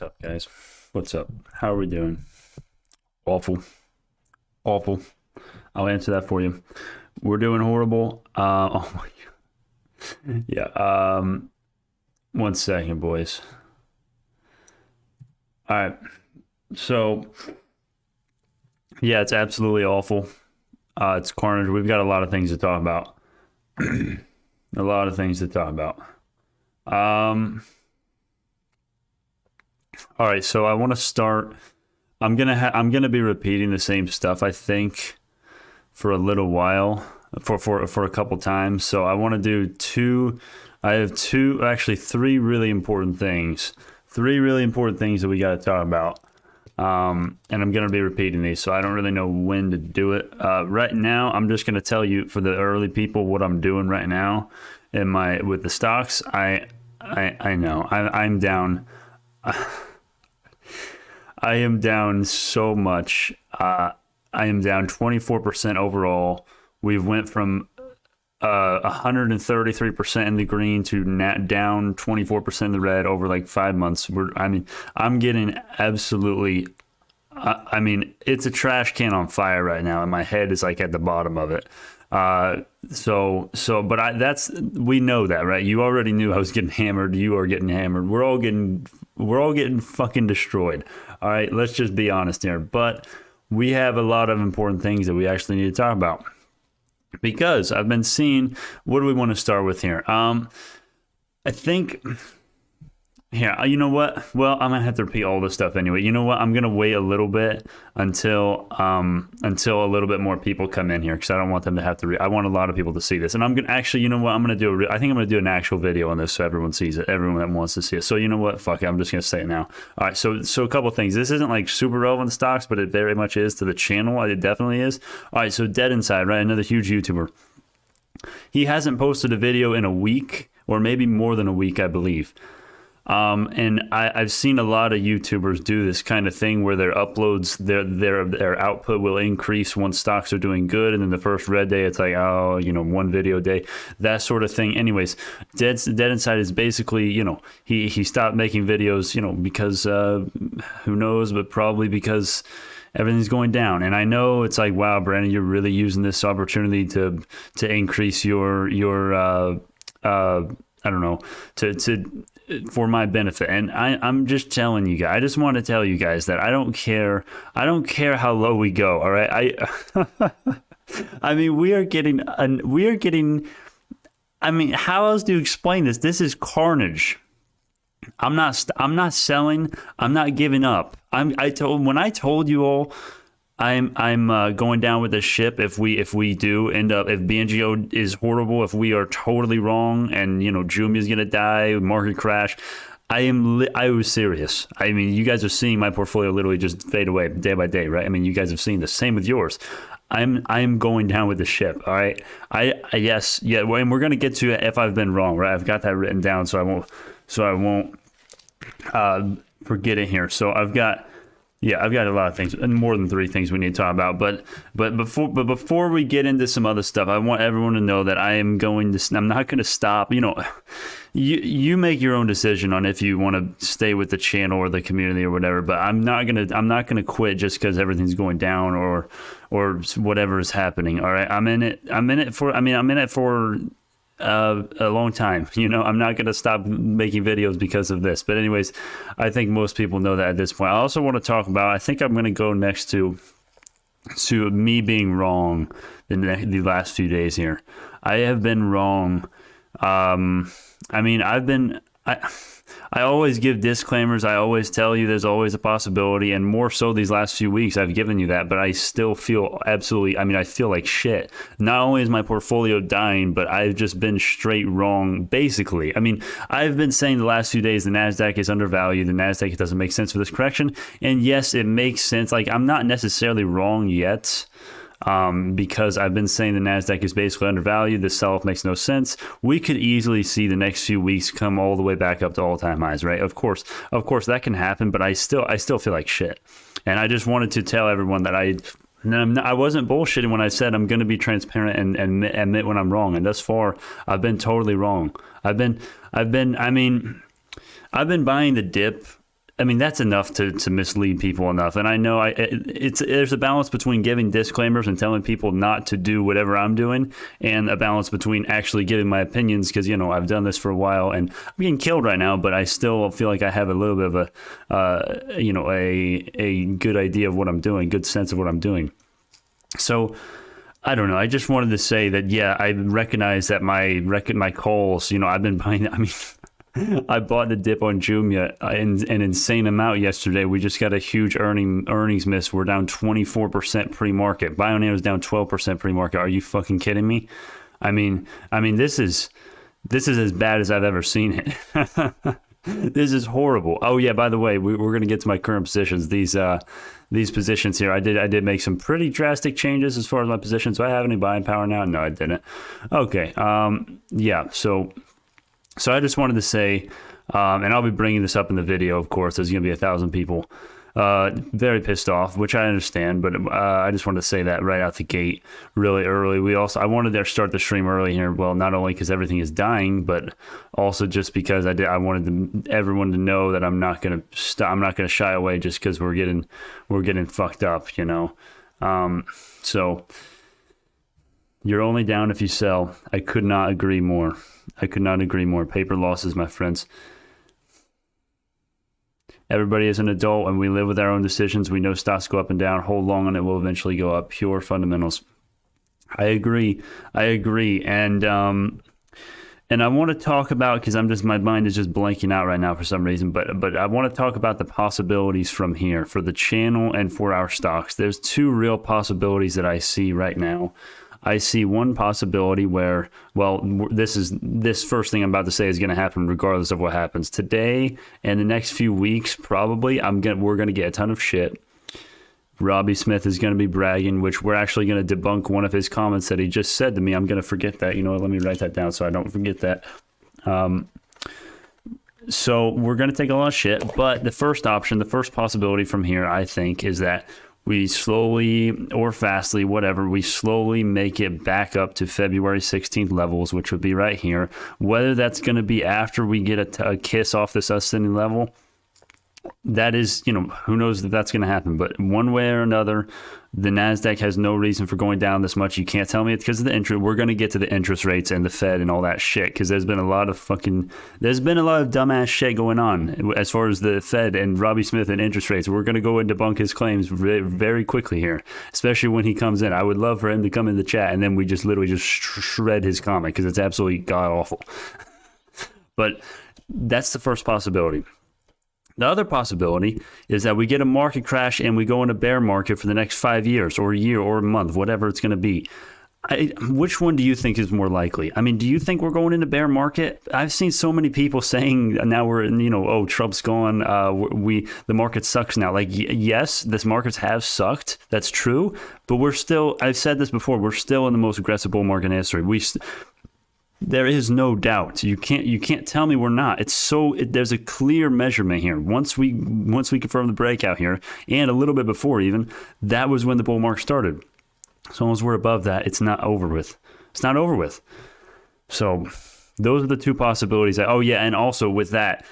What's up, guys? What's up? How are we doing? Awful. Awful. I'll answer that for you. We're doing horrible. Oh my God. Yeah. 1 second, boys. All right. So, yeah, it's absolutely awful. It's carnage. We've got a lot of things to talk about. A lot of things to talk about. All right, so I want to start. I'm gonna be repeating the same stuff, I think, for a little while, for a couple times. So I want to do two. I have three really important things. Three really important things that we got to talk about. And I'm going to be repeating these, so I don't really know when to do it. Right now, I'm just going to tell you for the early people what I'm doing right now with the stocks. I know I'm down. I am down so much. I am down 24% overall. We went from 133% in the green to down 24% in the red over like 5 months. I'm getting absolutely. It's a trash can on fire right now, and my head is like at the bottom of it. We know that, right? You already knew I was getting hammered. You are getting hammered. We're all getting fucking destroyed. All right, let's just be honest here. But we have a lot of important things that we actually need to talk about, because I've been seeing. What do we want to start with here? I think. Yeah, you know what? Well, I'm gonna have to repeat all this stuff anyway. You know what? I'm gonna wait a little bit until a little bit more people come in here, because I don't want them to have to. I want a lot of people to see this, and I'm gonna actually. You know what? I think I'm gonna do an actual video on this so everyone sees it. Everyone that wants to see it. So you know what? Fuck it. I'm just gonna say it now. All right. So a couple of things. This isn't like super relevant to stocks, but it very much is to the channel. It definitely is. All right. So Dead Inside, right? Another huge YouTuber. He hasn't posted a video in a week, or maybe more than a week, I believe. And I've seen a lot of YouTubers do this kind of thing where their uploads, their output will increase once stocks are doing good, and then the first red day it's like, oh, one video a day, that sort of thing. Anyways, Dead Inside is basically, he stopped making videos, because who knows, but probably because everything's going down. And I know it's like, wow, Brandon, you're really using this opportunity to increase your I don't know, for my benefit. And I'm just telling you guys, I just want to tell you guys that I don't care how low we go. All right. We are getting, how else do you explain this? This is carnage. I'm not selling. I'm not giving up. When I told you all, I'm going down with the ship if we do end up, if BNGO is horrible, if we are totally wrong and JMIA is gonna die, market crash. I was serious. You guys are seeing my portfolio literally just fade away day by day, right? You guys have seen the same with yours. I'm going down with the ship. All right. Yes. Yeah. Well, and we're gonna get to it if I've been wrong, right? I've got that written down so I won't forget it here. So I've got a lot of things, and more than 3 things we need to talk about. But before we get into some other stuff, I want everyone to know that I'm not going to stop. You make your own decision on if you want to stay with the channel or the community or whatever. But I'm not gonna quit just because everything's going down or whatever is happening. All right, I'm in it for a long time. I'm not going to stop making videos because of this. But anyways, I think most people know that at this point. I also want to talk about, I think I'm going to go next to me being wrong in the last few days here. I have been wrong. I always give disclaimers. I always tell you there's always a possibility, and more so these last few weeks I've given you that, but I still feel absolutely, I feel like shit. Not only is my portfolio dying, but I've just been straight wrong, basically. I've been saying the last few days the NASDAQ is undervalued, the NASDAQ doesn't make sense for this correction, and yes, it makes sense. I'm not necessarily wrong yet. Because I've been saying the NASDAQ is basically undervalued. The sell-off makes no sense. We could easily see the next few weeks come all the way back up to all-time highs, right? Of course that can happen, but I still feel like shit. And I just wanted to tell everyone that I wasn't bullshitting when I said I'm going to be transparent and admit when I'm wrong. And thus far, I've been totally wrong. I've been buying the dip I mean, that's enough to mislead people enough. And I know there's a balance between giving disclaimers and telling people not to do whatever I'm doing, and a balance between actually giving my opinions, because, you know, I've done this for a while and I'm getting killed right now, but I still feel like I have a little bit of a, you know, a good idea of what I'm doing, good sense of what I'm doing. So I don't know. I just wanted to say that, yeah, I recognize that my calls, you know, I've been buying, I mean, I bought the dip on JMIA an insane amount yesterday. We just got a huge earnings miss. We're down 24% pre-market. BioNano is down 12% pre-market. Are you fucking kidding me? I mean, this is as bad as I've ever seen it. This is horrible. Oh yeah, by the way, we're going to get to my current positions. These positions here, I did make some pretty drastic changes as far as my positions. Do I have any buying power now? No, I didn't. Okay. Yeah. So I just wanted to say, and I'll be bringing this up in the video, of course. There's going to be 1,000 people very pissed off, which I understand, but I just wanted to say that right out the gate really early. I wanted to start the stream early here. Well, not only because everything is dying, but also just because I wanted everyone to know that I'm not going to shy away just because we're getting fucked up, you know. So you're only down if you sell. I could not agree more. Paper losses, my friends. Everybody is an adult and we live with our own decisions. We know stocks go up and down. Hold long and it will eventually go up. Pure fundamentals. I agree. And I want to talk about, because my mind is just blanking out right now for some reason, but I want to talk about the possibilities from here for the channel and for our stocks. There's two real possibilities that I see right now. I see one possibility where, well, this first thing I'm about to say is going to happen regardless of what happens today and the next few weeks. Probably we're going to get a ton of shit. Robbie Smith is going to be bragging, which we're actually going to debunk one of his comments that he just said to me. I'm going to forget that. You know what? Let me write that down so I don't forget that. So we're going to take a lot of shit. But the first possibility from here, I think, is that we slowly or fastly, whatever, we slowly make it back up to February 16th levels, which would be right here. Whether that's going to be after we get a kiss off this ascending level, that is, you know, who knows if that's going to happen. But one way or another, the NASDAQ has no reason for going down this much. You can't tell me it's because of the interest. We're going to get to the interest rates and the Fed and all that shit, because there's been a lot of dumbass shit going on as far as the Fed and Robbie Smith and interest rates. We're going to go and debunk his claims very quickly here, especially when he comes in. I would love for him to come in the chat and then we just literally just shred his comment, because it's absolutely god awful. But that's the first possibility. The other possibility is that we get a market crash and we go in a bear market for the next 5 years or a year or a month, whatever it's going to be. Which one do you think is more likely? I mean, do you think we're going into bear market? I've seen so many people saying now we're in, you know, oh, Trump's gone. The market sucks now. Like, yes, this markets have sucked. That's true. But we're still, I've said this before, we're still in the most aggressive bull market in history. There is no doubt. You can't tell me we're not. There's a clear measurement here. Once we confirm the breakout here, and a little bit before even, that was when the bull market started. So once we're above that, it's not over with. It's not over with. So those are the two possibilities. Oh yeah, and also with that,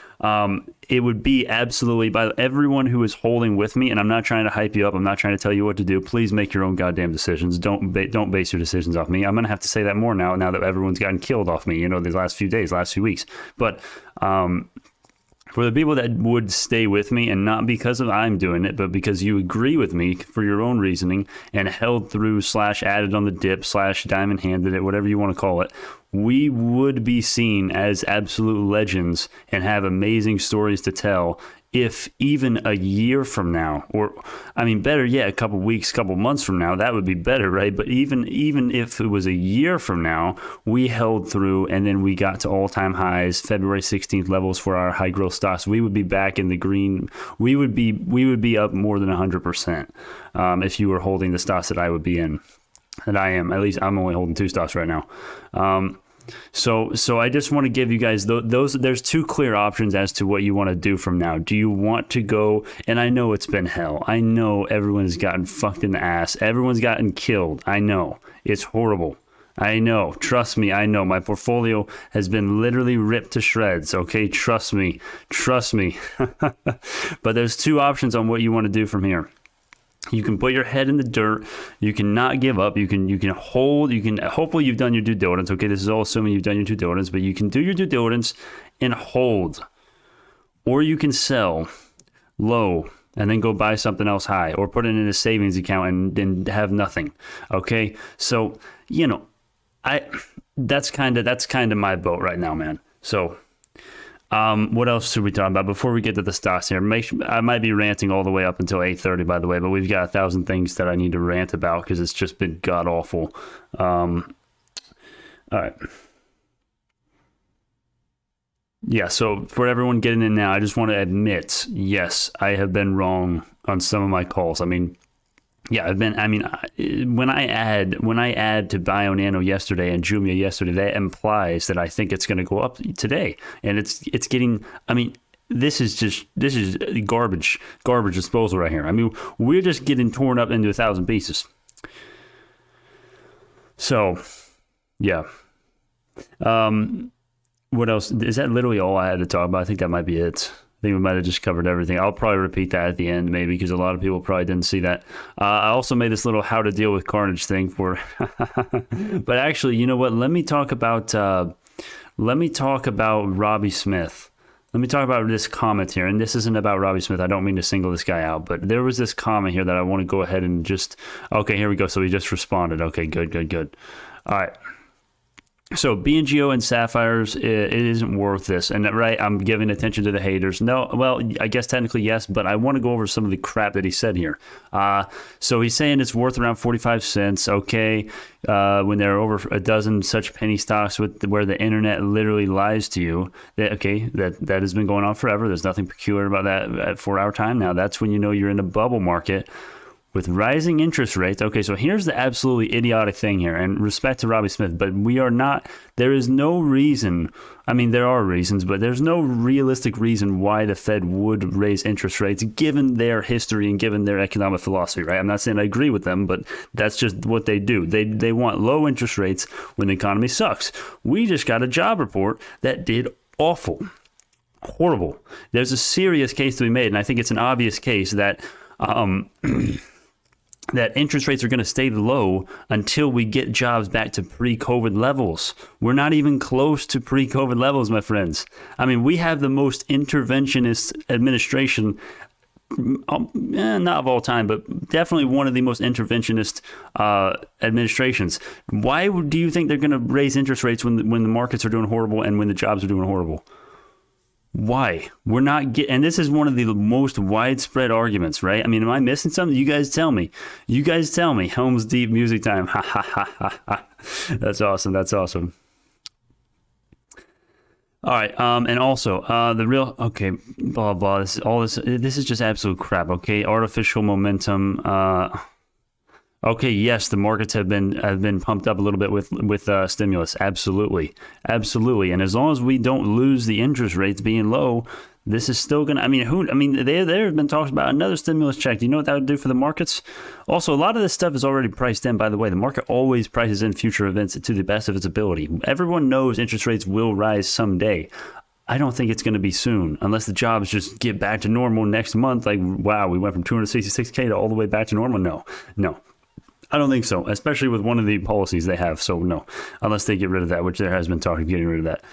it would be absolutely, by everyone who is holding with me, and I'm not trying to hype you up, I'm not trying to tell you what to do. Please make your own goddamn decisions. Don't base your decisions off me. I'm going to have to say that more now that everyone's gotten killed off me, you know, these last few days, last few weeks. But for the people that would stay with me, and not because I'm doing it, but because you agree with me for your own reasoning and held through / added on the dip / diamond handed it, whatever you want to call it, we would be seen as absolute legends and have amazing stories to tell if even a year from now, or I mean, better yet, a couple weeks, couple months from now, that would be better, right? But even if it was a year from now, we held through and then we got to all-time highs, February 16th levels for our high growth stocks, we would be back in the green. We would be up more than 100% if you were holding the stocks that I would be in. And I am. At least I'm only holding 2 stocks right now. So I just want to give you guys those. There's 2 clear options as to what you want to do from now. Do you want to go? And I know it's been hell. I know everyone's gotten fucked in the ass. Everyone's gotten killed. I know it's horrible. I know. Trust me. I know. My portfolio has been literally ripped to shreds. Okay. Trust me. Trust me. But there's two options on what you want to do from here. You can put your head in the dirt. You cannot give up. You can hold. You can, hopefully you've done your due diligence. Okay. This is all assuming you've done your due diligence, but you can do your due diligence and hold. Or you can sell low and then go buy something else high, or put it in a savings account and then have nothing. Okay. So, you know, that's kind of my boat right now, man. So, what else should we talk about before we get to the stocks here? I might be ranting all the way up until 8:30, by the way, but we've got 1,000 things that I need to rant about because it's just been god awful. All right. Yeah, so for everyone getting in now, I just want to admit, yes, I have been wrong on some of my calls. I mean, yeah, when I add to BioNano yesterday and JMIA yesterday, that implies that I think it's going to go up today. And it's getting, I mean, this is garbage disposal right here. I mean, we're just getting torn up into 1,000 pieces. So, yeah. What else? Is that literally all I had to talk about? I think that might be it. I think we might have just covered everything. I'll probably repeat that at the end, maybe, because a lot of people probably didn't see that. I also made this little how to deal with carnage thing for, but actually, you know what? Let me talk about Robbie Smith. Let me talk about this comment here, and this isn't about Robbie Smith. I don't mean to single this guy out, but there was this comment here that I want to go ahead and just. Okay, here we go. So he just responded. Okay, good. All right. So BNGO and Sapphires, it isn't worth this. And right, I'm giving attention to the haters. No, well, I guess technically yes, but I want to go over some of the crap that he said here. So he's saying it's worth around 45 cents. Okay, when there are over a dozen such penny stocks where the internet literally lies to you. That has been going on forever. There's nothing peculiar about that for our time now. That's when you know you're in a bubble market. With rising interest rates, okay, so here's the absolutely idiotic thing here, and respect to Robbie Smith, but there is no reason, I mean, there are reasons, but there's no realistic reason why the Fed would raise interest rates given their history and given their economic philosophy, right? I'm not saying I agree with them, but that's just what they do. They want low interest rates when the economy sucks. We just got a job report that did awful, horrible. There's a serious case to be made, and I think it's an obvious case that that interest rates are going to stay low until we get jobs back to pre-COVID levels. We're not even close to pre-COVID levels, my friends. I mean, we have the most interventionist administration, not of all time, but definitely one of the most interventionist administrations. Why do you think they're going to raise interest rates when the markets are doing horrible and when the jobs are doing horrible? Why? We're not and this is one of the most widespread arguments, right? I mean, am I missing something? You guys tell me. Helm's Deep music time. Ha ha ha ha ha. That's awesome. All right. And also, blah blah. This is just absolute crap. Okay, artificial momentum. Okay, yes, the markets have been pumped up a little bit with stimulus. Absolutely. And as long as we don't lose the interest rates being low, this is still gonna. There have been talks about another stimulus check. Do you know what that would do for the markets? Also, a lot of this stuff is already priced in. By the way, the market always prices in future events to the best of its ability. Everyone knows interest rates will rise someday. I don't think it's going to be soon, unless the jobs just get back to normal next month. Like, wow, we went from 266K to all the way back to normal. No. I don't think so, especially with one of the policies they have. So no, unless they get rid of that, which there has been talk of getting rid of that.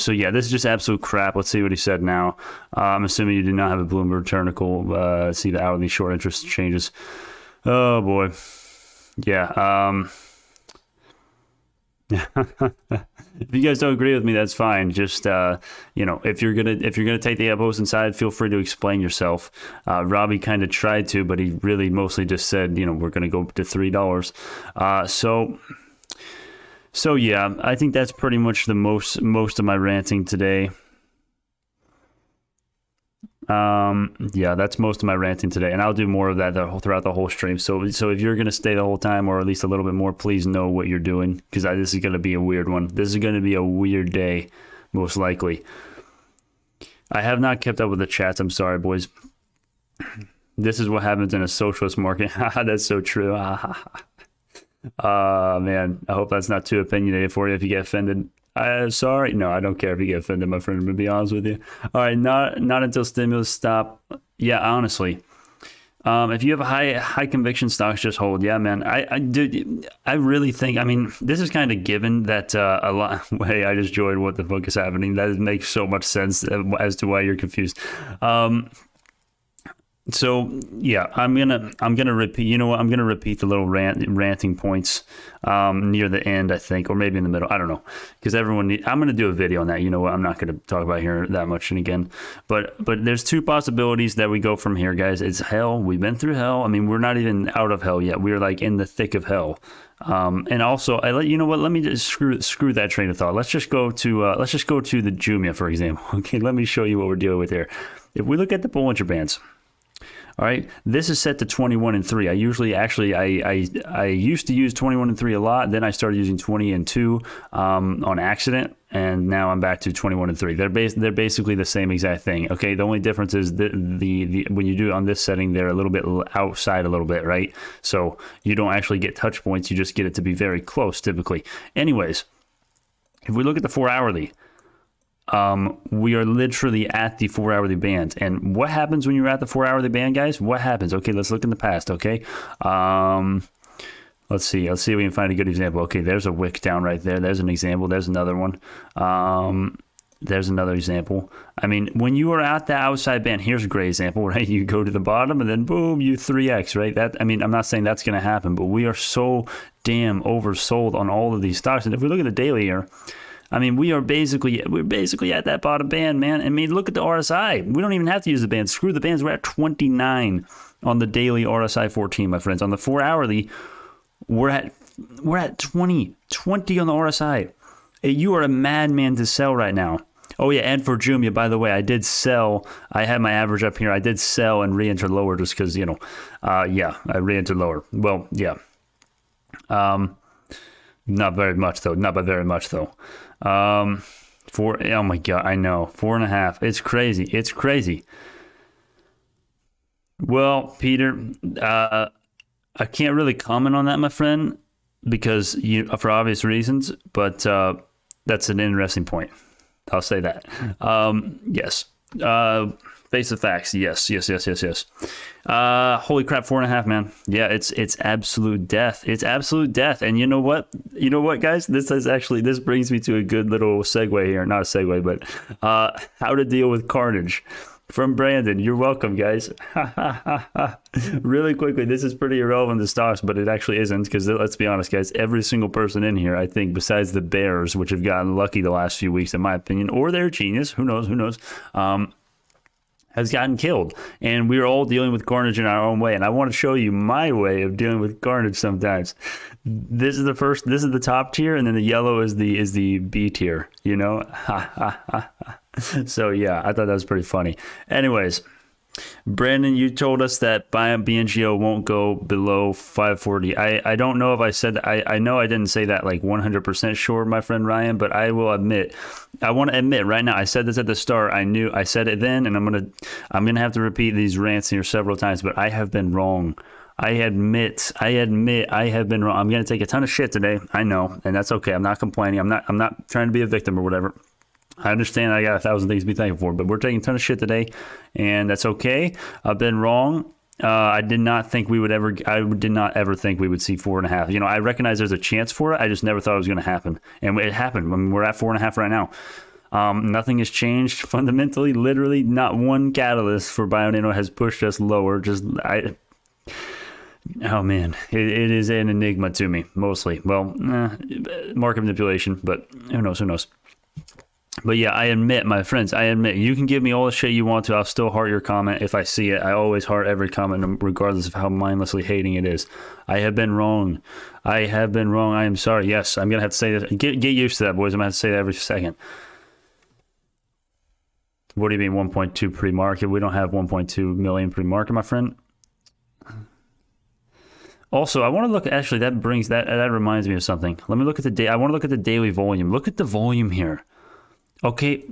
So yeah, this is just absolute crap. Let's see what he said now. I'm assuming you do not have a Bloomberg article. See the hourly short interest changes. Oh boy. Yeah. If you guys don't agree with me, that's fine. Just if you're gonna take the opposing side, feel free to explain yourself. Robbie kind of tried to, but he really mostly just said, we're gonna go to $3. So yeah, I think that's pretty much the most of my ranting today. Yeah, that's most of my ranting today, and I'll do more of that throughout the whole stream. So if you're going to stay the whole time, or at least a little bit more, please know what you're doing, because this is going to be a weird one. This is going to be a weird day, most likely. I have not kept up with the chats. I'm sorry, boys. This is what happens in a socialist market. That's so true. Man, I hope that's not too opinionated for you if you get offended. Sorry. No, I don't care if you get offended, my friend, to be honest with you. All right, not until stimulus stop. Yeah, honestly. If you have a high conviction stocks, just hold. Yeah, man. I really think. I mean, this is kind of given that a lot. Hey, I just joined. What the fuck is happening? That makes so much sense as to why you're confused. So yeah, I'm gonna repeat. You know what? I'm gonna repeat the little ranting points near the end, I think, or maybe in the middle. I don't know, because I'm gonna do a video on that. You know what? I'm not gonna talk about here that much and again, but there's two possibilities that we go from here, guys. It's hell. We've been through hell. I mean, we're not even out of hell yet. We're like in the thick of hell. And also, you know what? Let me just screw that train of thought. Let's just go to the JMIA, for example. Okay, let me show you what we're dealing with here. If we look at the Bollinger Bands. All right, this is set to 21 and 3. I usually I used to use 21 and 3 a lot. Then I started using 20 and 2 on accident, and now I'm back to 21 and 3. They're basically the same exact thing. Okay, the only difference is the when you do it on this setting, they're a little bit outside a little bit, right? So you don't actually get touch points. You just get it to be very close typically. Anyways, if we look at the 4-hourly. We are literally at the 4-hourly band. And what happens when you're at the 4-hourly band, guys? What happens? Okay, let's look in the past, okay? Let's see if we can find a good example. Okay, there's a wick down right there. There's an example. There's another one. There's another example. I mean, when you are at the outside band, here's a great example, right? You go to the bottom and then boom, you 3x, right? I mean, I'm not saying that's going to happen, but we are so damn oversold on all of these stocks. And if we look at the daily here, I mean, we're basically at that bottom band, man. I mean, look at the RSI. We don't even have to use the bands. Screw the bands. We're at 29 on the daily RSI 14, my friends. On the 4-hourly, we're at 20 on the RSI. You are a madman to sell right now. Oh yeah, and for JMIA, by the way, I did sell. I had my average up here. I did sell and re-enter lower just because, yeah, I re-entered lower. Well, yeah. Not very much though. Not by very much though. Oh my God, I know. 4.5. It's crazy. Well, Peter, I can't really comment on that, my friend, because for obvious reasons, but that's an interesting point. I'll say that. Yes. Face the facts. Yes. Holy crap, 4.5, man. Yeah, it's absolute death. It's absolute death. And you know what? Guys? This brings me to a good little segue here. Not a segue, but how to deal with carnage. From Brandon. You're welcome, guys. Really quickly, this is pretty irrelevant to stocks, but it actually isn't, because let's be honest, guys, every single person in here, I think, besides the bears, which have gotten lucky the last few weeks, in my opinion, or they're genius, who knows, has gotten killed. And we're all dealing with carnage in our own way. And I want to show you my way of dealing with carnage sometimes. This is the top tier, and then the yellow is the B tier, So yeah, I thought that was pretty funny. Anyways, Brandon, you told us that BNGO won't go below 540. I don't know if I said that. I know I didn't say that like 100% sure, my friend Ryan, but I will admit, I want to admit right now, I said this at the start. I said it then, and I'm gonna have to repeat these rants here several times, but I have been wrong. I admit I have been wrong. I'm gonna take a ton of shit today. I know, and that's okay. I'm not complaining. I'm not trying to be a victim or whatever. I understand I got 1,000 things to be thankful for, but we're taking a ton of shit today, and that's okay. I've been wrong. I did not think we would ever. I did not ever think we would see 4.5. I recognize there's a chance for it. I just never thought it was going to happen, and it happened. I mean, we're at 4.5 right now. Nothing has changed fundamentally. Literally, not one catalyst for BioNano has pushed us lower. Oh man, it is an enigma to me mostly. Well, market manipulation, but who knows. But yeah, I admit, my friends, you can give me all the shit you want to. I'll still heart your comment if I see it. I always heart every comment, regardless of how mindlessly hating it is. I have been wrong. I am sorry. Yes, I'm going to have to say this. Get used to that, boys. I'm going to have to say that every second. What do you mean 1.2 pre-market? We don't have 1.2 million pre-market, my friend. Also, I want to look, actually, that reminds me of something. Let me look at I want to look at the daily volume. Look at the volume here. Okay,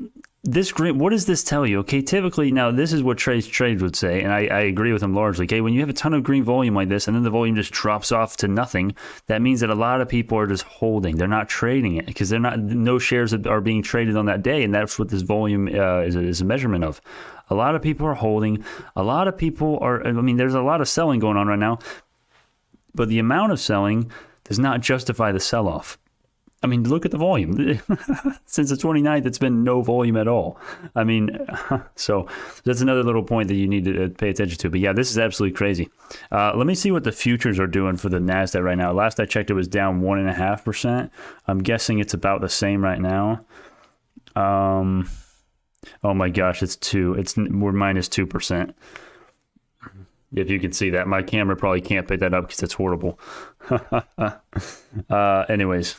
this green, what does this tell you? Okay, typically, now this is what trades would say, and I agree with them largely. Okay, when you have a ton of green volume like this, and then the volume just drops off to nothing, that means that a lot of people are just holding. They're not trading it because no shares are being traded on that day, and that's what this volume is a measurement of. A lot of people are holding. A lot of people are. I mean, there's a lot of selling going on right now, but the amount of selling does not justify the sell-off. I mean, look at the volume. Since the 29th, it's been no volume at all. I mean, so that's another little point that you need to pay attention to. But yeah, this is absolutely crazy. Let me see what the futures are doing for the NASDAQ right now. Last I checked, it was down 1.5%. I'm guessing it's about the same right now. Oh my gosh, it's 2. We're minus 2%. If you can see that. My camera probably can't pick that up because it's horrible. Anyways.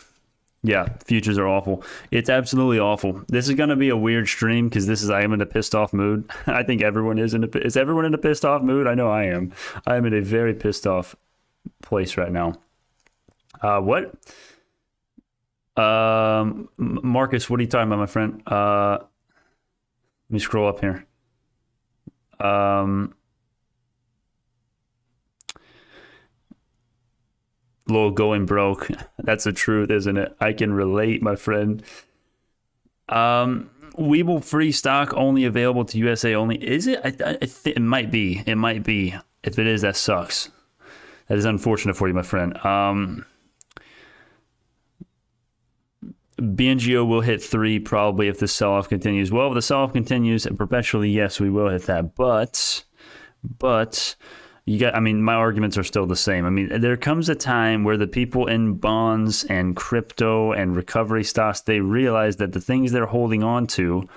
Yeah, futures are awful. It's absolutely awful. This is going to be a weird stream because I am in a pissed off mood. I think everyone is is everyone in a pissed off mood? I know I am. I am in a very pissed off place right now. What? Marcus, what are you talking about, my friend? Let me scroll up here. Lol, going broke. That's the truth, isn't it? I can relate, my friend. Webull free stock only available to USA only. Is it? It might be. It might be. If it is, that sucks. That is unfortunate for you, my friend. BNGO will hit 3 probably if the sell-off continues. Well, if the sell-off continues perpetually, yes, we will hit that. But my arguments are still the same. I mean, there comes a time where the people in bonds and crypto and recovery stocks, they realize that the things they're holding on to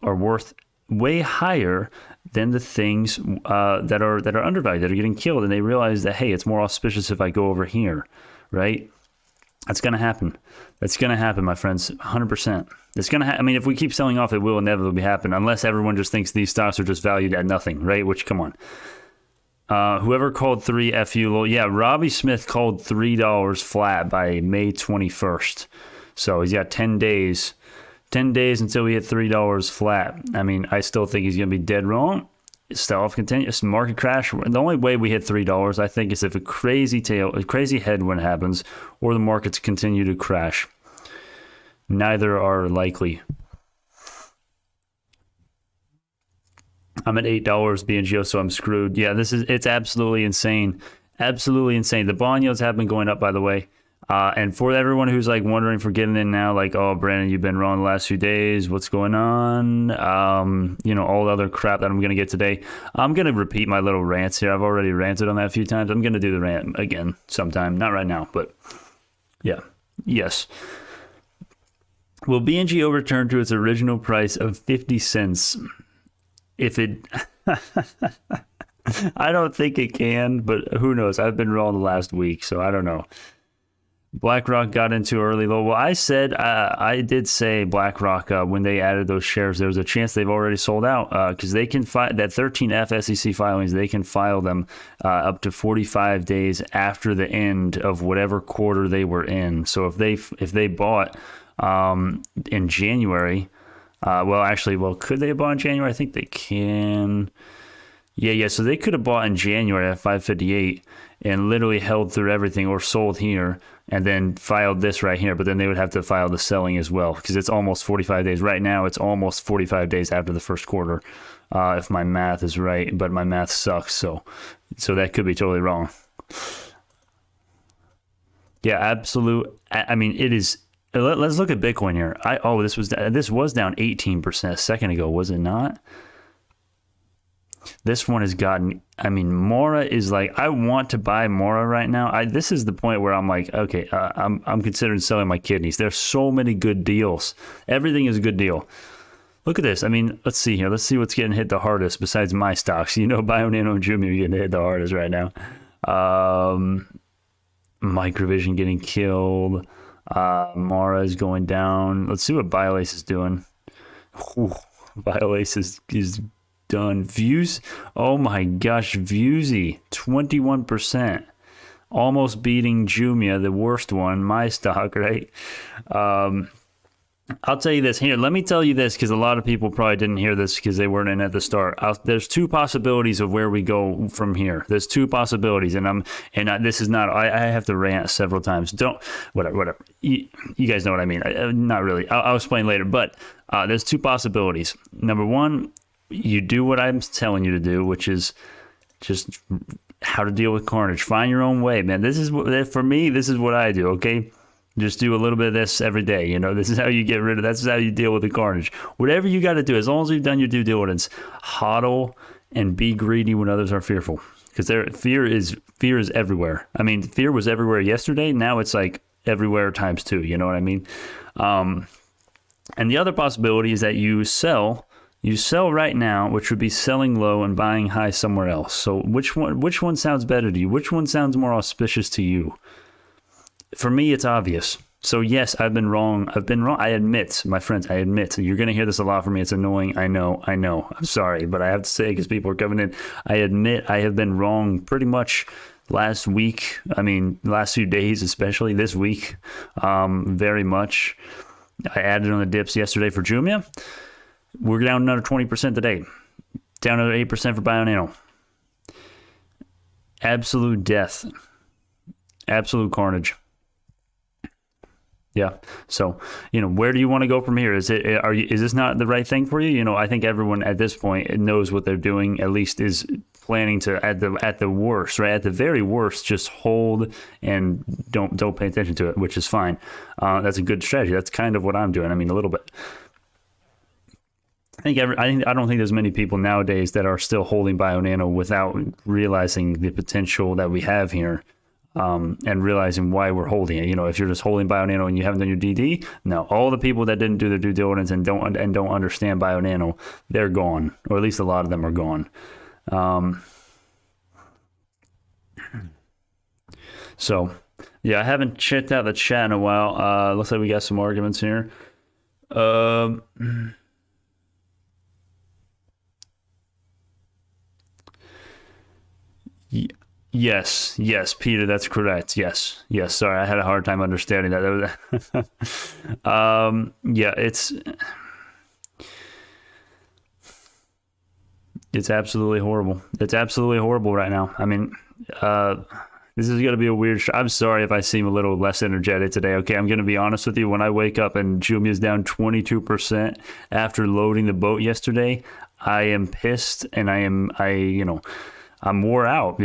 are worth way higher than the things that are undervalued, that are getting killed. And they realize that, hey, it's more auspicious if I go over here, right? That's going to happen. That's going to happen, my friends, 100%. It's going to happen. I mean, if we keep selling off, it will inevitably happen, unless everyone just thinks these stocks are just valued at nothing, right? Which, come on. Whoever called 3 FU, yeah, Robbie Smith called $3 flat by May 21st. So he's got 10 days. 10 days until we hit $3 flat. I mean, I still think he's going to be dead wrong. Sell-off continues. Market crash. The only way we hit $3, I think, is if a crazy headwind happens or the markets continue to crash. Neither are likely. I'm at $8 BNGO, so I'm screwed. Yeah, it's absolutely insane. Absolutely insane. The bond yields have been going up, by the way. And for everyone who's like wondering for getting in now, like, oh, Brandon, you've been wrong the last few days. What's going on? All the other crap that I'm going to get today. I'm going to repeat my little rants here. I've already ranted on that a few times. I'm going to do the rant again sometime. Not right now, but yeah. Yes. Will BNGO return to its original price of 50 cents? If it... I don't think it can, but who knows? I've been wrong the last week, so I don't know. BlackRock got into early low. Well, I did say BlackRock, when they added those shares, there was a chance they've already sold out because they can file that 13F SEC filings. They can file them up to 45 days after the end of whatever quarter they were in. So if they bought in January, could they have bought in January? I think they can. Yeah. So they could have bought in January at 558 and literally held through everything or sold here and then filed this right here. But then they would have to file the selling as well because it's almost 45 days. Right now, it's almost 45 days after the first quarter, if my math is right. But my math sucks, so that could be totally wrong. Yeah, absolute. I mean, it is. Let's look at Bitcoin here. This was down 18% a second ago, was it not? This one has gotten, Mora is like, I want to buy Mora right now. This is the point where I'm like, okay, I'm considering selling my kidneys. There's so many good deals. Everything is a good deal. Look at this. Let's see here. Let's see what's getting hit the hardest besides my stocks. BioNano and JMIA getting hit the hardest right now. Microvision getting killed. Mara is going down. Let's see what BioAce is doing. BioAce is done. Views, oh my gosh, Viewsy, 21%. Almost beating JMIA, the worst one, my stock, right? I'll tell you this here. Let me tell you this, because a lot of people probably didn't hear this because they weren't in at the start. There's two possibilities of where we go from here. There's two possibilities, this is not. I have to rant several times. Whatever. You guys know what I mean. Not really. I'll explain later. But there's two possibilities. Number one, you do what I'm telling you to do, which is just how to deal with carnage. Find your own way, man. For me. This is what I do. Okay. Just do a little bit of this every day. This is how you get rid of. That's how you deal with the carnage. Whatever you got to do, as long as you've done your due diligence, hodl and be greedy when others are fearful. Because fear is everywhere. I mean, fear was everywhere yesterday. Now it's like everywhere times 2. You know what I mean? And the other possibility is that you sell right now, which would be selling low and buying high somewhere else. So which one sounds better to you? Which one sounds more auspicious to you? For me, it's obvious. So yes, I've been wrong. I admit, my friends, you're going to hear this a lot from me. It's annoying. I know. I'm sorry, but I have to say it because people are coming in. I admit I have been wrong pretty much last week. I mean, last few days, especially this week, very much. I added on the dips yesterday for JMIA. We're down another 20% today. Down another 8% for BIOL. Absolute death. Absolute carnage. Yeah. So, where do you want to go from here? Is this not the right thing for you? I think everyone at this point knows what they're doing, at least is planning to, at the worst, right? At the very worst, just hold and don't pay attention to it, which is fine. That's a good strategy. That's kind of what I'm doing. I mean, a little bit. I don't think there's many people nowadays that are still holding BioNano without realizing the potential that we have here. And realizing why we're holding it. If you're just holding BioNano and you haven't done your DD, no. All the people that didn't do their due diligence and don't understand BioNano, they're gone, or at least a lot of them are gone. So, yeah, I haven't checked out the chat in a while. Looks like we got some arguments here. Yes, Peter, that's correct. Yes. Sorry, I had a hard time understanding that. Yeah, it's absolutely horrible. It's absolutely horrible right now. I mean, this is going to be a weird I'm sorry if I seem a little less energetic today. Okay, I'm going to be honest with you. When I wake up and JMIA is down 22% after loading the boat yesterday, I am pissed and I'm wore out,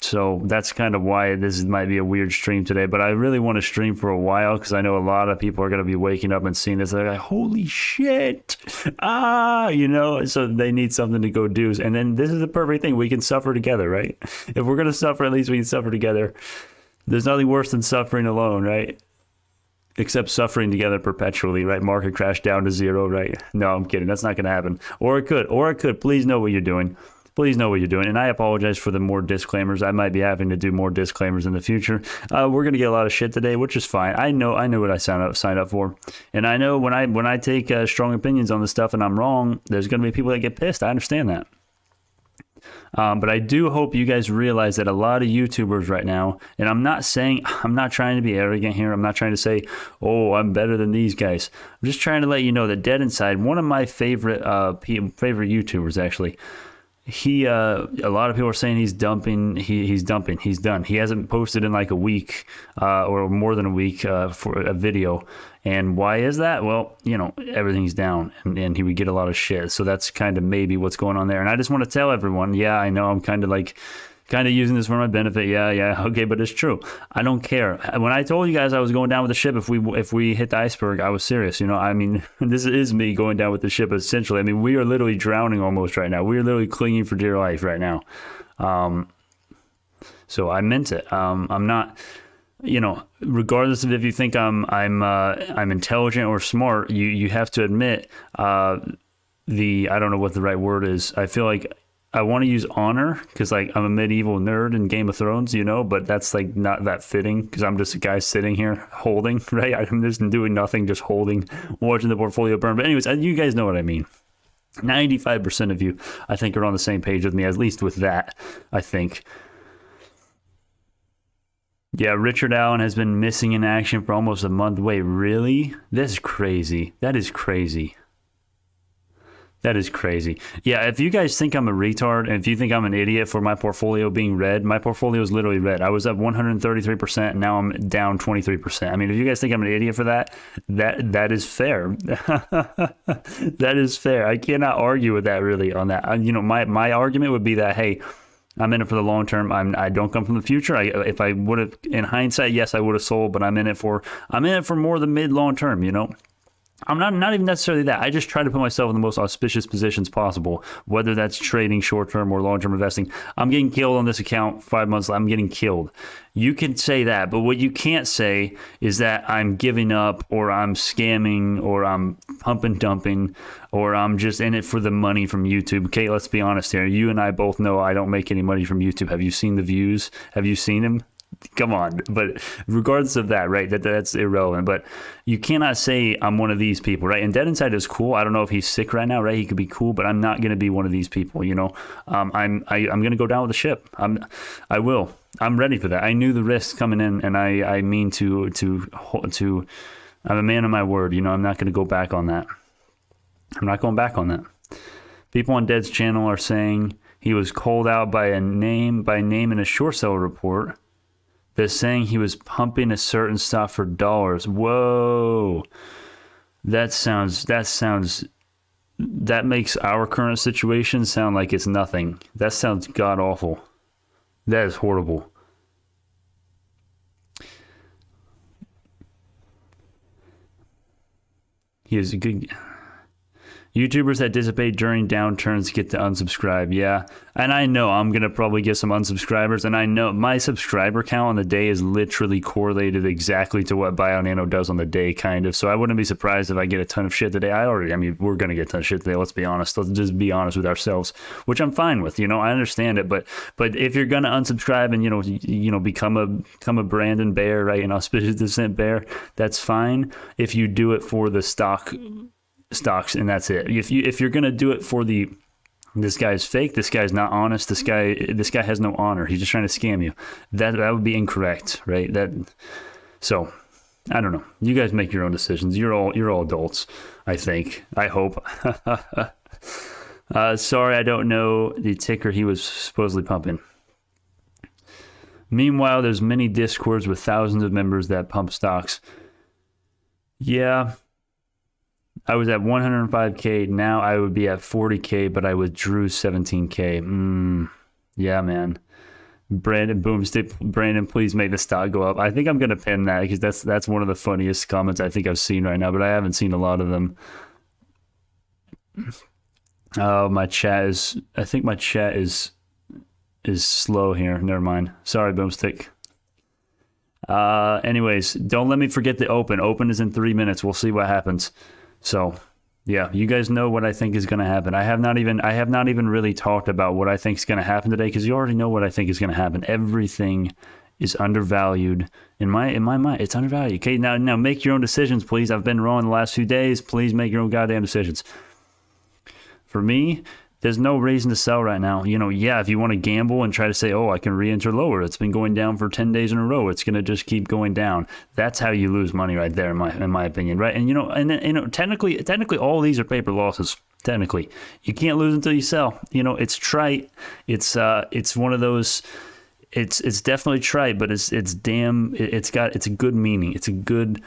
So that's kind of why this might be a weird stream today. But I really want to stream for a while because I know a lot of people are going to be waking up and seeing this. They're like, holy shit. So they need something to go do. And then this is the perfect thing. We can suffer together, right? If we're going to suffer, at least we can suffer together. There's nothing worse than suffering alone, right? Except suffering together perpetually, right? Market crash down to 0, right? No, I'm kidding. That's not going to happen. Or it could. Please know what you're doing. And I apologize for the more disclaimers. I might be having to do more disclaimers in the future. We're going to get a lot of shit today, which is fine. I know what I signed up for. And I know when I take strong opinions on this stuff and I'm wrong, there's going to be people that get pissed. I understand that. But I do hope you guys realize that a lot of YouTubers right now, and I'm not trying to be arrogant here. I'm not trying to say, oh, I'm better than these guys. I'm just trying to let you know that dead inside, one of my favorite YouTubers actually, a lot of people are saying he's dumping. He's done. He hasn't posted in like a week or more than a week for a video. And why is that? Well, everything's down and he would get a lot of shit. So that's kind of maybe what's going on there. And I just want to tell everyone, yeah, I know I'm kind of using this for my benefit. Yeah. Okay, but it's true. I don't care. When I told you guys I was going down with the ship, if we hit the iceberg, I was serious. I mean, this is me going down with the ship essentially. I mean, we are literally drowning almost right now. We are literally clinging for dear life right now. So I meant it. I'm not, regardless of if you think I'm intelligent or smart, you have to admit I don't know what the right word is. I feel like I want to use honor because I'm a medieval nerd in Game of Thrones, but that's not that fitting because I'm just a guy sitting here holding, right? I'm just doing nothing, just holding, watching the portfolio burn. But anyways, you guys know what I mean. 95% of you, I think, are on the same page with me, at least with that, I think. Yeah, Richard Allen has been missing in action for almost a month. Wait, really? That's crazy. That is crazy. That is crazy. Yeah, if you guys think I'm a retard and if you think I'm an idiot for my portfolio being red, my portfolio is literally red. I was up 133%, and now I'm down 23%. I mean, if you guys think I'm an idiot for that, that is fair. That is fair. I cannot argue with that really on that. You know, my argument would be that, hey, I'm in it for the long term. I don't come from the future. If I would have, in hindsight, yes, I would have sold, but I'm in it for more the mid long term. You know, I'm not even necessarily that. I just try to put myself in the most auspicious positions possible, whether that's trading short term or long term investing. I'm getting killed on this account 5 months. I'm getting killed. You can say that, but what you can't say is that I'm giving up or I'm scamming or I'm pump and dumping or I'm just in it for the money from YouTube. Okay, let's be honest here. You and I both know I don't make any money from YouTube. Have you seen the views? Have you seen them? Come on. But regardless of that, right, that's irrelevant. But you cannot say I'm one of these people, right? And Dead Inside is cool. I don't know if he's sick right now, right? He could be cool, but I'm not going to be one of these people, you know. I'm going to go down with the ship. I will. I'm ready for that. I knew the risks coming in, and I mean to I'm a man of my word, you know. I'm not going to go back on that. I'm not going back on that. People on Dead's channel are saying he was called out by name in a short seller report. They're saying he was pumping a certain stock for dollars. Whoa. That makes our current situation sound like it's nothing. That sounds god awful. That is horrible. He is a good... YouTubers that dissipate during downturns get to unsubscribe. Yeah. And I know I'm going to probably get some unsubscribers. And I know my subscriber count on the day is literally correlated exactly to what BioNano does on the day, kind of. So I wouldn't be surprised if I get a ton of shit today. I mean, we're going to get a ton of shit today. Let's be honest. Let's just be honest with ourselves, which I'm fine with. You know, I understand it. But if you're going to unsubscribe and, you know, become a Brandon Bear, right? An auspicious dissenT bear, that's fine if you do it for the stocks, and that's it. If you're gonna do it for this guy's fake, this guy's not honest, this guy has no honor, he's just trying to scam you, that would be incorrect, right? So I don't know. You guys make your own decisions. You're all adults, I think. I hope. Sorry, I don't know the ticker he was supposedly pumping. Meanwhile, there's many discords with thousands of members that pump stocks. Yeah. I was at 105K. Now I would be at 40K, but I withdrew 17K. Yeah, man. Brandon Boomstick. Brandon, please make the stock go up. I think I'm gonna pin that because that's one of the funniest comments I think I've seen right now, but I haven't seen a lot of them. Oh, my chat is. I think my chat is slow here. Never mind. Sorry, Boomstick. Anyways, don't let me forget the open. Open is in 3 minutes. We'll see what happens. So, yeah, you guys know what I think is going to happen. I have not even really talked about what I think is going to happen today because you already know what I think is going to happen. Everything is undervalued in my mind. It's undervalued. Okay, now make your own decisions, please. I've been wrong the last few days. Please make your own goddamn decisions. For me, there's no reason to sell right now. You know, yeah, if you want to gamble and try to say, oh, I can re-enter lower. It's been going down for 10 days in a row. It's going to just keep going down. That's how you lose money right there, in my opinion, right? And, you know, technically, all these are paper losses. Technically, you can't lose until you sell. You know, it's trite. It's one of those. It's definitely trite, but it's a good meaning. It's a good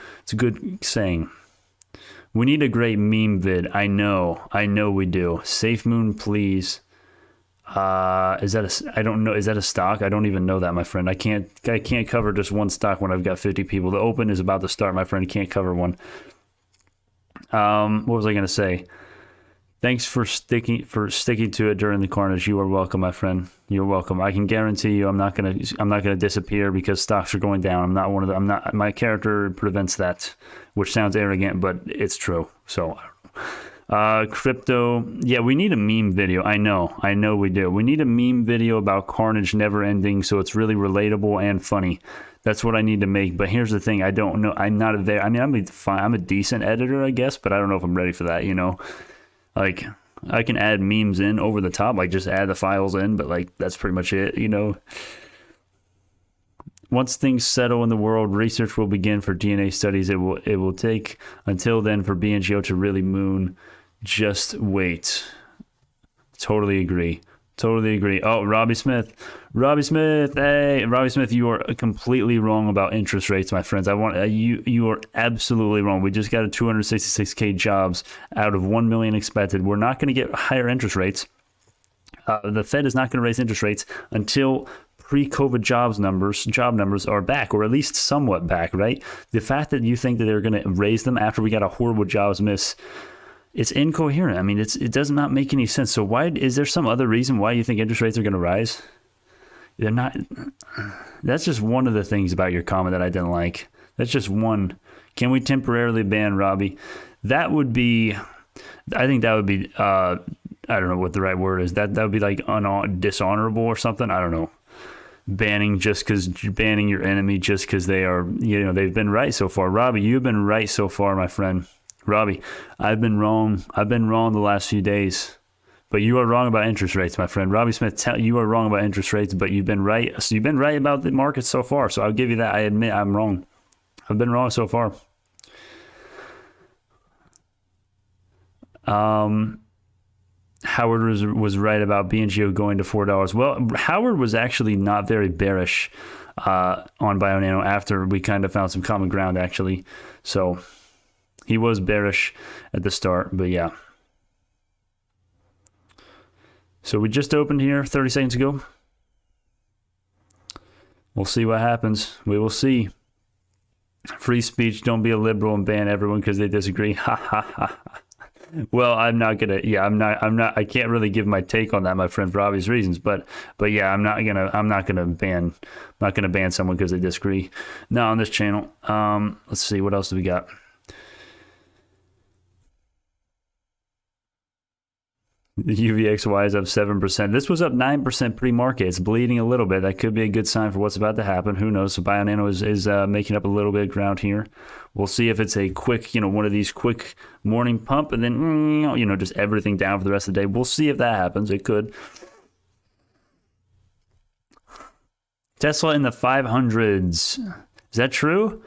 saying. We need a great meme vid. I know we do. Safe Moon, please. I don't know. Is that a stock? I don't even know that, my friend. I can't cover just one stock when I've got 50 people. The open is about to start, my friend. Can't cover one. What was I gonna say? Thanks for sticking to it during the carnage. You are welcome, my friend. You're welcome. I can guarantee you, I'm not gonna disappear because stocks are going down. I'm not one of them. My character prevents that, which sounds arrogant, but it's true. So, crypto. Yeah, we need a meme video. I know we do. We need a meme video about carnage never ending, so it's really relatable and funny. That's what I need to make. But here's the thing: I don't know. I'm not there. I mean, I'm a decent editor, I guess, but I don't know if I'm ready for that. You know. Like, I can add memes in over the top, like just add the files in, but like that's pretty much it, you know. once things settle in the world, research will begin for DNA studies. It will take until then for BNGO to really moon. Just wait. Totally agree. Totally agree. Oh, Robbie Smith. Hey, Robbie Smith, you are completely wrong about interest rates, my friends. You are absolutely wrong. We just got a 266K jobs out of 1 million expected. We're not going to get higher interest rates. The Fed is not going to raise interest rates until pre-COVID job numbers are back, or at least somewhat back, right? The fact that you think that they're going to raise them after we got a horrible jobs miss, it's incoherent. I mean, it does not make any sense. So why is there some other reason why you think interest rates are going to rise? They're not. That's just one of the things about your comment that I didn't like. That's just one. Can we temporarily ban Robbie? That would be. I think that would be. I don't know what the right word is. That would be like dishonorable or something. I don't know. Banning your enemy just because they are. They've been right so far. Robbie, you've been right so far, my friend. Robbie, I've been wrong. I've been wrong the last few days. But you are wrong about interest rates, my friend. Robbie Smith, you are wrong about interest rates, but you've been right. So you've been right about the market so far. So I'll give you that. I admit I'm wrong. I've been wrong so far. Howard was right about BNGO going to $4. Well, Howard was actually not very bearish on BioNano after we kind of found some common ground, actually. So he was bearish at the start, but yeah. So we just opened here 30 seconds ago. We'll see what happens. We will see. Free speech, don't be a liberal and ban everyone because they disagree. Ha ha ha. Well, I'm not I can't really give my take on that, my friend, for obvious reasons, but yeah, I'm not gonna ban someone because they disagree. Not on this channel. Let's see, what else do we got? The UVXY is up 7%. This was up 9% pre-market. It's bleeding a little bit. That could be a good sign for what's about to happen. Who knows? So BioNano is making up a little bit of ground here. We'll see if it's a quick, one of these quick morning pump and then, just everything down for the rest of the day. We'll see if that happens. It could. Tesla in the 500s. Is that true?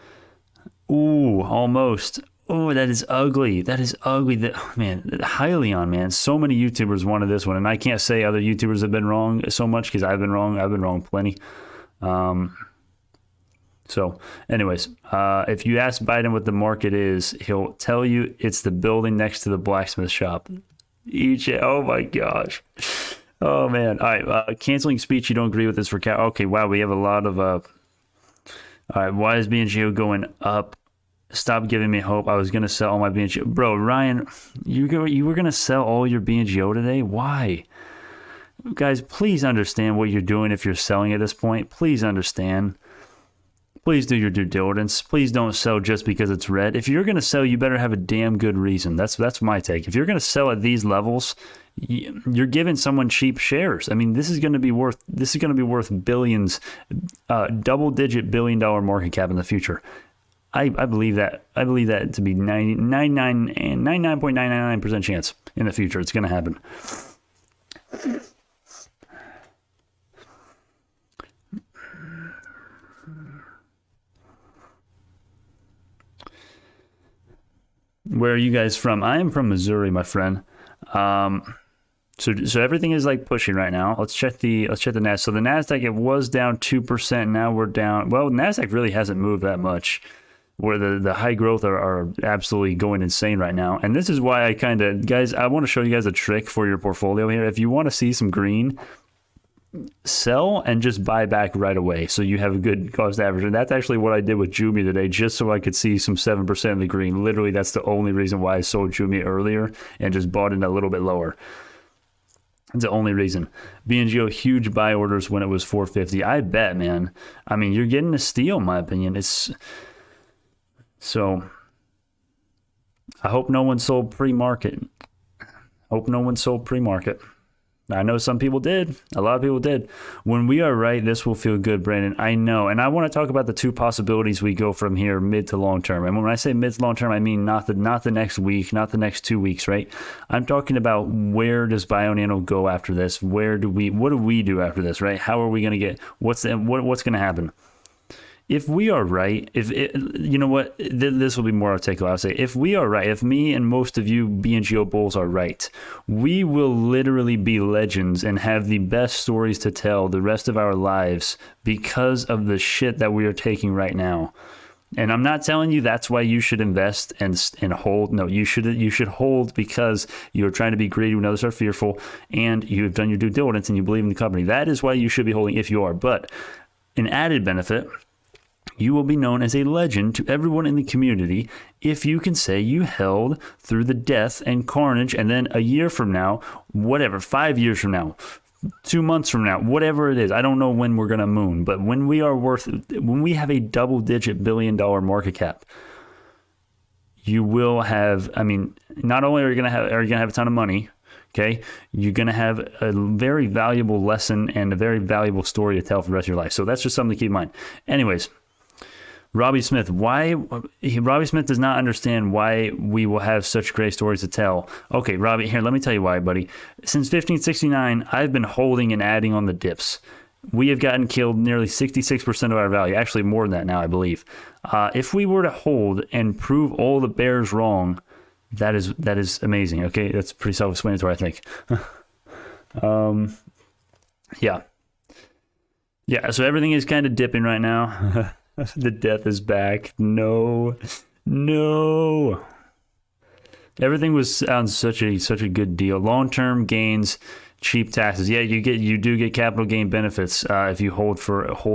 Ooh, almost. Oh, that is ugly. That is ugly. Man, Hyliion, man. So many YouTubers wanted this one, and I can't say other YouTubers have been wrong so much because I've been wrong. I've been wrong plenty. So, anyways, if you ask Biden what the market is, he'll tell you it's the building next to the blacksmith shop. Oh my gosh. Oh man. All right. Canceling speech. You don't agree with this for okay. Wow. We have a lot of. All right. Why is BNGO going up? Stop giving me hope. I was going to sell all my BNGO. Bro, Ryan, you were going to sell all your BNGO today? Why? Guys, please understand what you're doing if you're selling at this point. Please understand. Please do your due diligence. Please don't sell just because it's red. If you're going to sell, you better have a damn good reason. That's my take. If you're going to sell at these levels, you're giving someone cheap shares. I mean, this is going to be worth billions, double-digit billion-dollar market cap in the future. I believe that to be 99.999% chance in the future it's going to happen. Where are you guys from? I am from Missouri, my friend. So everything is like pushing right now. Let's check the Nasdaq. So the Nasdaq, it was down 2%. Now we're down. Well, Nasdaq really hasn't moved that much. Where the high growth are absolutely going insane right now. And this is why guys, I want to show you guys a trick for your portfolio here. If you want to see some green, sell and just buy back right away. So you have a good cost average. And that's actually what I did with JMIA today, just so I could see some 7% in the green. Literally, that's the only reason why I sold JMIA earlier and just bought it a little bit lower. That's the only reason. BNGO, huge buy orders when it was 450. I bet, man. I mean, you're getting a steal, in my opinion. So, I hope no one sold pre-market. I know some people did. A lot of people did. When we are right, this will feel good, Brandon. I know. And I want to talk about the two possibilities we go from here mid to long term. And when I say mid to long term, I mean not the next week, not the next 2 weeks, right? I'm talking about where does BioNano go after this? What do we do after this, right? How are we going to get, what's going to happen? if we are right, if it, you know what, this will be more articulate. I'll say, if we are right, if me and most of you BNGO bulls are right, we will literally be legends and have the best stories to tell the rest of our lives because of the shit that we are taking right now. And I'm not telling you that's why you should invest and hold. No, you should hold because you're trying to be greedy when others are fearful, and you've done your due diligence and you believe in the company. That is why you should be holding if you are. But an added benefit, you will be known as a legend to everyone in the community if you can say you held through the death and carnage, and then a year from now, whatever, 5 years from now, 2 months from now, whatever it is, I don't know when we're going to moon, but when we have a double-digit billion-dollar market cap, you will have, I mean, not only are you going to have a ton of money, okay, you're going to have a very valuable lesson and a very valuable story to tell for the rest of your life. So that's just something to keep in mind. Anyways, Robbie Smith, Robbie Smith does not understand why we will have such great stories to tell. Okay, Robbie, here, let me tell you why, buddy. Since 1569, I've been holding and adding on the dips. We have gotten killed nearly 66% of our value, actually more than that now, I believe. If we were to hold and prove all the bears wrong, that is amazing, okay? That's pretty self-explanatory, I think. Yeah. Yeah, so everything is kind of dipping right now. The death is back. No. Everything was on such a good deal. Long-term gains, cheap taxes. Yeah, you do get capital gain benefits if you hold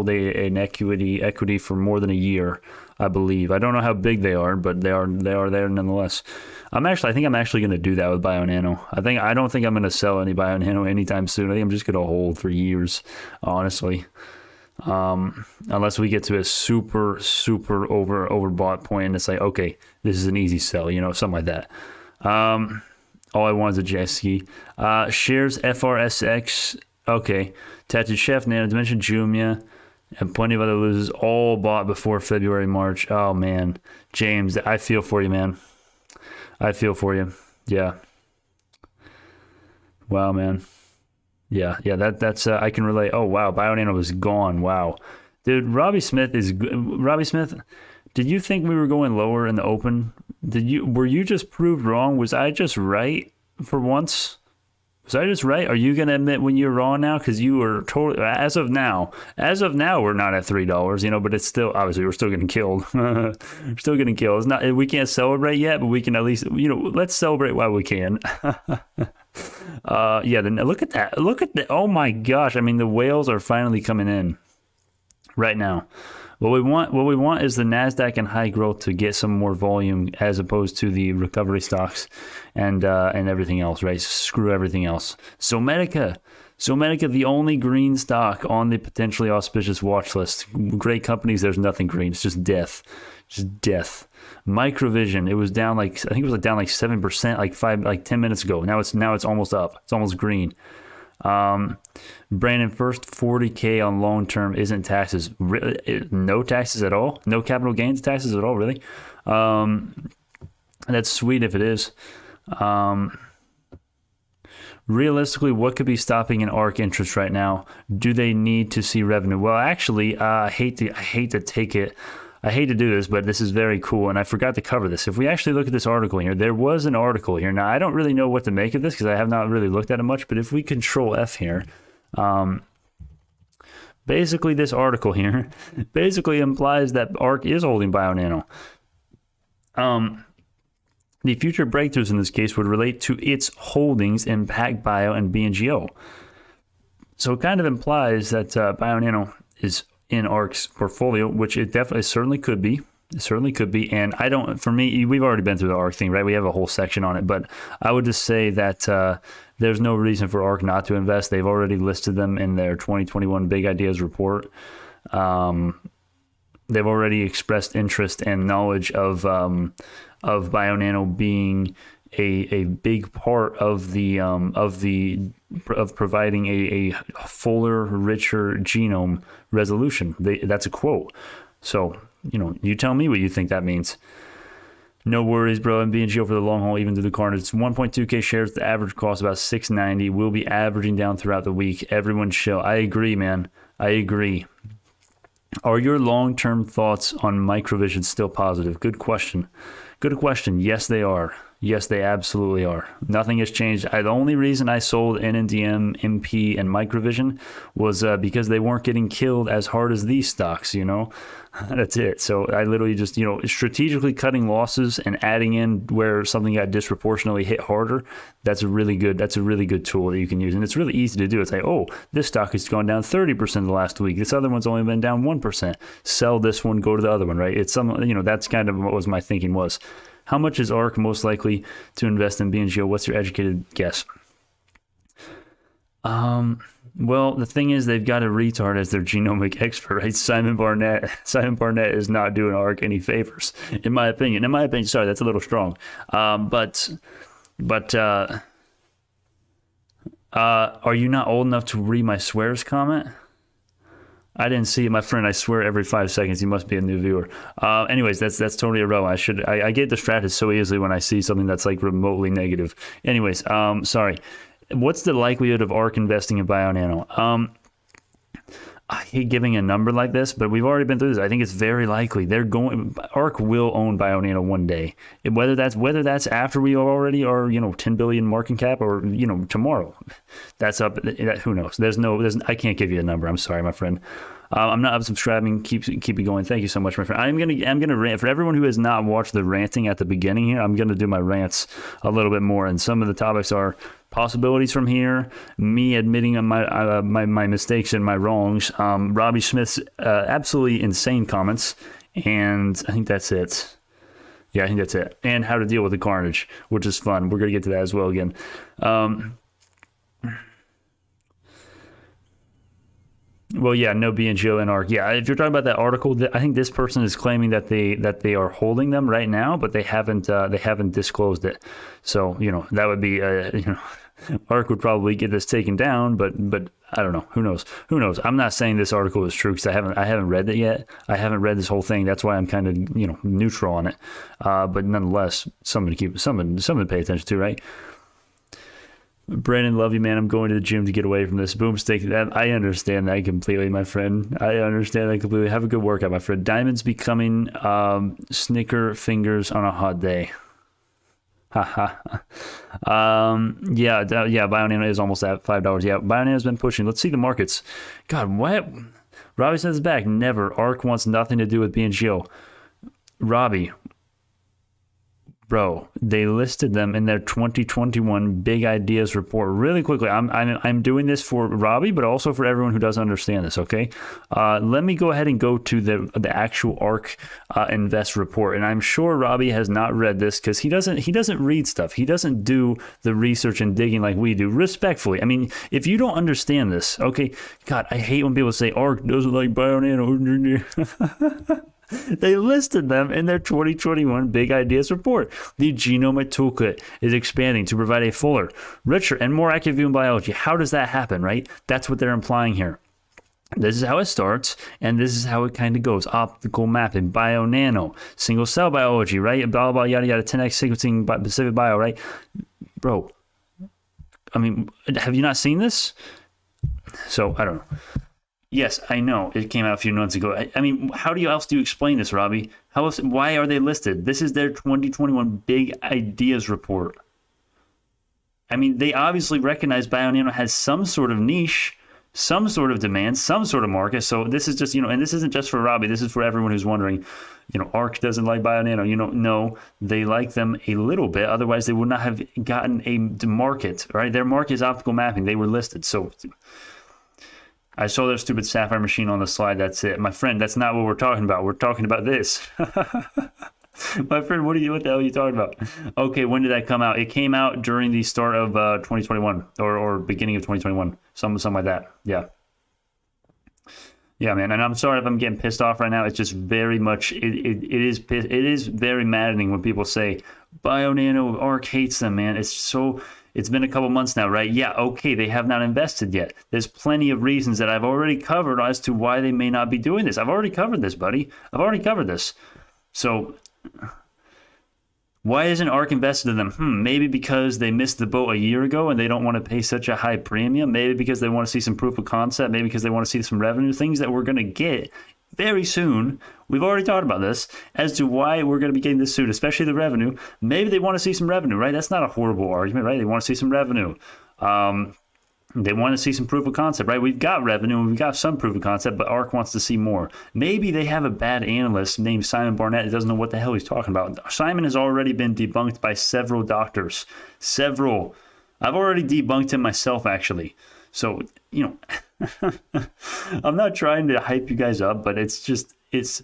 an equity for more than a year, I believe. I don't know how big they are, but they are there nonetheless. I think I'm actually going to do that with BioNano. I don't think I'm going to sell any BioNano anytime soon. I think I'm just going to hold for years, honestly. Unless we get to a super overbought point and it's like, okay, this is an easy sell, something like that. All I want is a jet ski. Shares FRSX, okay. Tattooed Chef, Nano Dimension, JMIA, and plenty of other losers, all bought before February, March. Oh man, James, I feel for you, man. I feel for you. Yeah. Wow, man. Yeah, that's I can relate. Oh wow, BioNano was gone. Wow, dude, Robbie Smith, did you think we were going lower in the open? Were you just proved wrong? Was I just right for once? Was I just right? Are you gonna admit when you're wrong now? Because you were totally, as of now, we're not at $3, but it's still, obviously we're still getting killed. We're still getting killed. It's not, we can't celebrate yet, but we can at least, let's celebrate while we can. Then look at that. Oh my gosh. I mean, the whales are finally coming in right now. What we want is the NASDAQ and high growth to get some more volume as opposed to the recovery stocks and everything else, right? Screw everything else. So Medica, the only green stock on the potentially auspicious watch list. Great companies, there's nothing green. It's just death. Microvision, it was down I think it was down 7% 10 minutes ago. Now it's almost up. It's almost green. Brandon, first 40K on long term isn't taxes. No taxes at all. No capital gains taxes at all. Really. That's sweet if it is. Realistically, what could be stopping an ARK interest right now? Do they need to see revenue? Well, actually, I hate to take it. I hate to do this, but this is very cool, and I forgot to cover this. If we actually look at this article here, there was an article here. Now, I don't really know what to make of this because I have not really looked at it much, but if we control F here, basically this article here basically implies that ARK is holding BioNano. The future breakthroughs in this case would relate to its holdings in PacBio and BNGO. So it kind of implies that BioNano is in ARK's portfolio, which it definitely certainly could be. It certainly could be. And we've already been through the ARK thing, right? We have a whole section on it, but I would just say that there's no reason for ARK not to invest. They've already listed them in their 2021 Big Ideas report. They've already expressed interest and knowledge of BioNano being a big part of providing a fuller, richer genome resolution. That's a quote. So, you tell me what you think that means. No worries, bro. And BNGO for the long haul, even through the carnage. It's 1.2K shares. The average cost about $6.90. We'll be averaging down throughout the week. Everyone chill. I agree, man. I agree. Are your long-term thoughts on Microvision still positive? Good question. Good question. Yes, they are. Yes, they absolutely are. Nothing has changed. The only reason I sold NNDM, MP, and Microvision was because they weren't getting killed as hard as these stocks, you know? That's it. So I literally just, you know, strategically cutting losses and adding in where something got disproportionately hit harder. That's a really good tool that you can use. And it's really easy to do. It's like, oh, this stock has gone down 30% the last week. This other one's only been down 1%. Sell this one, go to the other one, right? It's some, you know, that's kind of what was my thinking was. How much is ARK most likely to invest in BNGO? What's your educated guess? Well, the thing is, they've got a retard as their genomic expert, right? Simon Barnett. Simon Barnett is not doing ARK any favors, in my opinion. Sorry, that's a little strong. But are you not old enough to read my swears comment? I didn't see it, my friend. I swear every 5 seconds you must be a new viewer. Anyways, that's totally irrelevant. I get distracted so easily when I see something that's like remotely negative. Anyways, sorry. What's the likelihood of ARK investing in BioNano? I hate giving a number like this, but we've already been through this. I think it's very likely ARK will own BioNano one day. Whether that's after we already are, you know, 10 billion market cap, or, you know, tomorrow, that's up. Who knows? I can't give you a number. I'm sorry, my friend. I'm not unsubscribing. Keep it going. Thank you so much, my friend. I'm gonna rant for everyone who has not watched the ranting at the beginning here. I'm gonna do my rants a little bit more, and some of the topics are possibilities from here, me admitting my mistakes and my wrongs, Robbie Smith's absolutely insane comments, and I think that's it. Yeah, I think that's it. And how to deal with the carnage, which is fun. We're gonna get to that as well again. Well, yeah, no BNGO and ARK. Yeah, if you're talking about that article, I think this person is claiming that they are holding them right now, but they haven't disclosed it. So, you know, that would be you know, ARK would probably get this taken down, but I don't know. Who knows? I'm not saying this article is true because I haven't read it yet. I haven't read this whole thing. That's why I'm kind of, you know, neutral on it. But nonetheless, something to pay attention to, right? Brandon, love you, man. I'm going to the gym to get away from this. Boomstick, I understand that completely, my friend. I understand that completely. Have a good workout, my friend. Diamonds becoming snicker fingers on a hot day. Yeah, BioNano is almost at $5. Yeah, BioNano has been pushing. Let's see the markets. God, what? Robbie says back. Never. ARK wants nothing to do with BNGO. Robbie. Bro, they listed them in their 2021 Big Ideas report. Really quickly, I'm doing this for Robbie, but also for everyone who doesn't understand this. Okay, let me go ahead and go to the actual ARK Invest report, and I'm sure Robbie has not read this because he doesn't read stuff. He doesn't do the research and digging like we do. Respectfully, I mean, if you don't understand this, okay, God, I hate when people say ARK doesn't like BioNano. They listed them in their 2021 Big Ideas report. The genomic toolkit is expanding to provide a fuller, richer, and more accurate view in biology. How does that happen, right? That's what they're implying here. This is how it starts, and this is how it kind of goes. Optical mapping, BioNano, single cell biology, right? Blah, blah, yada, yada, 10x sequencing, Pacific Bio, right? Bro, I mean, have you not seen this? So, I don't know. Yes, I know. It came out a few months ago. I mean, how else do you explain this, Robbie? How else? Why are they listed? This is their 2021 Big Ideas report. I mean, they obviously recognize BioNano has some sort of niche, some sort of demand, some sort of market. So this is just, you know, and this isn't just for Robbie. This is for everyone who's wondering, you know, ARK doesn't like BioNano. You know, no, they like them a little bit. Otherwise, they would not have gotten a market, right? Their market is optical mapping. They were listed. So I saw their stupid Sapphire machine on the slide. That's it. My friend, that's not what we're talking about. We're talking about this. My friend, what the hell are you talking about? Okay, when did that come out? It came out during the start of 2021 or beginning of 2021. Something like that. Yeah. Yeah, man. And I'm sorry if I'm getting pissed off right now. It's just very much, it is very maddening when people say, BioNano, ARK hates them, man. It's been a couple months now, right? Yeah, okay, they have not invested yet. There's plenty of reasons that I've already covered as to why they may not be doing this. I've already covered this, buddy. I've already covered this. So why isn't ARK invested in them? Maybe because they missed the boat a year ago and they don't want to pay such a high premium. Maybe because they want to see some proof of concept. Maybe because they want to see some revenue, things that we're going to get very soon. We've already talked about this as to why we're going to be getting this soon, especially the revenue. Maybe they want to see some revenue, right? That's not a horrible argument, right? They want to see some revenue. They want to see some proof of concept, right? We've got revenue and we've got some proof of concept, but ARK wants to see more. Maybe they have a bad analyst named Simon Barnett that doesn't know what the hell he's talking about. Simon has already been debunked by several doctors. Several. I've already debunked him myself, actually. So, you know, I'm not trying to hype you guys up, but it's just, it's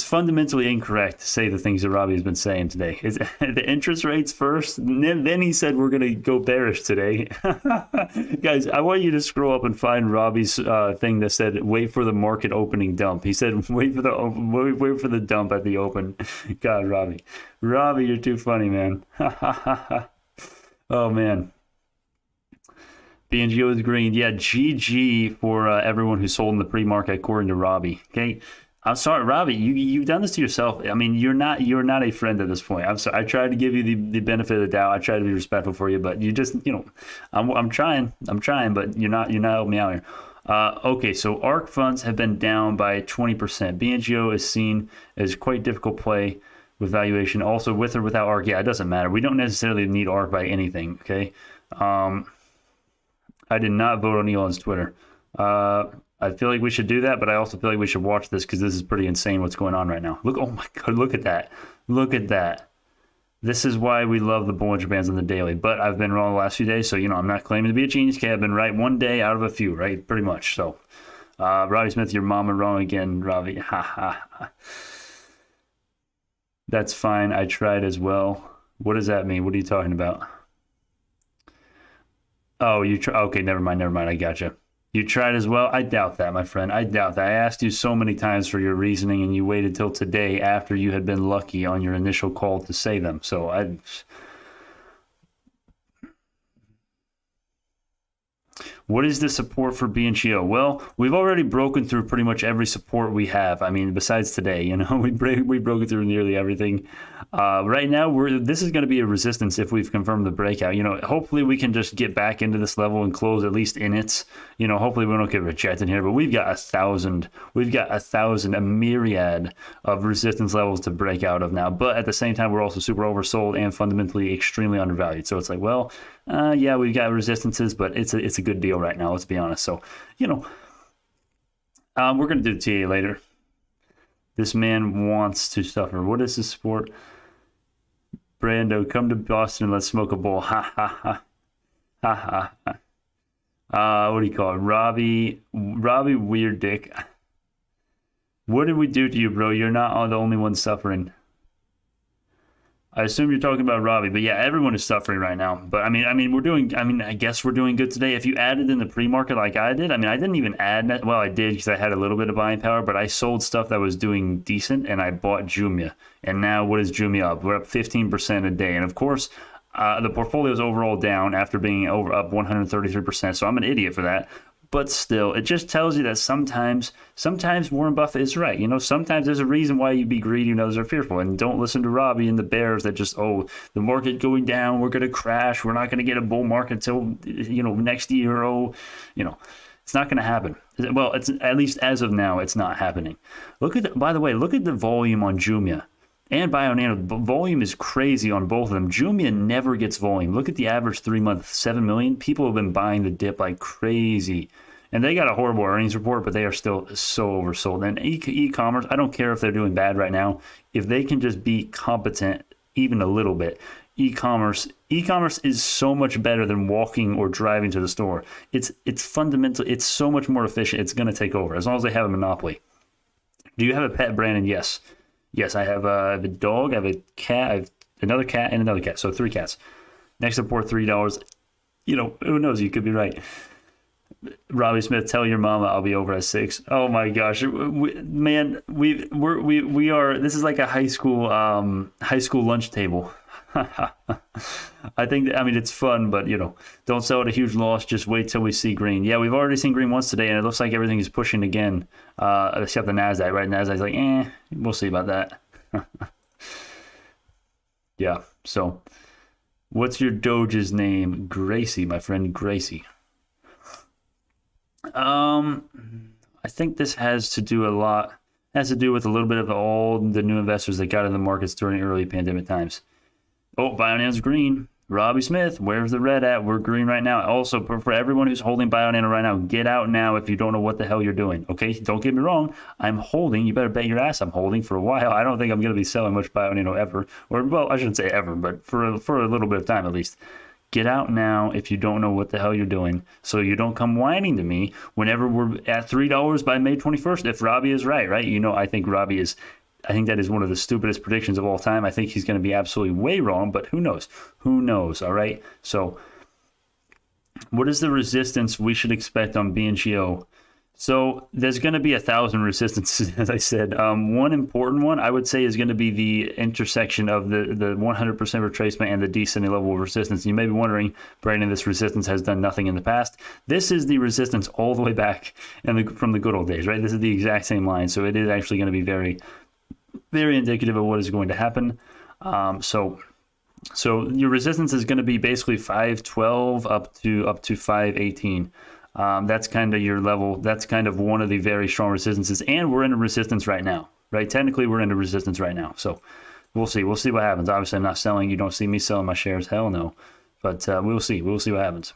fundamentally incorrect to say the things that Robbie has been saying today. The interest rates first, and then he said we're going to go bearish today. Guys, I want you to scroll up and find Robbie's thing that said wait for the market opening dump. He said wait for the dump at the open. God, Robbie, you're too funny, man. Oh man. BNGO is green. Yeah, GG for everyone who sold in the pre-market according to Robbie. Okay. I'm sorry, Robbie. You've done this to yourself. I mean, you're not a friend at this point. I'm sorry. I tried to give you the benefit of the doubt. I tried to be respectful for you, but you just, you know, I'm trying, but you're not helping me out here. Okay, so ARK funds have been down by 20%. BNGO is seen as quite difficult play with valuation. Also, with or without ARK, yeah, it doesn't matter. We don't necessarily need ARK by anything. Okay. I did not vote on Elon's Twitter. I feel like we should do that, but I also feel like we should watch this because this is pretty insane what's going on right now. Look, oh my God, look at that. Look at that. This is why we love the Bollinger Bands on the daily. But I've been wrong the last few days, so, you know, I'm not claiming to be a genius. Okay, I've been right one day out of a few, right? Pretty much. So, Robbie Smith, your mama wrong again, Robbie. Ha, ha, ha. That's fine. I tried as well. What does that mean? What are you talking about? Oh, you try. Okay, never mind. I gotcha. You tried as well? I doubt that, my friend. I doubt that. I asked you so many times for your reasoning, and you waited till today after you had been lucky on your initial call to say them. So what is the support for BNGO? Well, we've already broken through pretty much every support we have. I mean, besides today, you know, we broke through nearly everything. Right now, this is going to be a resistance if we've confirmed the breakout. You know, hopefully we can just get back into this level and close at least in it. You know, hopefully we don't get rejected here, but we've got 1,000. We've got 1,000, a myriad of resistance levels to break out of now. But at the same time, we're also super oversold and fundamentally extremely undervalued. So it's like, well, yeah, we've got resistances, but it's a good deal right now, let's be honest. So, you know, we're going to do the TA later. This man wants to suffer. What is this sport? Brando, come to Boston and let's smoke a bowl. Ha, ha, ha. Ha, ha, ha. What do you call it? Robbie Weird Dick. What did we do to you, bro? You're not the only one suffering. I assume you're talking about Robbie, but yeah, everyone is suffering right now. But I guess we're doing good today. If you added in the pre-market like I did, I mean, I didn't even add, well, I did because I had a little bit of buying power, but I sold stuff that was doing decent and I bought JMIA. And now what is JMIA up? We're up 15% a day. And of course, the portfolio is overall down after being up 133%. So I'm an idiot for that. But still, it just tells you that sometimes Warren Buffett is right. You know, sometimes there's a reason why you be greedy and others are fearful. And don't listen to Robbie and the bears that just, oh, the market going down, we're going to crash, we're not going to get a bull market until, you know, next year. Oh, you know, it's not going to happen. Well, it's at least as of now, it's not happening. By the way, look at the volume on JMIA and BioNano. Volume is crazy on both of them. JMIA never gets volume. Look at the average 3 month, 7 million. People have been buying the dip like crazy. And they got a horrible earnings report, but they are still so oversold. And e-commerce, I don't care if they're doing bad right now. If they can just be competent even a little bit, e-commerce is so much better than walking or driving to the store. It's fundamental. It's so much more efficient. It's going to take over as long as they have a monopoly. Do you have a pet, Brandon? Yes. Yes, I have a dog, I have a cat, I have another cat, and another cat. So 3 cats. Next support, $3. You know, who knows? You could be right. Robbie Smith, tell your mama I'll be over at 6. Oh my gosh, man, we are. This is like a high school lunch table. I mean, it's fun, but you know, don't sell at a huge loss. Just wait till we see green. Yeah, we've already seen green once today, and it looks like everything is pushing again, except the Nasdaq. Right, Nasdaq's like, we'll see about that. Yeah. So, what's your Doge's name? Gracie, my friend, Gracie. I think this has to do a lot Has to do with a little bit of all the new investors that got in the markets during early pandemic times. Oh, BioNano's green. Robbie Smith, where's the red at? We're green right now. Also, for everyone who's holding BioNano right now, get out now if you don't know what the hell you're doing. Okay, don't get me wrong. I'm holding. You better bet your ass I'm holding for a while. I don't think I'm going to be selling much BioNano ever. Or, well, I shouldn't say ever, but for a little bit of time at least. Get out now if you don't know what the hell you're doing, so you don't come whining to me whenever we're at $3 by May 21st. If Robbie is right? I think Robbie is. I think that is one of the stupidest predictions of all time. I think he's going to be absolutely way wrong, but who knows? Who knows? All right. So, what is the resistance we should expect on BNGO? So there's going to be 1,000 resistances, as I said. One important one I would say is going to be the intersection of the 100% retracement and the descending level of resistance. You may be wondering, Brandon, this resistance has done nothing in the past. This is the resistance all the way back from the good old days, right? This is the exact same line, so it is actually going to be very, very indicative of what is going to happen. So your resistance is going to be basically 512 up to 518. That's kind of your level. That's kind of one of the very strong resistances, and we're in a resistance right now, right? Technically, we're in a resistance right now. So we'll see. We'll see what happens. Obviously, I'm not selling. You don't see me selling my shares. Hell no. But we'll see. We'll see what happens.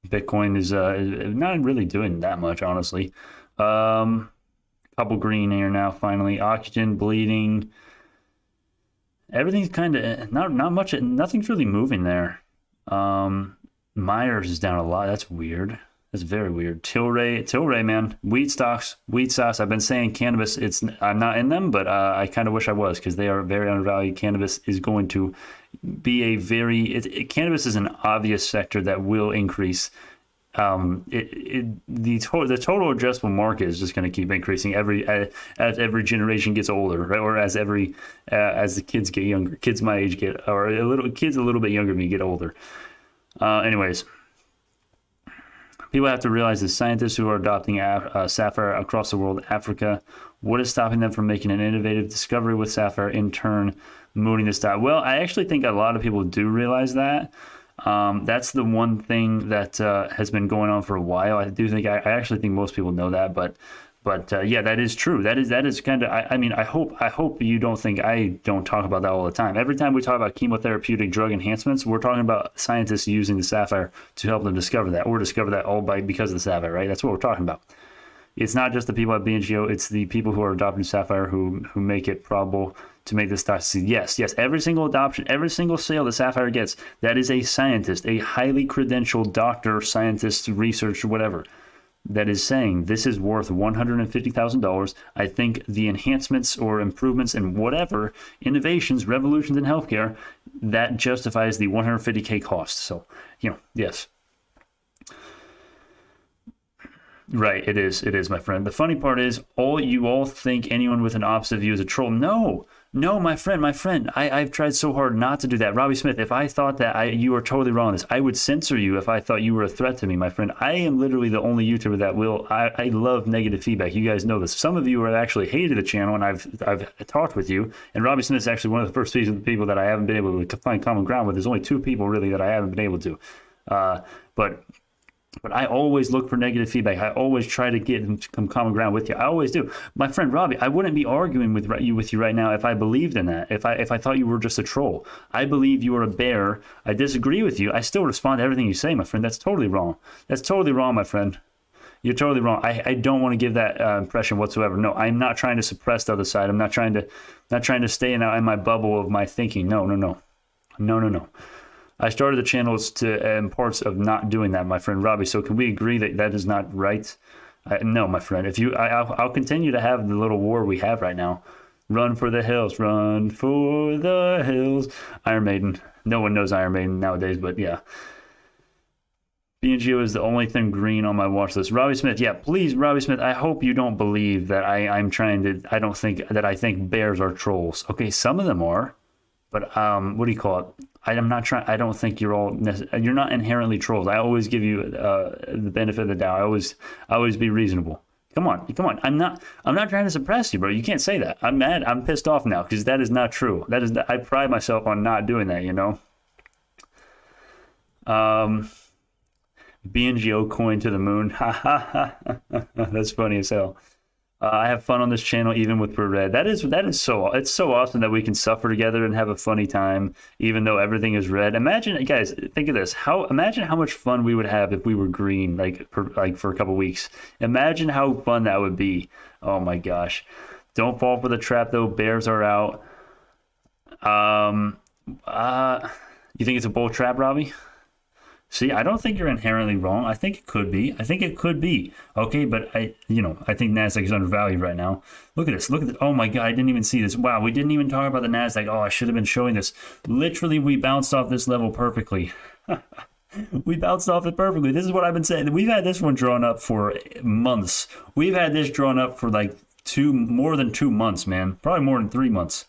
Bitcoin is not really doing that much, honestly. Couple green here now. Finally, oxygen bleeding. Everything's kind of not much. Nothing's really moving there. Myers is down a lot. That's weird. That's very weird. Tilray, man. Wheat stocks. I've been saying cannabis. I'm not in them, but I kind of wish I was, because they are very undervalued. Cannabis is going to be cannabis is an obvious sector that will increase. The total addressable market is just going to keep increasing as every generation gets older, right? Or as the kids get younger. Kids my age kids a little bit younger than me get older. Anyways, people have to realize that scientists who are adopting Sapphire across the world, Africa, what is stopping them from making an innovative discovery with Sapphire, in turn mooning the stock? Well, I actually think a lot of people do realize that. That's the one thing that has been going on for a while. I actually think most people know that, but yeah, that is true. That is kind of. I hope you don't think I don't talk about that all the time. Every time we talk about chemotherapeutic drug enhancements, we're talking about scientists using the Sapphire to help them discover that, or discover that all because of the Sapphire, right? That's what we're talking about. It's not just the people at BNGO; it's the people who are adopting Sapphire who make it probable to make the stock succeed. Yes. Every single adoption, every single sale that Sapphire gets, that is a scientist, a highly credentialed doctor, scientist, researcher, whatever, that is saying this is worth $150,000. I think the enhancements or improvements in whatever innovations, revolutions in healthcare, that justifies the $150K cost. So, yes. Right, it is, my friend. The funny part is, you all think anyone with an opposite view is a troll. No, my friend. I've tried so hard not to do that. Robbie Smith, if I thought that you are totally wrong on this, I would censor you if I thought you were a threat to me, my friend. I am literally the only YouTuber that will. I love negative feedback. You guys know this. Some of you have actually hated the channel, and I've talked with you. And Robbie Smith is actually one of the first people that I haven't been able to find common ground with. There's only 2 people really that I haven't been able to. But I always look for negative feedback. I always try to get some common ground with you. I always do. My friend Robbie, I wouldn't be arguing with you right now if I believed in that. If I thought you were just a troll. I believe you are a bear. I disagree with you. I still respond to everything you say, my friend. That's totally wrong. That's totally wrong, my friend. You're totally wrong. I don't want to give that impression whatsoever. No, I'm not trying to suppress the other side. I'm not trying to stay in my bubble of my thinking. No. I started the channels in parts of not doing that, my friend Robbie. So can we agree that is not right? No, my friend. I'll continue to have the little war we have right now. Run for the hills, run for the hills. Iron Maiden. No one knows Iron Maiden nowadays, but yeah. BNGO is the only thing green on my watch list. Robbie Smith, yeah, please, Robbie Smith. I hope you don't believe that I think bears are trolls. Okay, some of them are, but what do you call it? I don't think you're not inherently trolls. I always give you the benefit of the doubt. I always be reasonable. Come on. I'm not trying to suppress you, bro. You can't say that. I'm mad. I'm pissed off now because that is not true. I pride myself on not doing that, BNGO coin to the moon. That's funny as hell. I have fun on this channel, even with we're red. It's so awesome that we can suffer together and have a funny time, even though everything is red. Imagine, guys, think of this. Imagine how much fun we would have if we were green, for a couple weeks. Imagine how fun that would be. Oh my gosh! Don't fall for the trap though. Bears are out. You think it's a bull trap, Robbie? See, I don't think you're inherently wrong. I think it could be. Okay, but I think Nasdaq is undervalued right now. Look at this. Oh my God, I didn't even see this. Wow, we didn't even talk about the Nasdaq. Oh, I should have been showing this. Literally, we bounced off this level perfectly. We bounced off it perfectly. This is what I've been saying. We've had this one drawn up for months. We've had this drawn up for like more than 2 months, man. Probably more than 3 months.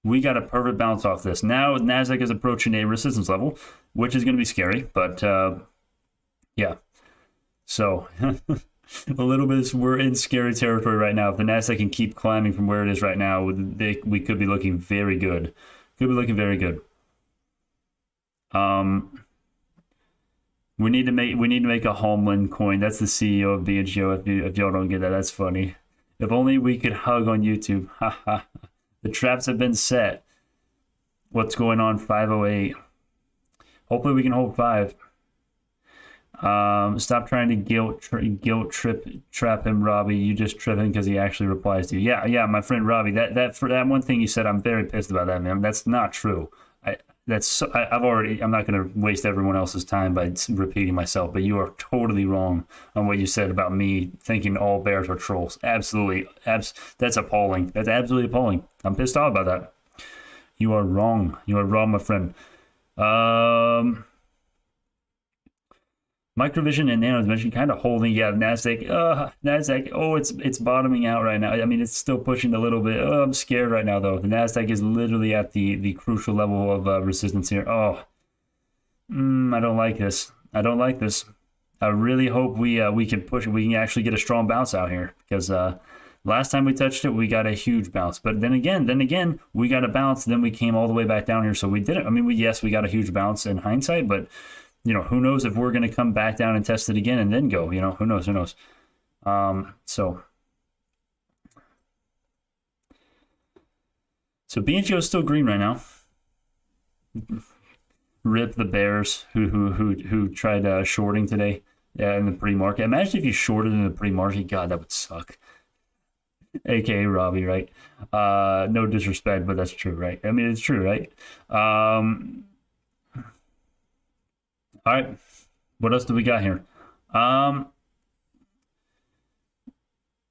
We got a perfect bounce off this. Now Nasdaq is approaching a resistance level, which is going to be scary, but yeah. So a little bit, we're in scary territory right now. If the Nasdaq can keep climbing from where it is right now, we could be looking very good. We need to make a homeland coin. That's the CEO of BNGO. If y'all don't get that, that's funny. If only we could hug on YouTube. The traps have been set. What's going on? 508. Hopefully we can hold 5. Stop trying to guilt trap him, Robbie. You just trip him because he actually replies to you. Yeah, my friend Robbie. That one thing you said, I'm very pissed about that, man. That's not true. I'm not going to waste everyone else's time by repeating myself, but you are totally wrong on what you said about me thinking all bears are trolls. Absolutely. That's appalling. That's absolutely appalling. I'm pissed off about that. You are wrong. You are wrong, my friend. Microvision and Nano Dimension kind of holding. Yeah, Nasdaq. Oh, it's bottoming out right now. I mean, it's still pushing a little bit. Oh, I'm scared right now, though. The Nasdaq is literally at the crucial level of resistance here. Oh, I don't like this. I really hope we can push it. We can actually get a strong bounce out here, because last time we touched it, we got a huge bounce. But then again, we got a bounce. Then we came all the way back down here, so we didn't. I mean, we got a huge bounce in hindsight, but who knows if we're going to come back down and test it again and then go, who knows. So BNGO is still green right now. Rip the bears who tried shorting today in the pre-market. Imagine if you shorted in the pre-market. God, that would suck. AKA Robbie, right? No disrespect, but that's true, right? I mean, it's true, right? All right, what else do we got here?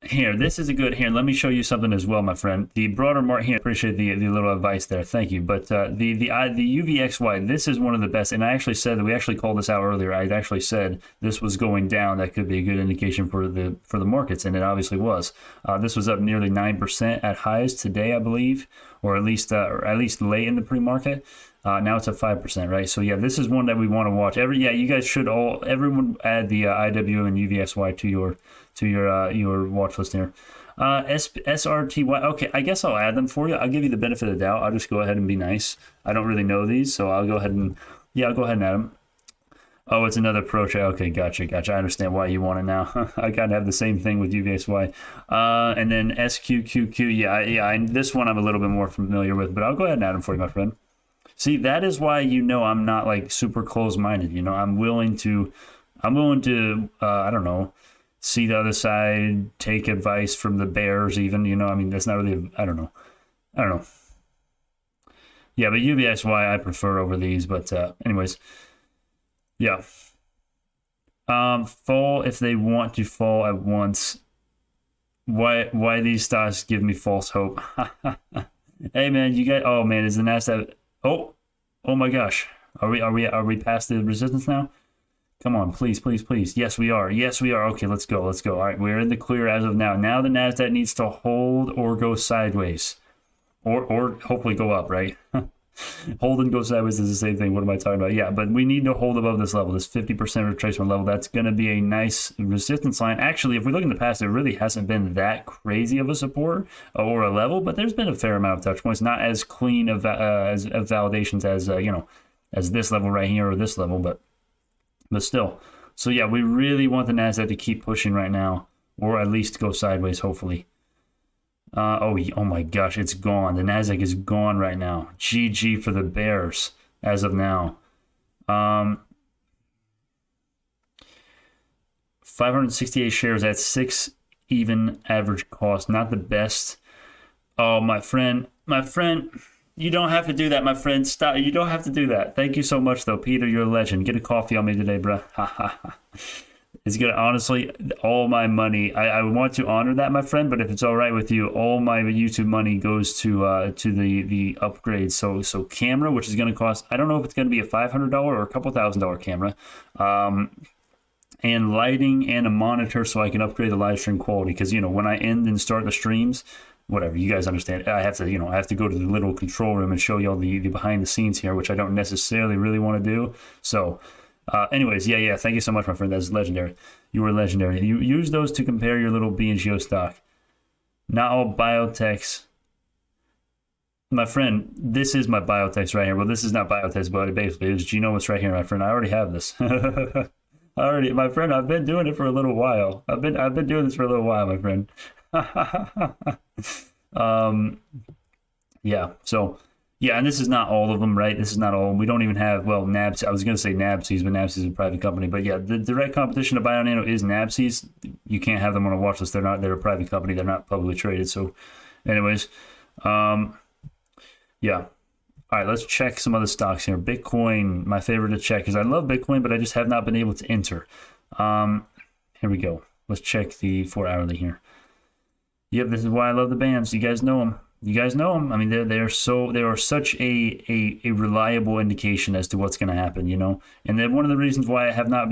Here, this is a good, here, let me show you something as well, my friend. The broader market, here, appreciate the little advice there, thank you. But the UVXY, this is one of the best, and I actually said that, we actually called this out earlier. I actually said this was going down. That could be a good indication for the markets, and it obviously was. This was up nearly 9% at highs today, I believe, or at least late in the pre-market. Now it's at 5%, right? So yeah, this is one that we want to watch. You guys should everyone add the IWM and UVXY to your watch list here. SRTY. Okay, I guess I'll add them for you. I'll give you the benefit of the doubt. I'll just go ahead and be nice. I don't really know these, so I'll go ahead and add them. Oh, it's another pro trade. Okay, gotcha. I understand why you want it now. I gotta have the same thing with UVXY. And then SQQQ. Yeah. This one I'm a little bit more familiar with, but I'll go ahead and add them for you, my friend. See, that is why I'm not like super close-minded. I'm willing to I don't know, see the other side, take advice from the bears even, I mean, that's not really, I don't know. Yeah, but UVXY I prefer over these, but anyways, yeah. Fall if they want to fall at once. Why these stocks give me false hope? Hey man, you guys, oh man, is the Nasdaq, oh my gosh. Are we past the resistance now? Come on, please. Yes, we are. Okay, let's go. All right, we're in the clear as of now. Now the Nasdaq needs to hold or go sideways, or hopefully go up, right? Hold and go sideways is the same thing. What am I talking about? Yeah, but we need to hold above this level, this 50% retracement level. That's going to be a nice resistance line. Actually, if we look in the past, it really hasn't been that crazy of a support or a level, but there's been a fair amount of touch points. Not as clean of validations as as this level right here or this level, but still. So yeah, we really want the Nasdaq to keep pushing right now. or at least go sideways, hopefully. Oh my gosh, it's gone. The Nasdaq is gone right now. GG for the bears as of now. 568 shares at 6 even average cost. Not the best. Oh, my friend, you don't have to do that, my friend. Stop. You don't have to do that. Thank you so much, though, Peter. You're a legend. Get a coffee on me today, bro. It's gonna, honestly, all my money. I want to honor that, my friend. But if it's all right with you, all my YouTube money goes to the upgrade. So camera, which is gonna cost. I don't know if it's gonna be a $500 or a couple $1,000 camera. And lighting and a monitor so I can upgrade the live stream quality. Because, you know, when I end and start the streams, whatever, you guys understand, I have to, you know, I have to go to the little control room and show you all the behind the scenes here, which I don't necessarily really want to do. So, anyways, yeah, thank you so much, my friend. That's legendary. You were legendary. You use those to compare your little BNGO stock. Not all biotechs. My friend, this is my biotechs right here. Well, this is not biotechs, but basically it's genomics right here, my friend. I already have this. My friend, I've been doing it for a little while. I've been doing this for a little while, my friend. Yeah. So, yeah, and this is not all of them, right? This is not all. We don't even have, well, NABS. I was going to say NABSES, but NABSES is a private company. But yeah, the direct competition to Bionano is NABSES. You can't have them on a watch list. They're a private company. They're not publicly traded. So, anyways, yeah. All right, let's check some other stocks here. Bitcoin, my favorite to check, because I love Bitcoin, but I just have not been able to enter. Here we go. Let's check the 4-hourly here. Yep, this is why I love the bands. You guys know them. I mean, they are such a reliable indication as to what's going to happen, you know. And then one of the reasons why I have not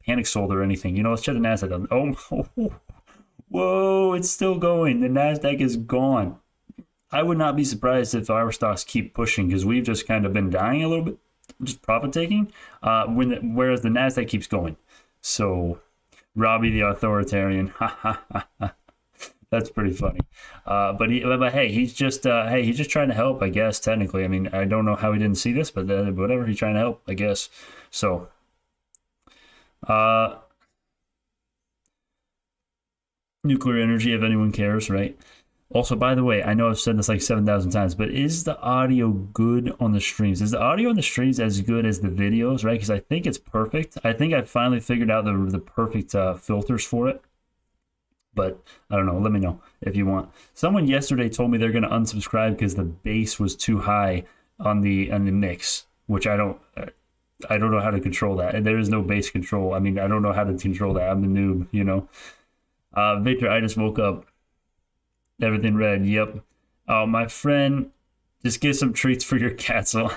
panic sold or anything. You know, let's check the Nasdaq. Oh, whoa, it's still going. The Nasdaq is gone. I would not be surprised if our stocks keep pushing, because we've just kind of been dying a little bit, just profit taking, whereas the Nasdaq keeps going. So, Robbie the authoritarian, that's pretty funny. But hey, he's just trying to help, I guess. Technically, I mean, I don't know how he didn't see this, but whatever, he's trying to help, I guess. So, nuclear energy, if anyone cares, right? Also, by the way, I know I've said this like 7,000 times, but is the audio good on the streams? Is the audio on the streams as good as the videos, right? Because I think it's perfect. I think I finally figured out the perfect filters for it. But I don't know. Let me know if you want. Someone yesterday told me they're going to unsubscribe because the bass was too high on the mix, which I don't know how to control that. And there is no bass control. I mean, I don't know how to control that. I'm the noob, you know. Victor, I just woke up. Everything red. Yep. Oh, my friend, just get some treats for your cat. So,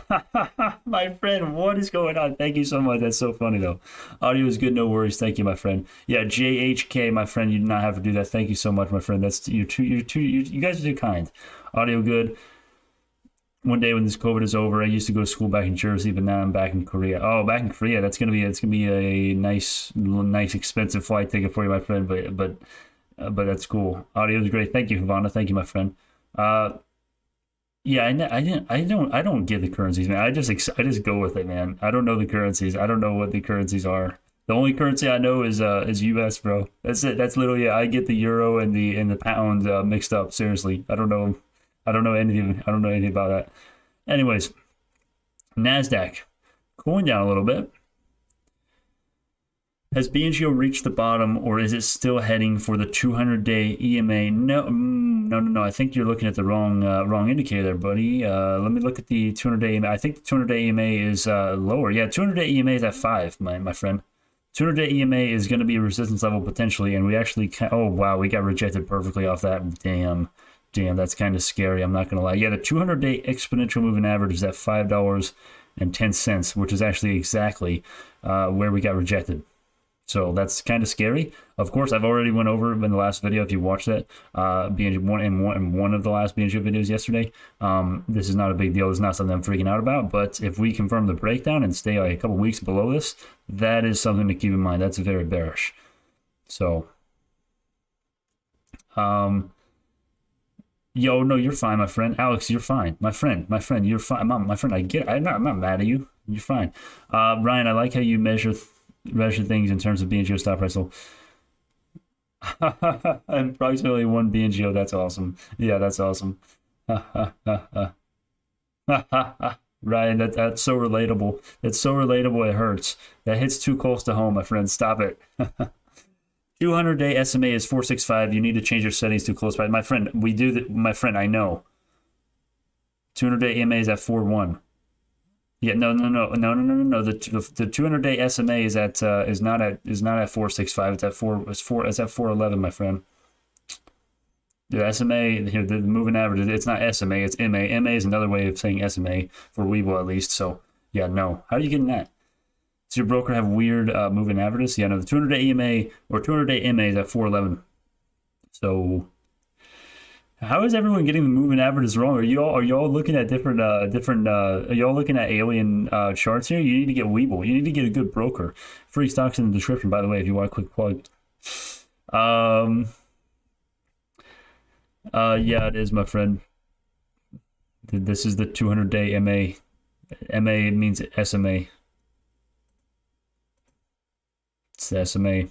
my friend, what is going on? Thank you so much. That's so funny, though. Audio is good. No worries. Thank you, my friend. Yeah, JHK, my friend, you do not have to do that. Thank you so much, my friend. That's you guys are too kind. Audio good. One day when this COVID is over, I used to go to school back in Jersey, but now I'm back in Korea. Oh, back in Korea. It's gonna be a nice expensive flight ticket for you, my friend. But that's cool. Audio is great. Thank you, Havana. Thank you, my friend. Yeah, I don't get the currencies, man. I just go with it, man. I don't know the currencies. I don't know what the currencies are. The only currency I know is US, bro. That's it. That's literally it. I get the euro and the pound mixed up. Seriously, I don't know anything. I don't know anything about that. Anyways, Nasdaq cooling down a little bit. Has BNGO reached the bottom, or is it still heading for the 200-day EMA? No. I think you're looking at the wrong indicator there, buddy. Let me look at the 200-day EMA. I think the 200-day EMA is lower. Yeah, 200-day EMA is at 5, my friend. 200-day EMA is going to be a resistance level potentially, and we actually oh, wow, we got rejected perfectly off that. Damn, that's kind of scary. I'm not going to lie. Yeah, the 200-day exponential moving average is at $5.10, which is actually exactly where we got rejected. So that's kind of scary. Of course, I've already went over in the last video. If you watched that, one of the last BNGO videos yesterday, this is not a big deal. It's not something I'm freaking out about. But if we confirm the breakdown and stay like a couple weeks below this, that is something to keep in mind. That's very bearish. So, yo, no, you're fine, my friend. Alex, you're fine. My friend, you're fine. My friend, I get it. I'm not mad at you. You're fine. Ryan, I like how you measure things in terms of BNGO stock price. So Approximately one BNGO. That's awesome. Yeah, that's awesome. Ryan, that's so relatable. That's so relatable. It hurts. That hits too close to home, my friend. Stop it. 200-day SMA is 465. You need to change your settings to close by. My friend, we do that. My friend, I know. 200-day EMA is at 4.1. Yeah, no. The 200-day SMA is not at 465. It's at 411, my friend. The SMA here, the moving average, it's not SMA, it's MA. MA is another way of saying SMA for Webull at least. So yeah, no. How are you getting that? Does your broker have weird moving averages? Yeah, no. The 200-day EMA or 200-day MA is at 411. So how is everyone getting the moving averages wrong? Are y'all looking at different are y'all looking at alien charts here? You need to get Webull. You need to get a good broker. Free stocks in the description, by the way, if you want a quick plug. Yeah, it is, my friend. This is the 200-day MA. MA means SMA. It's the SMA.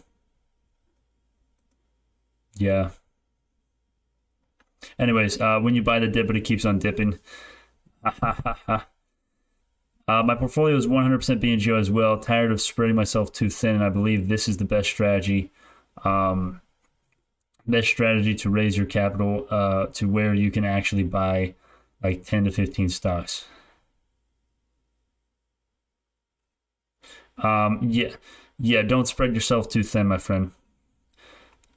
Yeah. Anyways, when you buy the dip, but it keeps on dipping. My portfolio is 100% BNGO as well. Tired of spreading myself too thin, and I believe this is the best strategy. Best strategy to raise your capital to where you can actually buy like 10 to 15 stocks. Yeah, don't spread yourself too thin, my friend.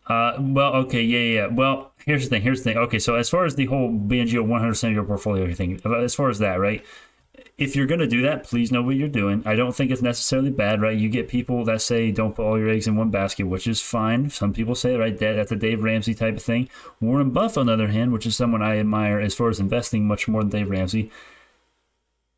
Well, okay, yeah. Well, here's the thing. Okay, so as far as the whole BNGO 100% of your portfolio thing, as far as that, right? If you're going to do that, please know what you're doing. I don't think it's necessarily bad, right? You get people that say don't put all your eggs in one basket, which is fine. Some people say, right, that's a Dave Ramsey type of thing. Warren Buffett, on the other hand, which is someone I admire as far as investing much more than Dave Ramsey,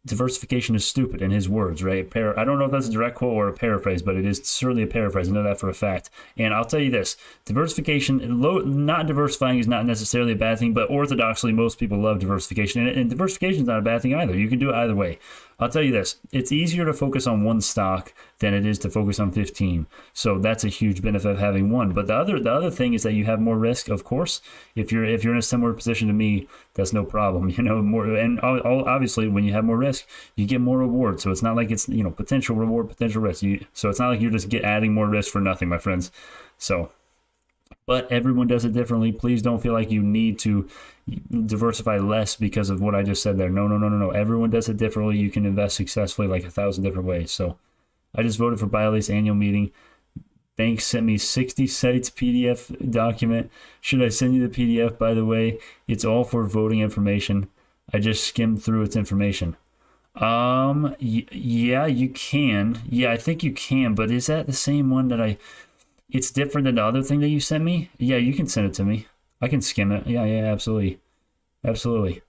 diversification is stupid, in his words, right? I don't know if that's a direct quote or a paraphrase, but it is certainly a paraphrase. I know that for a fact. And I'll tell you this, diversification, not diversifying is not necessarily a bad thing, but orthodoxly, most people love diversification. And diversification is not a bad thing either. You can do it either way. I'll tell you this, it's easier to focus on one stock than it is to focus on 15. So that's a huge benefit of having one. But the other thing is that you have more risk, of course. If you're in a similar position to me, that's no problem. More, and obviously when you have more risk, you get more reward. So it's not like it's, potential reward, potential risk. So it's not like you're just adding more risk for nothing, my friends. So, but everyone does it differently. Please don't feel like you need to diversify less because of what I just said there. No. Everyone does it differently. You can invest successfully like 1,000 different ways. So I just voted for BIOL's annual meeting. Bank sent me 60 sites PDF document. Should I send you the PDF, by the way? It's all for voting information. I just skimmed through its information. Yeah, you can. Yeah, I think you can, but is that the same one that it's different than the other thing that you sent me? Yeah, you can send it to me. I can skim it. Yeah, absolutely. Absolutely.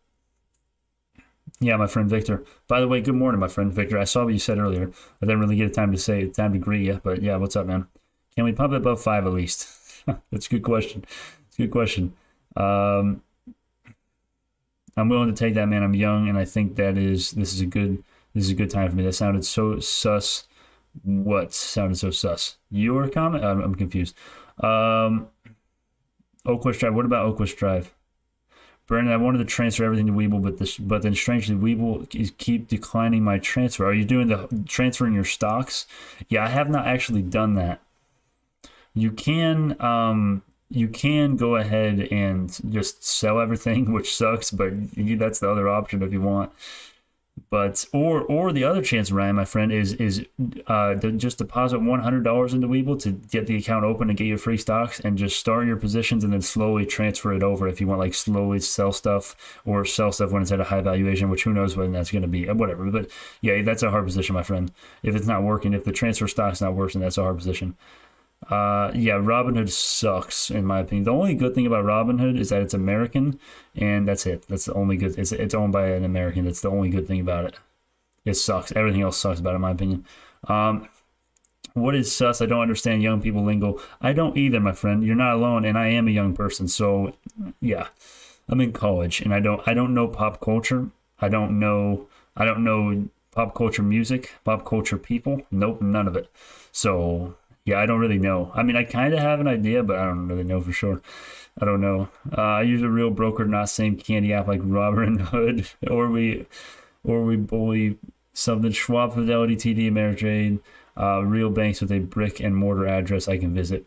Yeah, my friend Victor. By the way, good morning, my friend Victor. I saw what you said earlier. I didn't really get time to greet you, but yeah, what's up, man? Can we pump it above 5 at least? That's a good question. It's a good question. I'm willing to take that, man. I'm young, and I think this is a good time for me. That sounded so sus. What sounded so sus? Your comment? I'm confused. Oakwest Drive. What about Oakwest Drive? Brandon, I wanted to transfer everything to Webull, but then strangely, Webull is keep declining my transfer. Are you doing the transferring your stocks? Yeah, I have not actually done that. You can go ahead and just sell everything, which sucks, but that's the other option if you want. But or the other chance, Ryan, my friend, is just deposit $100 into Webull to get the account open and get your free stocks, and just start your positions and then slowly transfer it over if you want, like slowly sell stuff or sell stuff when it's at a high valuation, which who knows when that's going to be, whatever. But yeah, that's a hard position, my friend. If it's not working, if the transfer stock's not working, that's a hard position. Yeah, Robinhood sucks in my opinion. The only good thing about Robinhood is that it's American, and that's it. That's the only good. It's owned by an American. That's the only good thing about it. It sucks. Everything else sucks about it, in my opinion. What is sus? I don't understand young people lingo. I don't either, my friend. You're not alone, and I am a young person. So yeah, I'm in college, and I don't know pop culture. I don't know pop culture music, pop culture people. Nope, none of it. So Yeah, I don't really know. I mean, I kind of have an idea, but I don't really know for sure. I don't know. I use a real broker, not same candy app like Robert in the Hood, or we bully something. Schwab, Fidelity, TD, Ameritrade, real banks with a brick and mortar address I can visit.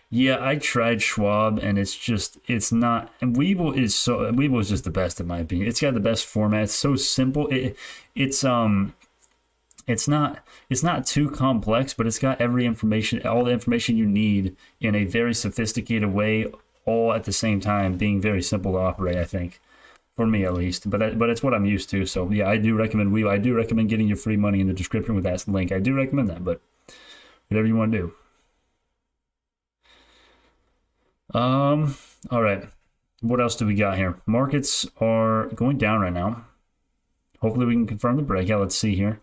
Yeah, I tried Schwab, and it's not. And Webull is just the best in my opinion. It's got the best format. It's so simple. It's not too complex, but it's got all the information you need in a very sophisticated way, all at the same time, being very simple to operate, I think, for me at least. But it's what I'm used to. So yeah, I do recommend Webull. I do recommend getting your free money in the description with that link. I do recommend that, but whatever you want to do. All right. What else do we got here? Markets are going down right now. Hopefully we can confirm the breakout. Let's see here.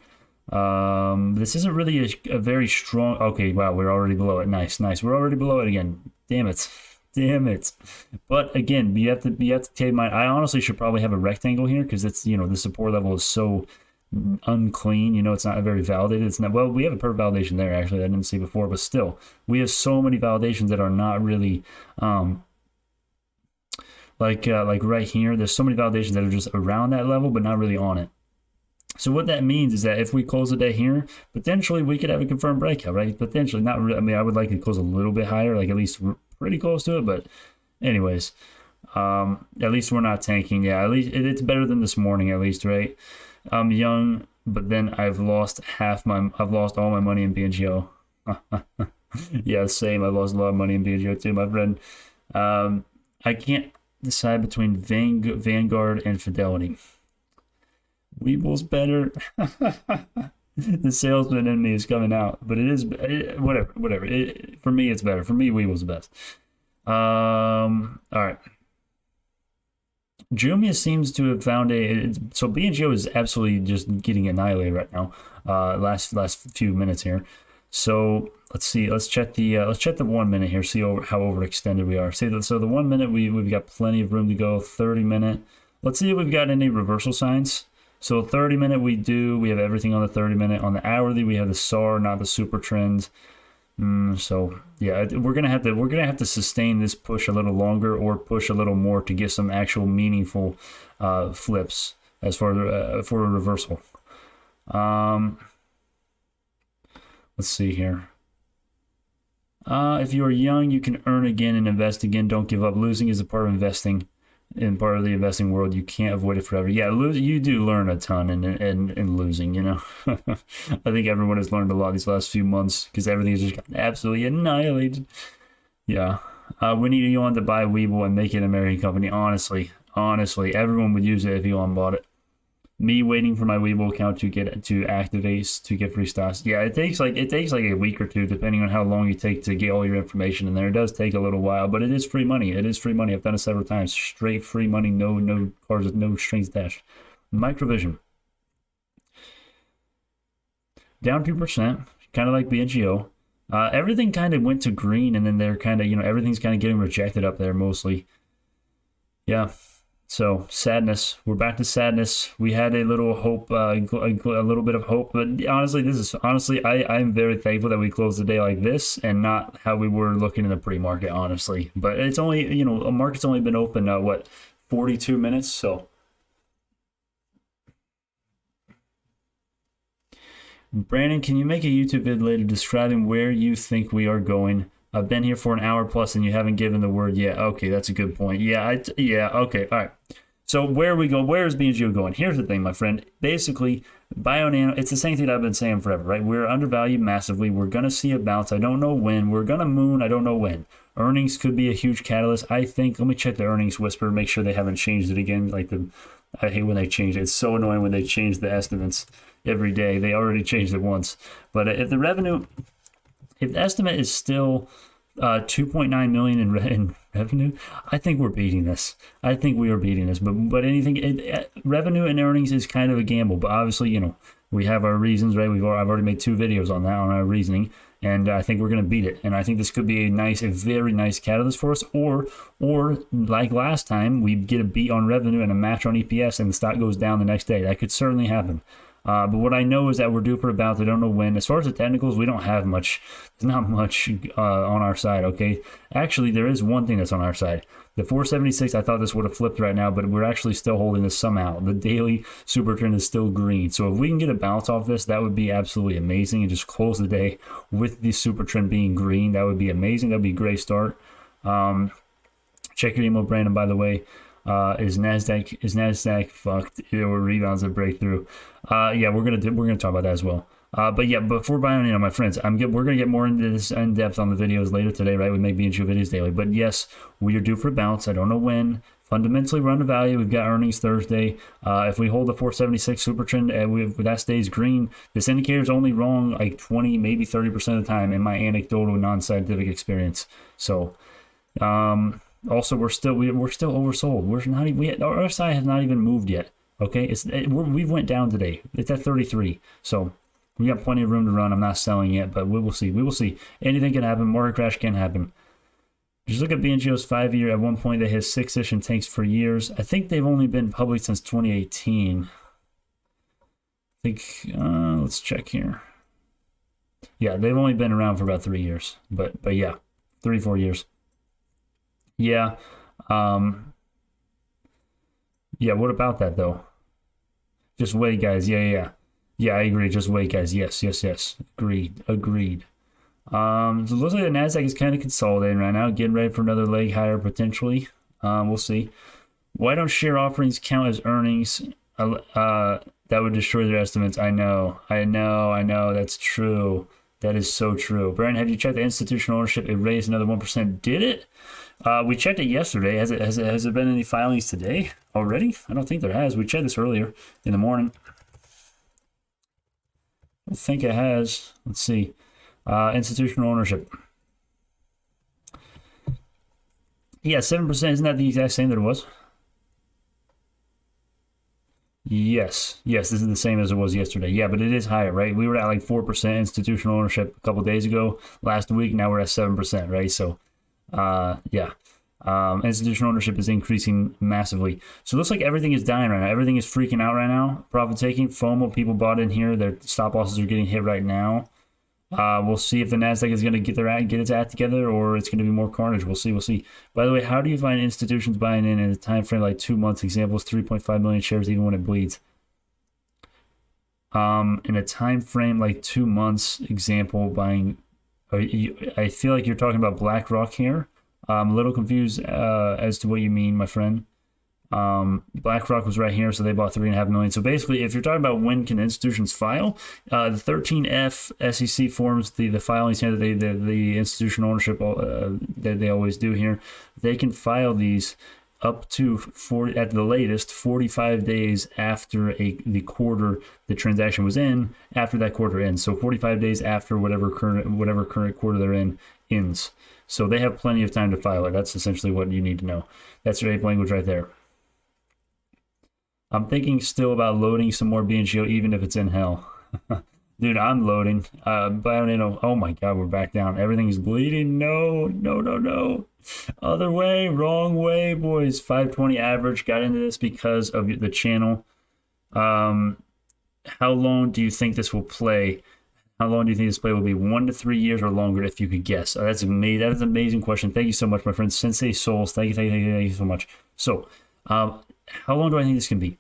This isn't really a very strong. Okay, wow, we're already below it. Nice. We're already below it again. Damn it. But again, you have to take in mind. I honestly should probably have a rectangle here because it's the support level is so unclean. It's not very validated. It's not. Well, we have a perfect validation there actually. I didn't see before, but still, we have so many validations that are not really like right here. There's so many validations that are just around that level, but not really on it. So what that means is that if we close the day here, potentially we could have a confirmed breakout, right? Potentially, not really. I mean, I would like to close a little bit higher, like at least pretty close to it. But anyways, at least we're not tanking. Yeah, at least it's better than this morning, at least, right? I'm young, but then I've lost all my money in BNGO. Yeah, same. I lost a lot of money in BNGO too, my friend. I can't decide between Vanguard and Fidelity. Webull's better. The salesman in me is coming out, but whatever. For me, it's better. For me, Webull's the best. All right. JMIA seems to have found so BNGO is absolutely just getting annihilated right now. Last few minutes here. So let's see. Let's check the 1 minute here. See how overextended we are. So the 1 minute we've got plenty of room to go. 30 minute. Let's see if we've got any reversal signs. So 30 minute we have everything on the 30 minute. On the hourly we have the SAR, not the Supertrend. So yeah, we're gonna have to sustain this push a little longer or push a little more to get some actual meaningful flips as far as for a reversal. Let's see here. If you are young, you can earn again and invest again. Don't give up. Losing is a part of investing. In part of the investing world, you can't avoid it forever. Yeah, you do learn a ton in losing, I think everyone has learned a lot these last few months because everything's just gotten absolutely annihilated. Yeah. We need Elon to buy Webull and make it an American company. Honestly, everyone would use it if Elon bought it. Me waiting for my Webull account to activate to get free stocks. Yeah, it takes like a week or two, depending on how long you take to get all your information in there. It does take a little while, but it is free money. I've done it several times. Straight free money, no cards, no strings attached. Microvision down 2%, kind of like BNGO. Everything kind of went to green, and then they're kind of everything's kind of getting rejected up there mostly. Yeah. So sadness. We're back to sadness. We had a little hope, a little bit of hope, but honestly, I'm very thankful that we closed the day like this and not how we were looking in the pre-market, honestly. But it's only, a market's only been open, 42 minutes. So Brandon, can you make a YouTube vid later describing where you think we are going? I've been here for an hour plus and you haven't given the word yet. Okay, that's a good point. Yeah, okay, all right. So where we go, where is BNGO going? Here's the thing, my friend. Basically, BioNano, it's the same thing I've been saying forever, right? We're undervalued massively. We're going to see a bounce. I don't know when. We're going to moon. I don't know when. Earnings could be a huge catalyst. I think, let me check the earnings whisper, make sure they haven't changed it again. I hate when they change it. It's so annoying when they change the estimates every day. They already changed it once. But if the estimate is still 2.9 million in revenue, I think we're beating this. I think we are beating this. But revenue and earnings is kind of a gamble. But obviously, we have our reasons, right? I've already made 2 videos on that, on our reasoning, and I think we're going to beat it. And I think this could be a very nice catalyst for us. Or like last time, we get a beat on revenue and a match on EPS, and the stock goes down the next day. That could certainly happen. But what I know is that we're due for a bounce. I don't know when. As far as the technicals, we don't have much. There's not much on our side, okay? Actually, there is one thing that's on our side. The 476, I thought this would have flipped right now, but we're actually still holding this somehow. The daily Supertrend is still green. So if we can get a bounce off this, that would be absolutely amazing. And just close the day with the Supertrend being green. That would be amazing. That would be a great start. Check your email, Brandon, by the way. Is NASDAQ fucked? Or rebounds that break through? Yeah, we're gonna talk about that as well. But yeah, before buying, my friends, we're gonna get more into this in depth on the videos later today, right? We make BNGO videos daily. But yes, we are due for a bounce. I don't know when. Fundamentally, we're undervalued. We've got earnings Thursday. If we hold the 476 Supertrend and that stays green, this indicator is only wrong like 20, maybe 30% of the time in my anecdotal, non-scientific experience. So, also we're still oversold. We're not even, our RSI has not even moved yet. Okay, we went down today. It's at 33. So we got plenty of room to run. I'm not selling yet, but we will see. We will see. Anything can happen. Market crash can happen. Just look at BNGO's 5-year. At one point, they hit 6-ish and tanks for years. I think they've only been public since 2018. I think, let's check here. Yeah, they've only been around for about 3 years. But yeah, 3-4 years. Yeah. Yeah, what about that, though? Just wait, guys. Yeah, I agree. Just wait, guys. Yes. Agreed. So it looks like the NASDAQ is kind of consolidating right now, getting ready for another leg higher potentially. We'll see. Why don't share offerings count as earnings? That would destroy their estimates. I know. That's true. That is so true. Brian, have you checked the institutional ownership? It raised another 1%. Did it? We checked it yesterday. Has there been any filings today already? I don't think there has. We checked this earlier in the morning. I think it has. Let's see. Institutional ownership. Yeah, 7%. Isn't that the exact same that it was? Yes, this is the same as it was yesterday. Yeah, but it is higher, right? We were at like 4% institutional ownership a couple days ago. Last week, now we're at 7%, right? So, yeah. Institutional ownership is increasing massively. So it looks like everything is dying right now. Everything is freaking out right now. Profit taking, FOMO, people bought in here. Their stop losses are getting hit right now. We'll see if the NASDAQ is going to get its act together, or it's going to be more carnage. We'll see. By the way, how do you find institutions buying in a time frame like 2 months? Examples: 3.5 million shares, even when it bleeds. In a time frame like 2 months, example buying. I feel like you're talking about BlackRock here. I'm a little confused as to what you mean, my friend. BlackRock was right here, so they bought 3.5 million. So basically, if you're talking about when can institutions file, the 13F SEC forms the filings here that the institutional ownership that they always do here. They can file these up to 40 at the latest 45 days after the quarter the transaction was in. After that quarter ends, so 45 days after whatever current quarter they're in ends. So they have plenty of time to file it. That's essentially what you need to know. That's your ape language right there. I'm thinking still about loading some more BNGO, even if it's in hell. Dude, I'm loading. BioNano, oh my God, we're back down. Everything's bleeding. No. Other way, wrong way, boys. 520 average. Got into this because of the channel. How long do you think this will play? How long do you think this play will be? 1 to 3 years or longer, if you could guess. That's amazing. That is an amazing question. Thank you so much, my friend. Sensei Souls. Thank you so much. So, how long do I think this can be?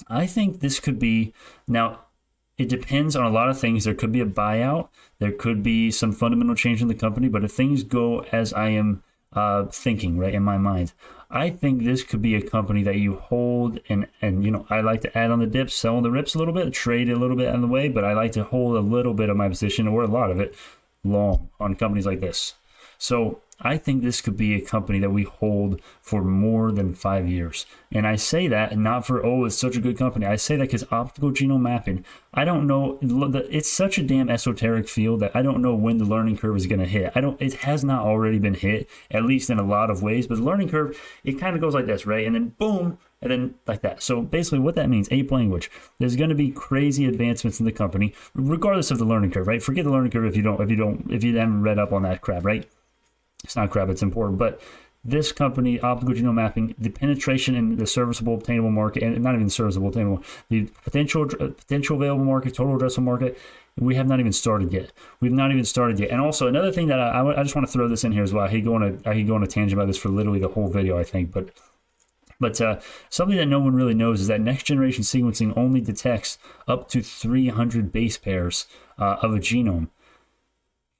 I think this could be, now, it depends on a lot of things. There could be a buyout. There could be some fundamental change in the company. But if things go as I am thinking, right, in my mind, I think this could be a company that you hold and I like to add on the dips, sell on the rips a little bit, trade a little bit on the way, but I like to hold a little bit of my position, or a lot of it, long on companies like this. So I think this could be a company that we hold for more than 5 years. And I say that not for, oh, it's such a good company. I say that because optical genome mapping, I don't know, it's such a damn esoteric field that I don't know when the learning curve is going to hit. It has not already been hit, at least in a lot of ways, but the learning curve, it kind of goes like this, right? And then boom, and then like that. So basically what that means, ape language, there's going to be crazy advancements in the company, regardless of the learning curve, right? Forget the learning curve if you haven't read up on that crap, right? It's not crap, it's important, but this company, optical genome mapping, the penetration in the serviceable obtainable market, and not even serviceable obtainable, the potential available market, total addressable market, we have not even started yet. We've not even started yet. And also another thing that I just want to throw this in here as well. I could go on a tangent about this for literally the whole video, I think, but something that no one really knows is that next generation sequencing only detects up to 300 base pairs of a genome.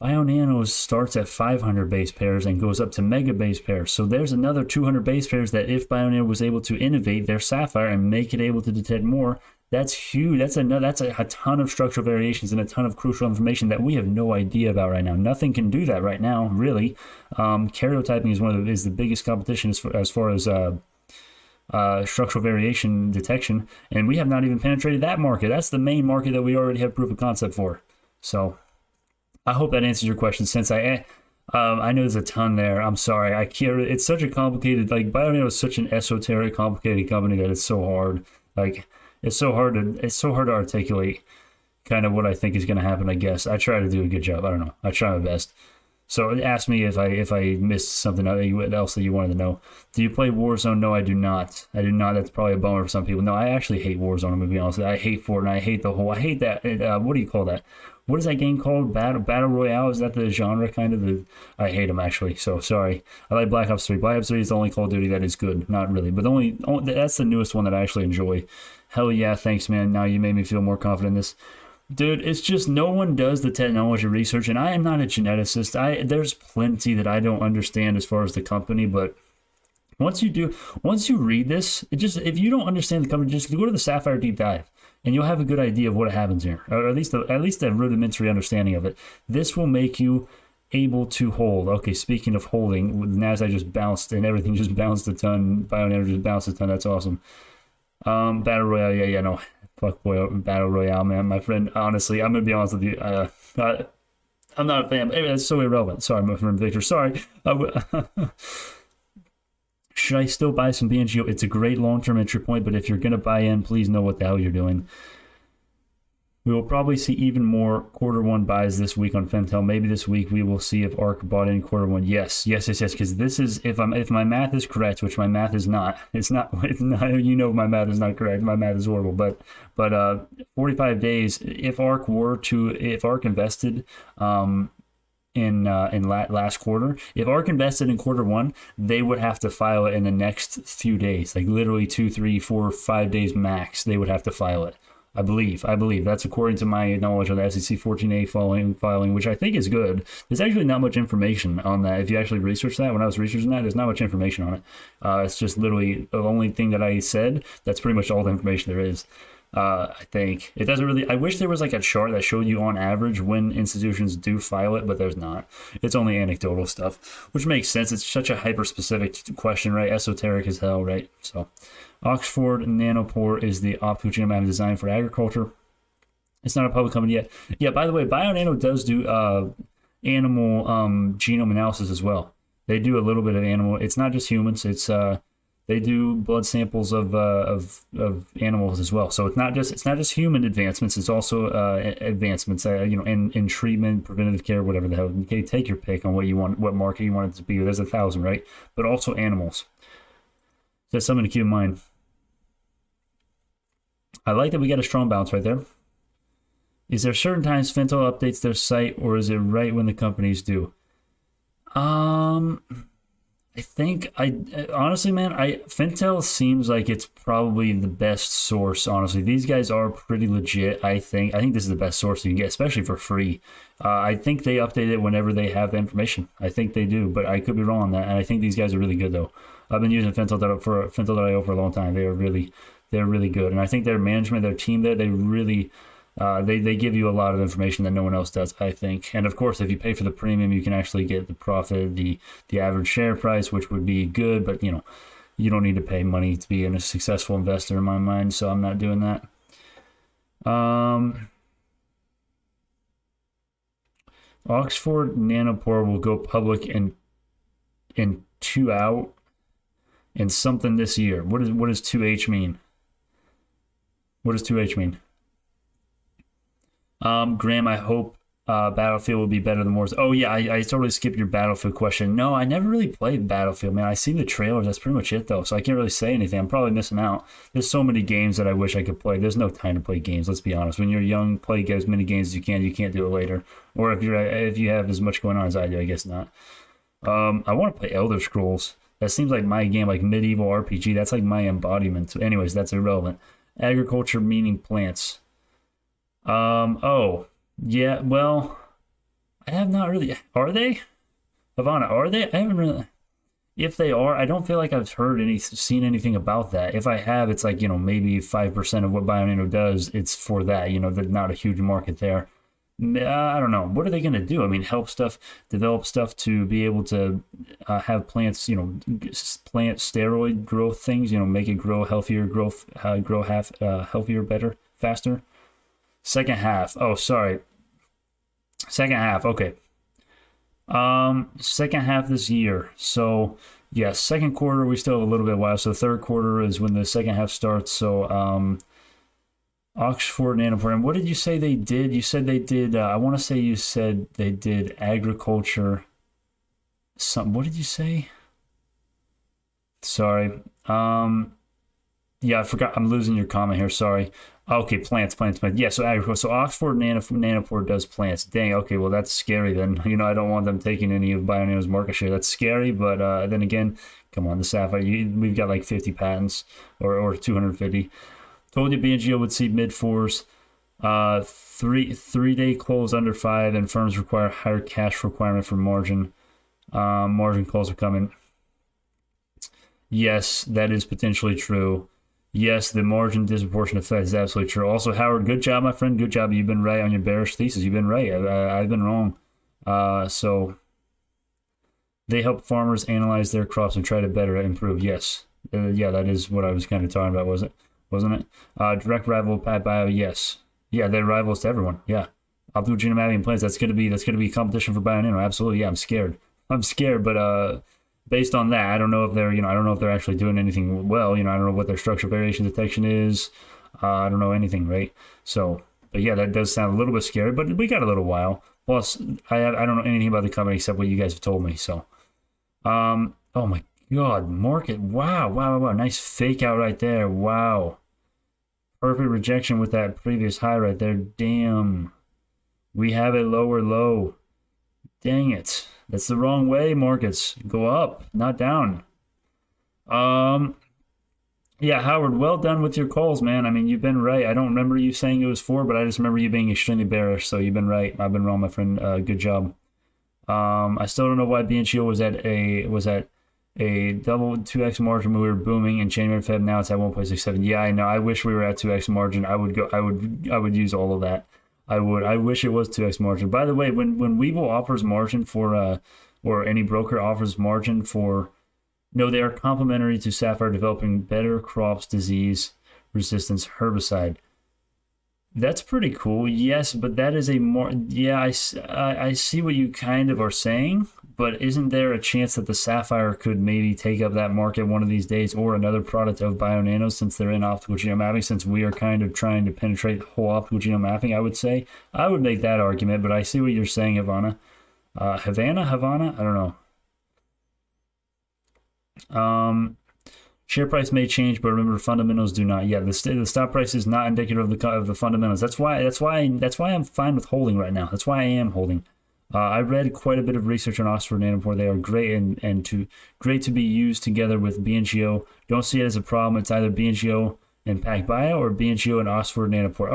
BioNano starts at 500 base pairs and goes up to mega base pairs. So there's another 200 base pairs that if BioNano was able to innovate their Sapphire and make it able to detect more, that's huge. That's a ton of structural variations and a ton of crucial information that we have no idea about right now. Nothing can do that right now, really. Karyotyping is the biggest competition as far as structural variation detection, and we have not even penetrated that market. That's the main market that we already have proof of concept for. So I hope that answers your question. Since I know there's a ton there, I'm sorry. I can't. It's such a complicated. Like BioNano is such an esoteric, complicated company that it's so hard. Like it's so hard to articulate kind of what I think is going to happen. I guess I try to do a good job. I don't know. I try my best. So ask me if I missed something else that you wanted to know. Do you play Warzone? No, I do not. I do not. That's probably a bummer for some people. No, I actually hate Warzone. I'm gonna be honest. I hate Fortnite. I hate I hate that. What do you call that? What is that game called? Battle Royale? Is that the genre kind of? I hate them actually. So sorry. I like Black Ops 3. Black Ops 3 is the only Call of Duty that is good. Not really, but that's the newest one that I actually enjoy. Hell yeah, thanks man. Now you made me feel more confident in this. Dude, it's just no one does the technology research, and I am not a geneticist. There's plenty that I don't understand as far as the company, but once you read this, if you don't understand the company, just go to the Sapphire deep dive, and you'll have a good idea of what happens here, or at least a rudimentary understanding of it. This will make you able to hold. Okay, speaking of holding, NASDAQ just bounced, and everything just bounced a ton. BioNano just bounced a ton. That's awesome. Battle Royale, yeah, no. Fuck boy, Battle Royale, man. My friend, honestly, I'm going to be honest with you. I'm not a fan. Anyway, that's so irrelevant. Sorry, my friend Victor. Sorry. Should I still buy some BNGO? It's a great long-term entry point, but if you're going to buy in, please know what the hell you're doing. We will probably see even more quarter one buys this week on Femtel. Maybe this week we will see if ARK bought in quarter one. Yes. Because this is if my math is correct, which my math is not. It's not. You know, my math is not correct. My math is horrible. But 45 days. If ARK invested in last quarter, if ARK invested in quarter one, they would have to file it in the next few days, like literally 2, 3, 4, 5 days max. They would have to file it. I believe that's according to my knowledge of the SEC 14A filing, which I think is good. There's actually not much information on that. If you actually research that, when I was researching that, there's not much information on it. It's just literally the only thing that I said. That's pretty much all the information there is. I think it doesn't really. I wish there was like a chart that showed you on average when institutions do file it, but there's not. It's only anecdotal stuff, which makes sense. It's such a hyper-specific question, right? Esoteric as hell, right? So. Oxford Nanopore is the optical genome mapping design for agriculture. It's not a public company yet. Yeah, by the way, BioNano does do animal genome analysis as well. They do a little bit of animal. It's not just humans. It's they do blood samples of animals as well. So it's not just human advancements. It's also advancements, in treatment, preventative care, whatever the hell. Okay, take your pick on what you want, what market you want it to be. There's 1,000, right? But also animals. So that's something to keep in mind. I like that we got a strong bounce right there. Is there certain times Femtel updates their site, or is it right when the companies do? I think honestly, man, Femtel seems like it's probably the best source. Honestly, these guys are pretty legit. I think this is the best source you can get, especially for free. I think they update it whenever they have the information. I think they do, but I could be wrong on that. And I think these guys are really good though. I've been using Femtel.io for a long time. They're really good, and I think their management, their team there, they really. They give you a lot of information that no one else does, I think. And of course, if you pay for the premium, you can actually get the profit, the average share price, which would be good. But you don't need to pay money to be a successful investor in my mind. So I'm not doing that. Oxford Nanopore will go public in 2 out and something this year. What does 2H mean? What does 2H mean? Graham, I hope Battlefield would be better than Warzone. Oh yeah, I totally skipped your Battlefield question. No, I never really played Battlefield, man. I see the trailers. That's pretty much it though. So I can't really say anything. I'm probably missing out. There's so many games that I wish I could play. There's no time to play games. Let's be honest. When you're young, play as many games as you can. You can't do it later. Or if you have as much going on as I do, I guess not. I want to play Elder Scrolls. That seems like my game, like medieval RPG. That's like my embodiment. So anyways, that's irrelevant. Agriculture meaning plants. Oh, yeah, well, I have not really. Are they? Havana, are they? I haven't really. If they are, I don't feel like I've seen anything about that. If I have, it's like, maybe 5% of what BioNano does, it's for that. There's not a huge market there. I don't know. What are they going to do? I mean, develop stuff to be able to have plants, plant steroid growth things, make it grow healthier, healthier, better, faster. Second half. Oh, sorry. Second half. Okay. Second half this year. So, yes, second quarter, we still have a little bit while. So, third quarter is when the second half starts. So, Oxford Nanopore. And what did you say they did? You said they did, I want to say you said they did agriculture. What did you say? Sorry. Yeah, I forgot. I'm losing your comment here. Sorry. Okay, plants. Yeah, so agriculture. So Oxford Nanopore does plants. Dang, okay, well, that's scary then. I don't want them taking any of BioNano's market share. That's scary, but then again, come on, the Sapphire, we've got like 50 patents or 250. Told you BNGO would see mid-4s. Three-day close under 5, and firms require higher cash requirement for margin. Margin calls are coming. Yes, that is potentially true. Yes, the margin disproportionate effect is absolutely true. Also, Howard, good job, my friend. Good job. You've been right on your bearish thesis. You've been right. I've been wrong. So they help farmers analyze their crops and try to better improve. Yes. Yeah, that is what I was kind of talking about, wasn't it? Direct rival Pat Bio, yes. Yeah, they're rivals to everyone. Yeah. Optical genome mapping plans. That's gonna be competition for BioNano. Absolutely. Yeah, I'm scared, but based on that, I don't know if they're actually doing anything well. I don't know what their structural variation detection is. I don't know anything, right? So, but yeah, that does sound a little bit scary, but we got a little while. Plus, I don't know anything about the company except what you guys have told me. So, oh my God, market. Wow. Nice fake out right there. Wow. Perfect rejection with that previous high right there. Damn. We have a lower low. Dang it. That's the wrong way, markets. Go up, not down. Yeah, Howard, well done with your calls, man. I mean, you've been right. I don't remember you saying it was 4, but I just remember you being extremely bearish, so you've been right. I've been wrong, my friend. Good job. I still don't know why BNGO was at a double 2x margin when we were booming in January and Feb. Now it's at 1.67. Yeah, I know. I wish we were at 2x margin. I would use all of that. I wish it was 2x margin. By the way, when Webull offers margin for or any broker offers margin for, no, they are complementary to Sapphire, developing better crops, disease resistance, herbicide. That's pretty cool. Yes, but that is a more, yeah, I see what you kind of are saying, but isn't there a chance that the Sapphire could maybe take up that market one of these days, or another product of BioNano, since they're in optical genome mapping, since we are kind of trying to penetrate the whole optical genome mapping? I would say I would make that argument, but I see what you're saying, Havana. Havana? I don't know. Share price may change, but remember, fundamentals do not. Yeah, the stock price is not indicative of the fundamentals. That's why I'm fine with holding right now. That's why I am holding. I read quite a bit of research on Oxford Nanopore. They are great great to be used together with BNGO. Don't see it as a problem. It's either BNGO and PacBio or BNGO and Oxford Nanopore.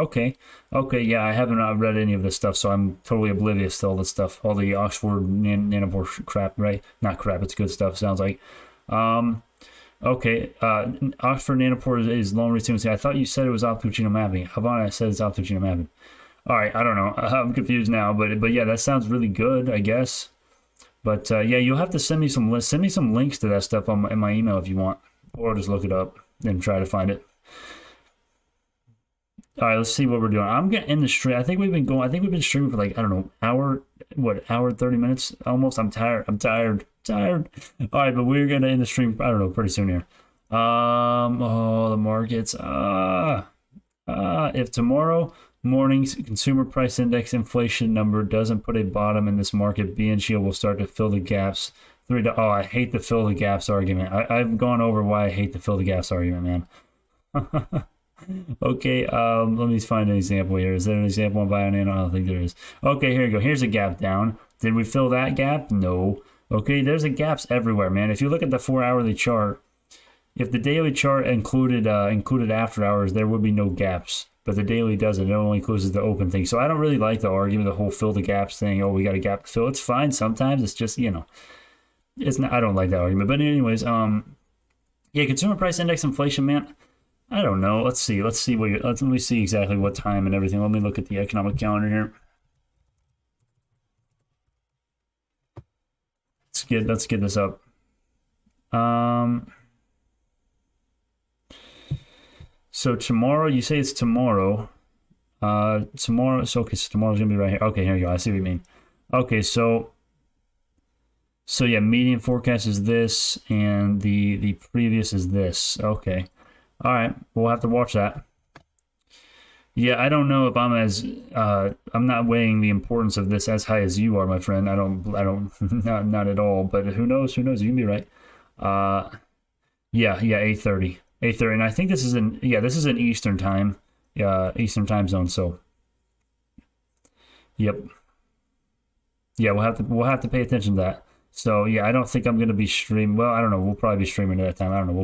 Okay, yeah, I haven't read any of this stuff, so I'm totally oblivious to all this stuff, all the Oxford Nanopore crap, right? Not crap, it's good stuff, sounds like. Okay, Oxford Nanopore is long read sequencing. I thought you said it was optical genome mapping. Havana said it's optical genome mapping. All right, I don't know. I'm confused now, but yeah, that sounds really good, I guess. But yeah, you'll have to send me some links to that stuff in my email if you want, or just look it up and try to find it. All right, let's see what we're doing. I'm gonna end the stream. I think we've been streaming for like, I don't know, hour 30 minutes almost. I'm tired. All right, but we're gonna end the stream, I don't know, pretty soon here. Oh, the markets. If tomorrow Morning's consumer price index inflation number doesn't put a bottom in this market. BNGO will start to fill the gaps. Oh, I hate the fill the gaps argument. I've gone over why I hate the fill the gaps argument, man. Okay, let me find an example here. Is there an example on BIOL? I don't think there is. Okay, here you go. Here's a gap down. Did we fill that gap? No. Okay, there's a gaps everywhere, man. If you look at the 4-hourly chart, if the daily chart included after hours, there would be no gaps. But the daily doesn't. It only includes the open thing. So I don't really like the argument, the whole fill the gaps thing. Oh, we got a gap to fill. It's fine sometimes. It's just, it's not. I don't like that argument. But anyways, yeah, consumer price index inflation, man. I don't know. Let's see. Let me see exactly what time and everything. Let me look at the economic calendar here. Let's get this up. So tomorrow, you say it's tomorrow. Tomorrow. So okay, so tomorrow's gonna be right here. Okay, here you go. I see what you mean. Okay, so yeah, median forecast is this, and the previous is this. Okay, all right. We'll have to watch that. Yeah, I don't know if I'm as I'm not weighing the importance of this as high as you are, my friend. I don't not at all. But who knows? Who knows? You can be right. Yeah, 8:30, and I think this is in Eastern time. Eastern time zone. So, yep. Yeah, we'll have to pay attention to that. So yeah, I don't think I'm gonna be streaming. Well, I don't know. We'll probably be streaming at that time. I don't know.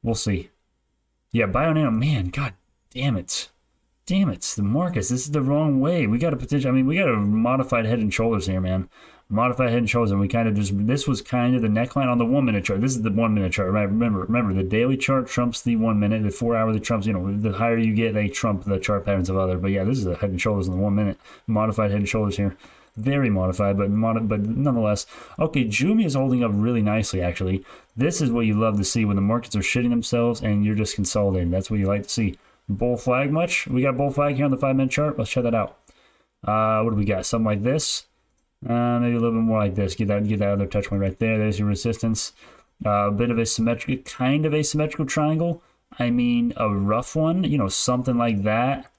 We'll see. Yeah, BioNano, man, god damn it. The markets, this is the wrong way. We got a potential, we got a modified head and shoulders here, man. Modified head and shoulders, and we kind of this was kind of the neckline on the 1 minute chart. This is the 1 minute chart, right? Remember, the daily chart trumps the 1 minute, the 4 hourly trumps, the higher you get, they trump the chart patterns of other. But yeah, this is a head and shoulders in the 1 minute. Modified head and shoulders here. Very modified, but nonetheless. Okay, JMIA is holding up really nicely, actually. This is what you love to see when the markets are shitting themselves and you're just consolidating. That's what you like to see. Bull flag much? We got bull flag here on the 5 minute chart. Let's check that out. What do we got? Something like this. Maybe a little bit more like this. Get that other touch point right there. There's your resistance. A bit of a kind of asymmetrical triangle. A rough one. Something like that.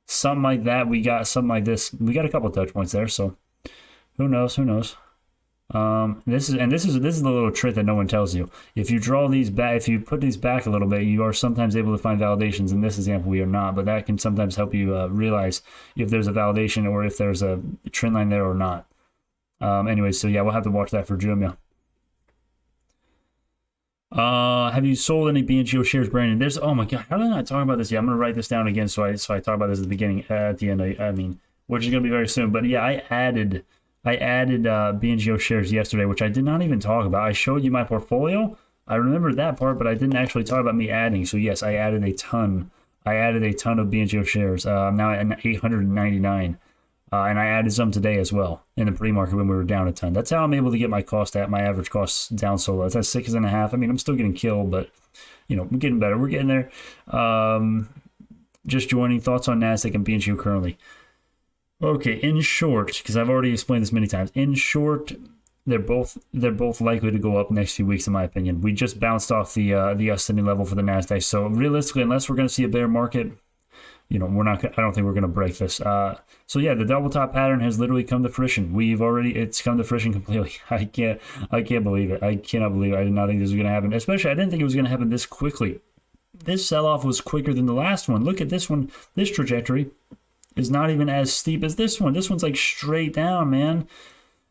Something like that. We got something like this. We got a couple of touch points there. So who knows? This is the little trick that no one tells you. If you draw these back, if you put these back a little bit, you are sometimes able to find validations. In this example, we are not, but that can sometimes help you realize if there's a validation or if there's a trend line there or not. Anyways, so yeah, we'll have to watch that for JMIA. Have you sold any BNGO shares, Brandon? Oh my god, how did I not talk about this yet? I'm gonna write this down again so I talk about this at the beginning, at the end. Which is gonna be very soon. But yeah, I added BNGO shares yesterday, which I did not even talk about. I showed you my portfolio. I remember that part, but I didn't actually talk about me adding. So yes, I added a ton. of BNGO shares. I'm now at 899. And I added some today as well in the pre-market when we were down a ton. That's how I'm able to get my average cost down so low. It's at 6.5. I'm still getting killed, but we're getting better. We're getting there. Just joining. Thoughts on NASDAQ and BNGO currently. Okay, in short, because I've already explained this many times. In short, they're both likely to go up next few weeks, in my opinion. We just bounced off the ascending level for the NASDAQ. So realistically, unless we're going to see a bear market, we're not. I don't think we're going to break this. So yeah, the double top pattern has literally come to fruition. It's come to fruition completely. I can't believe it. I cannot believe it. I did not think this was going to happen. Especially, I didn't think it was going to happen this quickly. This sell-off was quicker than the last one. Look at this one. This trajectory is not even as steep as this one. This one's like straight down, man.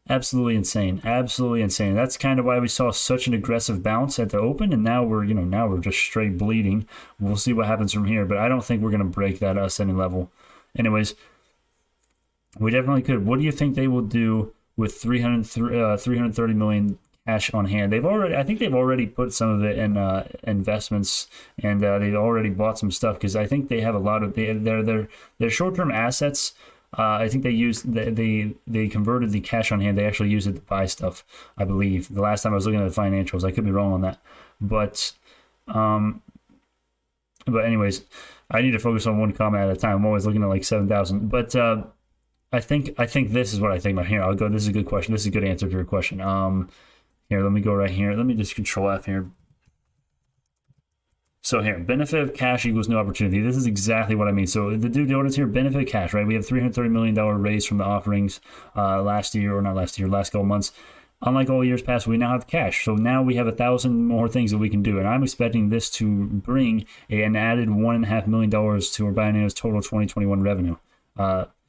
Absolutely insane. That's kind of why we saw such an aggressive bounce at the open, and now we're just straight bleeding. We'll see what happens from here, but I don't think we're going to break that ascending level. Anyways, we definitely could. What do you think they will do with 330 million cash on hand? I think they've already put some of it in investments, and they've already bought some stuff because I think they have a lot of their short-term assets. I think they converted the cash on hand. They actually used it to buy stuff, I believe. The last time I was looking at the financials, I could be wrong on that. But anyways, I need to focus on one comment at a time. I'm always looking at like 7,000. But I think this is what I think. Here, I'll go. This is a good question. This is a good answer to your question. Here, let me go right here. Let me just Control F here. So here, benefit of cash equals no opportunity. This is exactly what I mean. So the due diligence here, benefit of cash, right? We have $330 million raise from the offerings last couple months. Unlike all years past, we now have cash. So now we have 1,000 more things that we can do. And I'm expecting this to bring an added $1.5 million to our BIONANO's total 2021 revenue.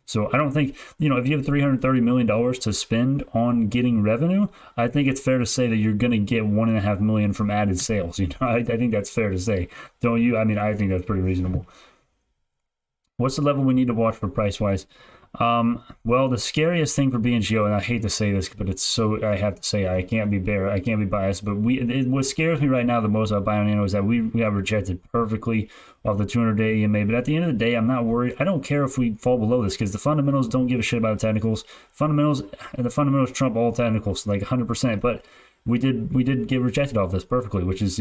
So I don't think, if you have $330 million to spend on getting revenue, I think it's fair to say that you're going to get $1.5 million from added sales. I think that's fair to say. Don't you? I mean, I think that's pretty reasonable. What's the level we need to watch for price-wise? Well, the scariest thing for BNGO, and I hate to say this, but I have to say, I can't be biased, but what scares me right now the most about BIONANO is that we got rejected perfectly off the 200-day EMA, but at the end of the day, I'm not worried. I don't care if we fall below this, because the fundamentals don't give a shit about the technicals. The fundamentals trump all technicals, like 100%, but we did get rejected off this perfectly, which is,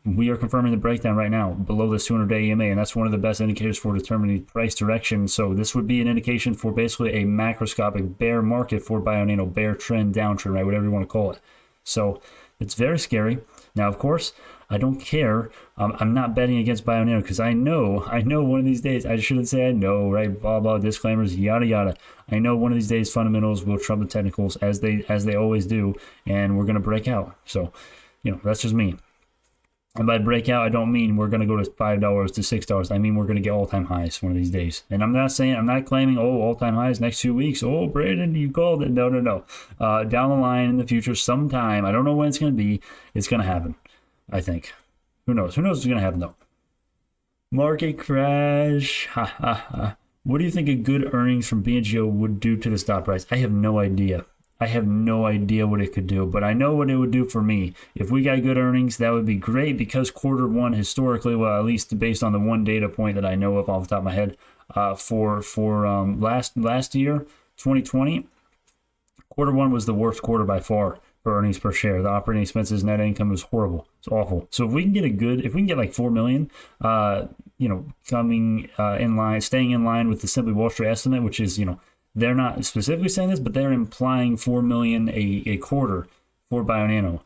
we are confirming the breakdown right now below this 200-day EMA, and that's one of the best indicators for determining price direction. So this would be an indication for basically a macroscopic bear market for BIONANO, bear trend, downtrend, right, whatever you want to call it. So it's very scary. Now, of course, I don't care. I'm not betting against BIONANO because I know one of these days, I shouldn't say I know, right? Blah, blah, disclaimers, yada, yada. I know one of these days fundamentals will trump the technicals as they always do, and we're going to break out. So, that's just me. And by breakout, I don't mean we're going to go to $5 to $6. I mean we're going to get all-time highs one of these days. And I'm not claiming, all-time highs next 2 weeks. Oh, Brandon, you called it. No. Down the line in the future, sometime, I don't know when it's going to be, it's going to happen, I think. Who knows? Who knows what's going to happen, though? Market crash. Ha, ha, ha. What do you think a good earnings from BNGO would do to the stock price? I have no idea. I have no idea what it could do, but I know what it would do for me. If we got good earnings, that would be great because quarter one historically, well, at least based on the one data point that I know of off the top of my head, for last year, 2020, quarter one was the worst quarter by far for earnings per share. The operating expenses, net income was horrible. It's awful. So if we can get like 4 million, coming in line, staying in line with the Simply Wall Street estimate, which is, they're not specifically saying this, but they're implying 4 million a quarter for BIONANO.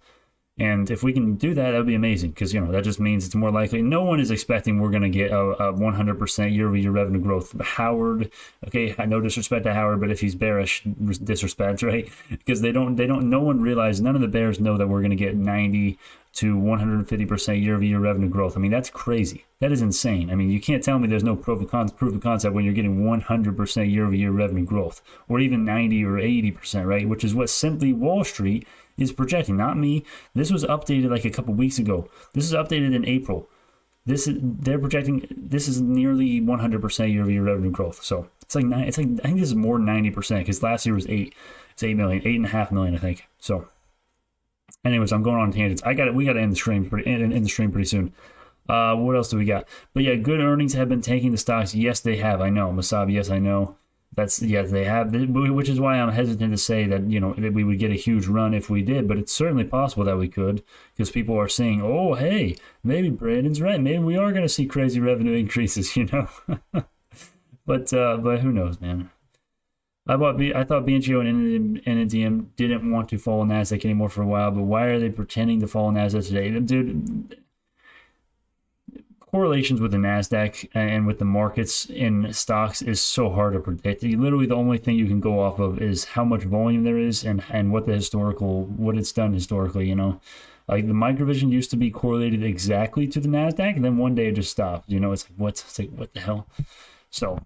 And if we can do that, that would be amazing because, that just means it's more likely. No one is expecting we're going to get a 100% year-over-year revenue growth. Howard, okay, no disrespect to Howard, but if he's bearish, disrespect, right? Because no one realizes, none of the bears know that we're going to get 90 to 150% year-over-year revenue growth. I mean, that's crazy. That is insane. I mean, you can't tell me there's no proof of concept when you're getting 100% year-over-year revenue growth, or even 90 or 80%, right? Which is what Simply Wall Street is projecting, not me. This was updated like a couple weeks ago. This is updated in April. They're projecting this is nearly 100% year-over-year revenue growth. So it's like I think this is more than 90% because last year was 8. It's 8 million, 8.5 million, I think. So. Anyways, I'm going on tangents. We got to end the stream pretty soon. What else do we got? But yeah, good earnings have been taking the stocks. Yes, they have. I know, Masab. Yes, I know. They have. Which is why I'm hesitant to say that that we would get a huge run if we did. But it's certainly possible that we could because people are saying, "Oh, hey, maybe Brandon's right. Maybe we are going to see crazy revenue increases." But who knows, man. I thought BNGO and NNDM didn't want to follow NASDAQ anymore for a while, but why are they pretending to follow NASDAQ today? Dude, correlations with the NASDAQ and with the markets in stocks is so hard to predict. Literally, the only thing you can go off of is how much volume there is and what it's done historically, Like the microvision used to be correlated exactly to the NASDAQ, and then one day it just stopped. It's like, what the hell? So,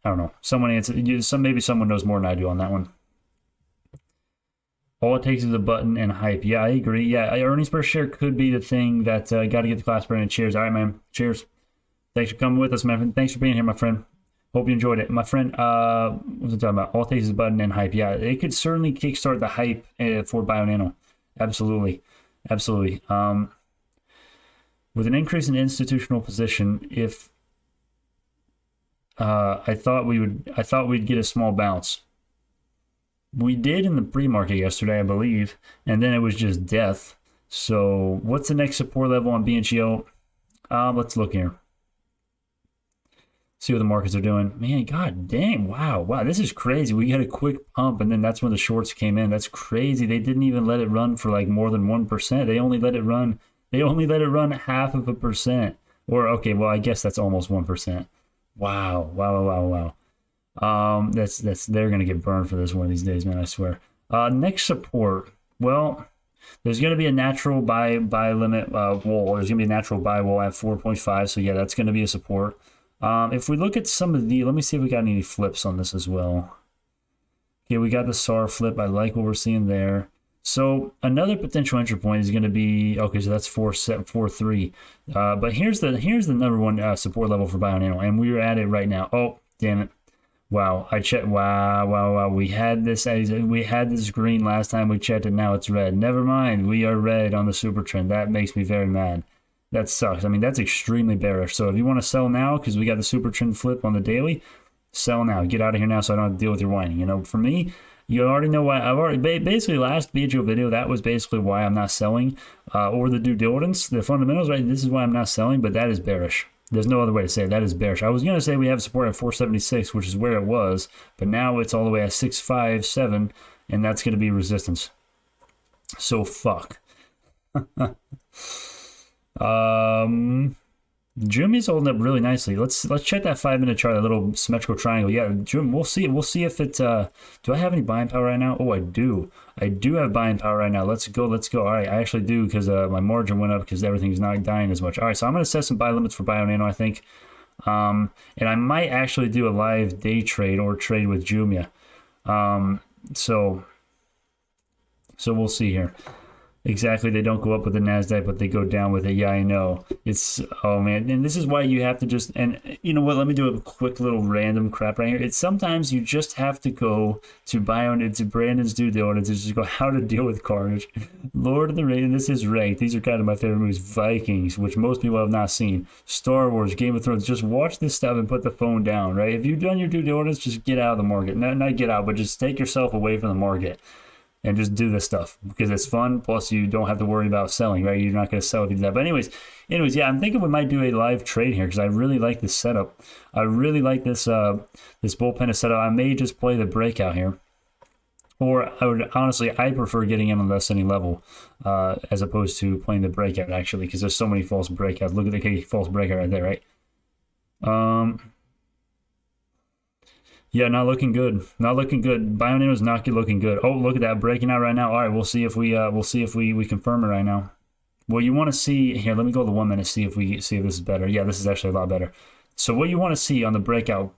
I don't know. Someone answer. Maybe someone knows more than I do on that one. All it takes is a button and hype. Yeah, I agree. Yeah, earnings per share could be the thing that got to get the class, Brandon. Cheers. All right, man. Cheers. Thanks for coming with us, man. Thanks for being here, my friend. Hope you enjoyed it. My friend, what was I talking about? All it takes is a button and hype. Yeah, it could certainly kickstart the hype for BIONANO. Absolutely. Absolutely. With an increase in institutional position, if I thought we'd get a small bounce. We did in the pre-market yesterday, I believe, and then it was just death. So what's the next support level on BNGO? Let's look here. See what the markets are doing. Man, god dang, wow, this is crazy. We had a quick pump, and then that's when the shorts came in. That's crazy. They didn't even let it run for like more than 1%. They only let it run 0.5%. Or okay, well, I guess that's almost 1%. Wow, wow, wow, wow. That's they're gonna get burned for this one of these days, man. I swear. Next support. Well, there's gonna be a natural buy limit wall. There's gonna be a natural buy wall at 4.5. So yeah, that's gonna be a support. If we look at some of the, let me see if we got any flips on this as well. Okay, we got the SAR flip. I like what we're seeing there. So another potential entry point is going to be, okay, so that's 4.3. But here's the number one support level for BioNano, and we're at it right now. Oh, damn it. Wow, I checked. Wow. We had this green last time we checked it. Now it's red. Never mind. We are red on the Supertrend. That makes me very mad. That sucks. I mean, that's extremely bearish. So if you want to sell now, because we got the Supertrend flip on the daily, sell now. Get out of here now so I don't have to deal with your whining. You know, for me, you already know why. I've already basically last BNGO video, that was basically why I'm not selling, or the due diligence, the fundamentals, right? This is why I'm not selling, but that is bearish. There's no other way to say it. That is bearish. I was going to say we have support at 476, which is where it was, but now it's all the way at 657, and that's going to be resistance. So fuck. JMIA's holding up really nicely. Let's check that 5-minute chart, a little symmetrical triangle. Yeah, we'll see. We'll see if it. Do I have any buying power right now? Oh, I do. I do have buying power right now. Let's go. All right, I actually do because my margin went up because everything's not dying as much. All right, so I'm going to set some buy limits for BioNano, I think. And I might actually do a live day trade or trade with JMIA. So we'll see here. Exactly, they don't go up with the NASDAQ, but they go down with it. Yeah, I know. It's, oh man, and this is why you have to just, and you know what, let me do a quick little random crap right here. It's sometimes you just have to go to to Brandon's due diligence, just go how to deal with carnage. Lord of the Rings, this is ranked. These are kind of my favorite movies. Vikings, which most people have not seen. Star Wars, Game of Thrones. Just watch this stuff and put the phone down, right? If you've done your due diligence, just get out of the market. Not get out, but just take yourself away from the market. And just do this stuff because it's fun. Plus, you don't have to worry about selling, right? You're not going to sell if you do that. But anyways, yeah, I'm thinking we might do a live trade here because I really like this setup. I really like this this bullpen setup. I may just play the breakout here, or I would honestly, I prefer getting in on the ascending level as opposed to playing the breakout actually because there's so many false breakouts. Look at the false breakout right there, right? Yeah, not looking good. Not looking good. BioNano's not looking good. Oh, look at that breaking out right now. All right, we'll see if we confirm it right now. Well, you want to see here. Let me go to the 1 minute. See if this is better. Yeah, this is actually a lot better. So what you want to see on the breakout,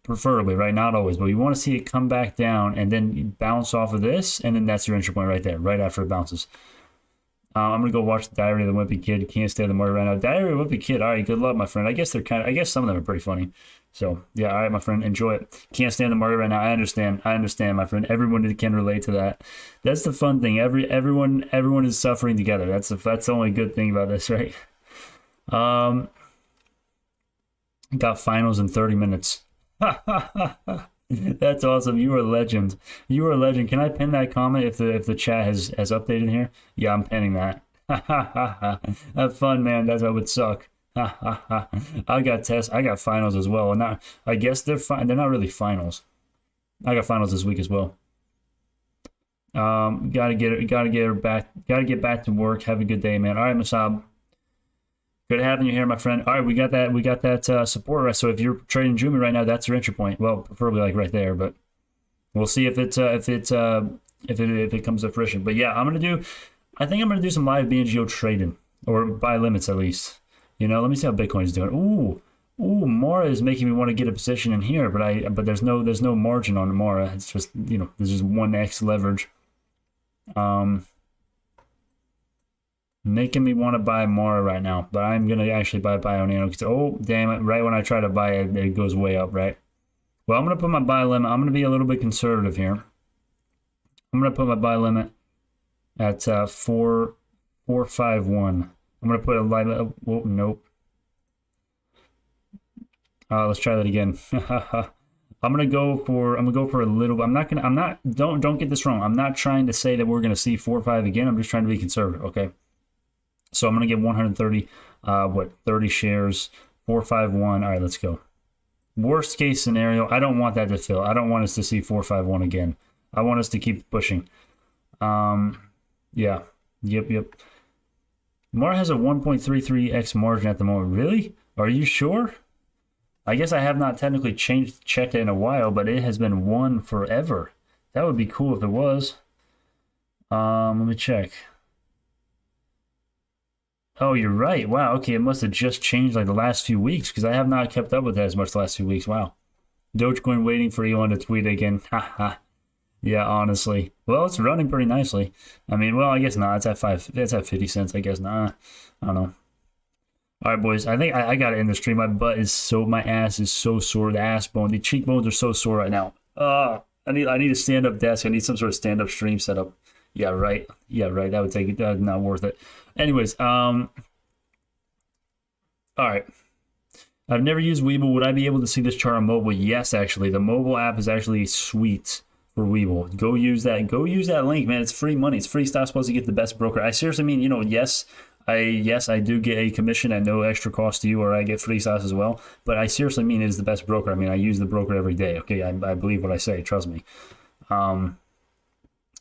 preferably, right? Not always, but you want to see it come back down and then bounce off of this, and then that's your entry point right there, right after it bounces. I'm gonna go watch the Diary of the Wimpy Kid. Can't stay in the market right now. Diary of the Wimpy Kid. All right, good luck, my friend. I guess some of them are pretty funny. So yeah, all right, my friend, enjoy it. Can't stay in the market right now. I understand, my friend. Everyone can relate to that. That's the fun thing. Everyone is suffering together. That's the only good thing about this, right? Got finals in 30 minutes. That's awesome. You are a legend. You are a legend. Can I pin that comment if the chat has updated here? Yeah, I'm pinning that. Have fun, man. That would suck. I got tests. I got finals as well. And I guess they're not really finals. I got finals this week as well. Gotta get back to work. Have a good day, man. All right, Masab. Good having you here, my friend. All right, we got that support right. So if you're trading JMIA right now, that's your entry point. Well, preferably like right there, but we'll see if it comes to fruition. But yeah, I think I'm gonna do some live BNGO trading or buy limits at least. You know, let me see how Bitcoin's doing. Ooh, Mora is making me want to get a position in here, but there's no margin on Mora. It's just, you know, there's just 1x leverage. Making me want to buy Mora right now, but I'm gonna actually buy BioNano because, oh damn it, right when I try to buy it, it goes way up, right? Well, I'm gonna put my buy limit. I'm gonna be a little bit conservative here. I'm gonna put my buy limit at 451. I'm gonna put a light. Oh, nope. Let's try that again. I'm gonna go for a little. Don't get this wrong. I'm not trying to say that we're gonna see 4.5 again. I'm just trying to be conservative. Okay. So I'm gonna get 130. 30 shares. 451. All right, let's go. Worst case scenario. I don't want that to fill. I don't want us to see 451 again. I want us to keep pushing. Yeah. Yep. Mar has a 1.33x margin at the moment. Really? Are you sure? I guess I have not technically checked it in a while, but it has been one forever. That would be cool if it was. Let me check. Oh, you're right. Wow. Okay, it must have just changed like the last few weeks because I have not kept up with that as much the last few weeks. Wow. Dogecoin waiting for Elon to tweet again. Haha. Yeah, honestly. Well, it's running pretty nicely. I mean, well, I guess not. It's at 50 cents. I guess not. I don't know. All right, boys. I think I got it in the stream. My ass is so sore. The cheekbones are so sore right now. I need a stand-up desk. I need some sort of stand-up stream setup. Yeah, right. Yeah, right. That would take it. That's not worth it. Anyways, all right. I've never used Webull. Would I be able to see this chart on mobile? Yes, actually. The mobile app is actually sweet for Webull. Go use that. Go use that link, man. It's free money. It's free stuff. Supposed to get the best broker. I seriously mean, yes, I do get a commission at no extra cost to you, or I get free sauce as well. But I seriously mean it is the best broker. I mean, I use the broker every day. Okay, I believe what I say. Trust me.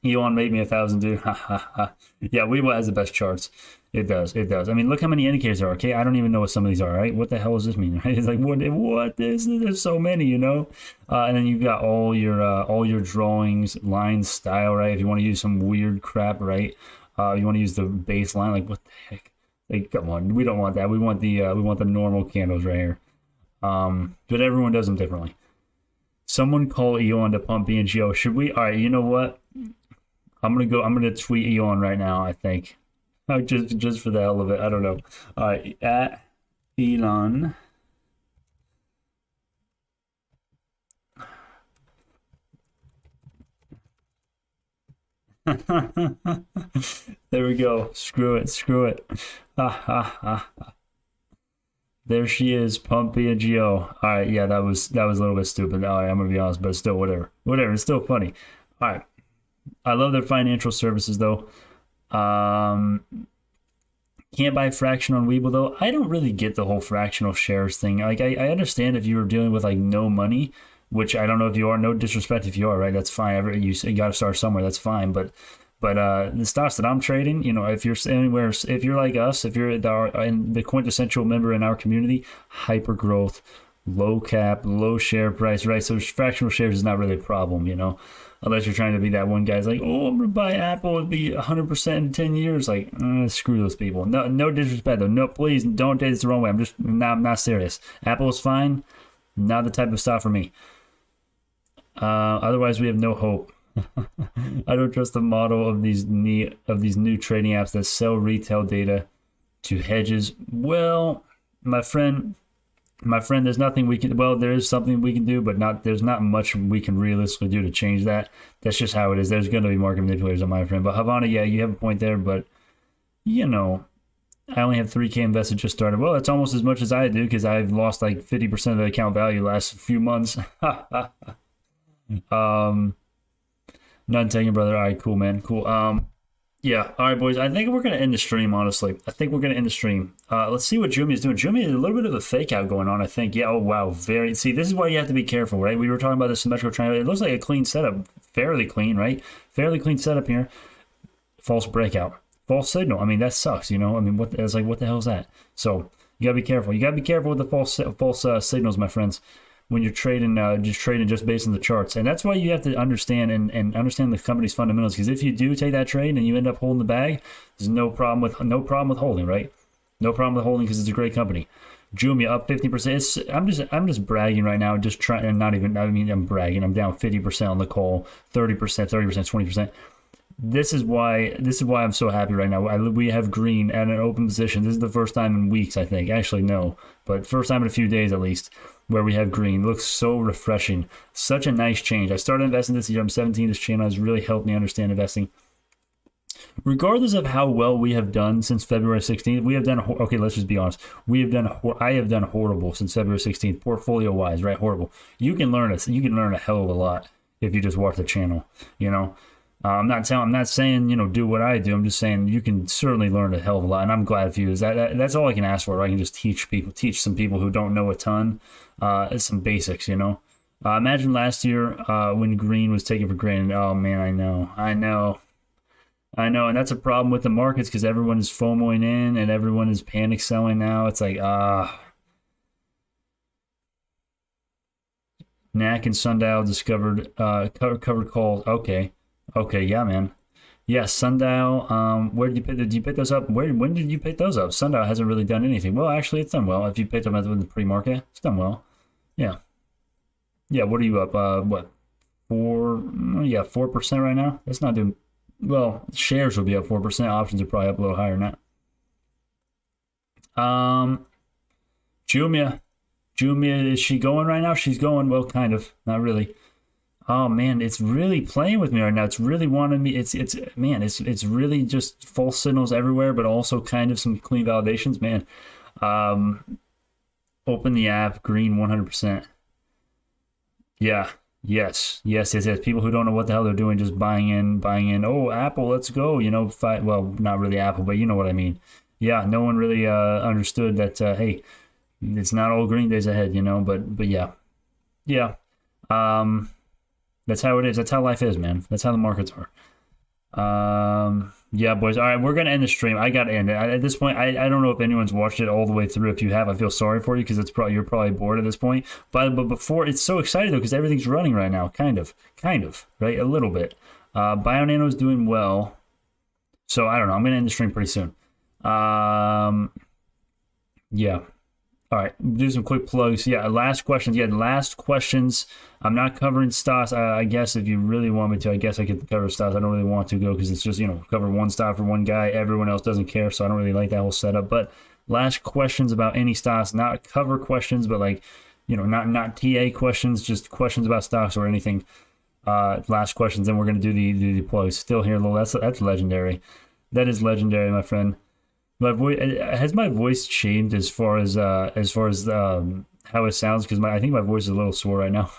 Elon made me 1,000, dude. Yeah, Webull has the best charts. It does. It does. I mean, look how many indicators there are. Okay, I don't even know what some of these are. Right? What the hell does this mean? Right? It's like what? There's so many, and then you've got all your drawings, line, style. Right? If you want to use some weird crap, right? You want to use the baseline. Like what the heck? Like come on, we don't want that. We want the normal candles right here. But everyone does them differently. Someone call Elon to pump BNGO. Should we? All right. You know what? I'm gonna tweet Elon right now. I think, just for the hell of it. I don't know. All right, at Elon. There we go. Screw it. There she is, pump BNGO. All right, yeah, that was a little bit stupid. All right, I'm gonna be honest, but still, whatever. It's still funny. All right. I love their financial services, though. Can't buy fraction on Webull, though. I don't really get the whole fractional shares thing. Like, I understand if you were dealing with, like, no money, which I don't know if you are. No disrespect if you are, right? That's fine. You got to start somewhere. That's fine. But the stocks that I'm trading, if you're anywhere, if you're like us, if you're the quintessential member in our community, hyper growth, low cap, low share price, right? So fractional shares is not really a problem, Unless you're trying to be that one guy's like, oh, I'm going to buy Apple. It'd be 100% in 10 years. Like, screw those people. No disrespect, though. No, please don't take this the wrong way. I'm not serious. Apple is fine. Not the type of stock for me. Otherwise, we have no hope. I don't trust the model of these new trading apps that sell retail data to hedges. Well, my friend, there's nothing we can. Well, there is something we can do, but there's not much we can realistically do to change that. That's just how it is. There's going to be market manipulators, my friend. But Havana, yeah, you have a point there. But I only have 3K invested, just started. Well, it's almost as much as I do because I've lost like 50% of the account value last few months. None taken, brother. All right, cool, man. Cool. Yeah, all right, boys. I think we're going to end the stream, honestly. Let's see what JMIA is doing. JMIA is a little bit of a fake out going on, I think. Yeah, oh, wow. See, this is why you have to be careful, right? We were talking about the symmetrical triangle. It looks like a clean setup. Fairly clean, right? Fairly clean setup here. False breakout. False signal. I mean, that sucks, what the hell is that? So you got to be careful. You got to be careful with the false signals, my friends, when you're trading just based on the charts. And that's why you have to understand and understand the company's fundamentals, because if you do take that trade and you end up holding the bag, there's no problem with holding, right? No problem with holding because it's a great company. JMIA up 50%. I'm just bragging right now, just trying, and not even, I'm bragging. I'm down 50% on the call, 30%, 20%. This is why I'm so happy right now. We have green at an open position. This is the first time in weeks, I think. Actually, no, but first time in a few days at least, where we have green. It looks so refreshing. Such a nice change. I started investing this year. I'm 17. This channel has really helped me understand investing. Regardless of how well we have done since February 16th, we have done, okay, let's just be honest. I have done horrible since February 16th, portfolio-wise, right? Horrible. You can learn a hell of a lot if you just watch the channel, I'm not saying, do what I do. I'm just saying you can certainly learn a hell of a lot, and I'm glad for you. That's all I can ask for. Right? I can just teach some people who don't know a ton, some basics. Imagine last year when green was taken for granted. Oh man, I know. I know, and that's a problem with the markets because everyone is FOMOing in and everyone is panic selling now. It's like, NAC and Sundial discovered covered calls. Okay, yeah, man. Yeah, Sundial. Where did you pick those up? When did you pick those up? Sundial hasn't really done anything. Well, actually, it's done well. If you picked them in the pre-market, it's done well. Yeah, yeah. What are you up? What 4? Yeah, 4% right now. That's not doing well. Shares will be up 4%. Options are probably up a little higher than that. JMIA. JMIA, is she going right now? She's going, well, kind of, not really. Oh man, it's really playing with me right now. It's really wanting me. It's really just false signals everywhere, but also kind of some clean validations, man. Open the app, green 100%. Yeah, yes. People who don't know what the hell they're doing, just buying in. Oh, Apple, let's go. Well, not really Apple, but you know what I mean. Yeah, no one really understood that. Hey, it's not all green days ahead, but yeah. That's how it is. That's how life is, man. That's how the markets are. Yeah, boys. All right, we're gonna end the stream. I gotta end it. At this point, I don't know if anyone's watched it all the way through. If you have, I feel sorry for you because you're probably bored at this point. But before, it's so exciting though because everything's running right now. Kind of, right? A little bit. BioNano is doing well. So I don't know. I'm gonna end the stream pretty soon. Yeah. All right, do some quick plugs. Yeah, last questions. I'm not covering stocks. I guess if you really want me to, I guess I could cover stocks. I don't really want to go because it's just, cover one stock for one guy. Everyone else doesn't care, so I don't really like that whole setup. But last questions about any stocks, not cover questions, but not TA questions, just questions about stocks or anything. Last questions, then we're going to do the plugs. Still here, Lowell. That's legendary. That is legendary, my friend. My voice has my voice changed as far as how it sounds because I think my voice is a little sore right now.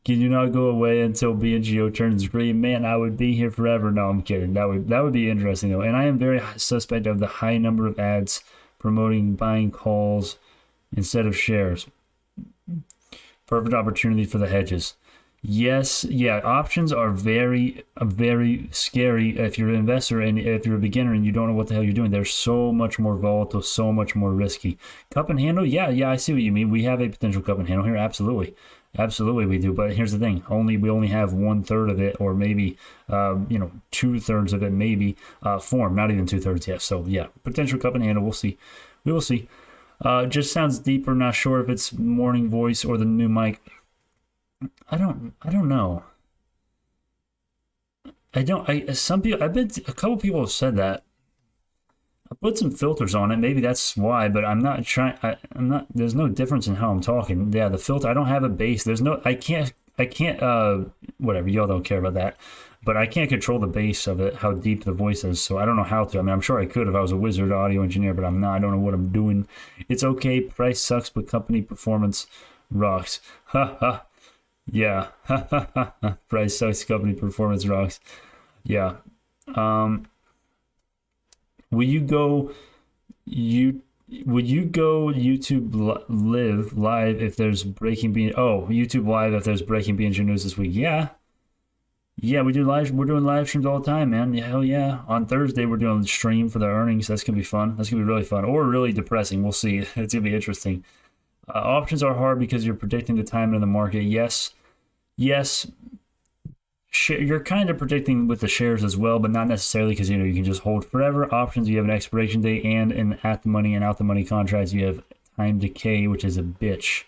Can you not go away until BNGO turns green? Man, I would be here forever. No, I'm kidding. That would be interesting though. And I am very suspect of the high number of ads promoting buying calls instead of shares. Perfect opportunity for the hedges. Yes, yeah, options are very, very scary if you're an investor and if you're a beginner and you don't know what the hell you're doing. They're so much more volatile, so much more risky. Cup and handle, yeah, I see what you mean. We have a potential cup and handle here, absolutely we do. But here's the thing: we only have 1/3 of it, or maybe 2/3 of it, maybe formed. Not even 2/3 yet. So yeah, potential cup and handle. We'll see. We will see. Just sounds deeper. Not sure if it's morning voice or the new mic. I don't know. Some people, I bet a couple people have said that. I put some filters on it. Maybe that's why, but I'm not trying. I'm not. There's no difference in how I'm talking. Yeah, the filter. I don't have a bass. I can't. Whatever. Y'all don't care about that. But I can't control the bass of it, how deep the voice is. So I don't know how to. I mean, I'm sure I could if I was a wizard audio engineer, but I'm not. I don't know what I'm doing. It's okay. Price sucks, but company performance rocks. Ha ha. Yeah. Price sucks, company performance rocks. Yeah. Would you go YouTube live if there's breaking YouTube live if there's breaking BNGO news this week? Yeah, we do live. We're doing live streams all the time, man. Yeah, hell yeah. On Thursday we're doing a stream for the earnings. That's gonna be fun. That's gonna be really fun, or really depressing. We'll see. It's gonna be interesting. Options are hard because you're predicting the timing of the market. Yes. You're kind of predicting with the shares as well, but not necessarily because you can just hold forever. Options, you have an expiration date, and in at the money and out the money contracts, you have time decay, which is a bitch.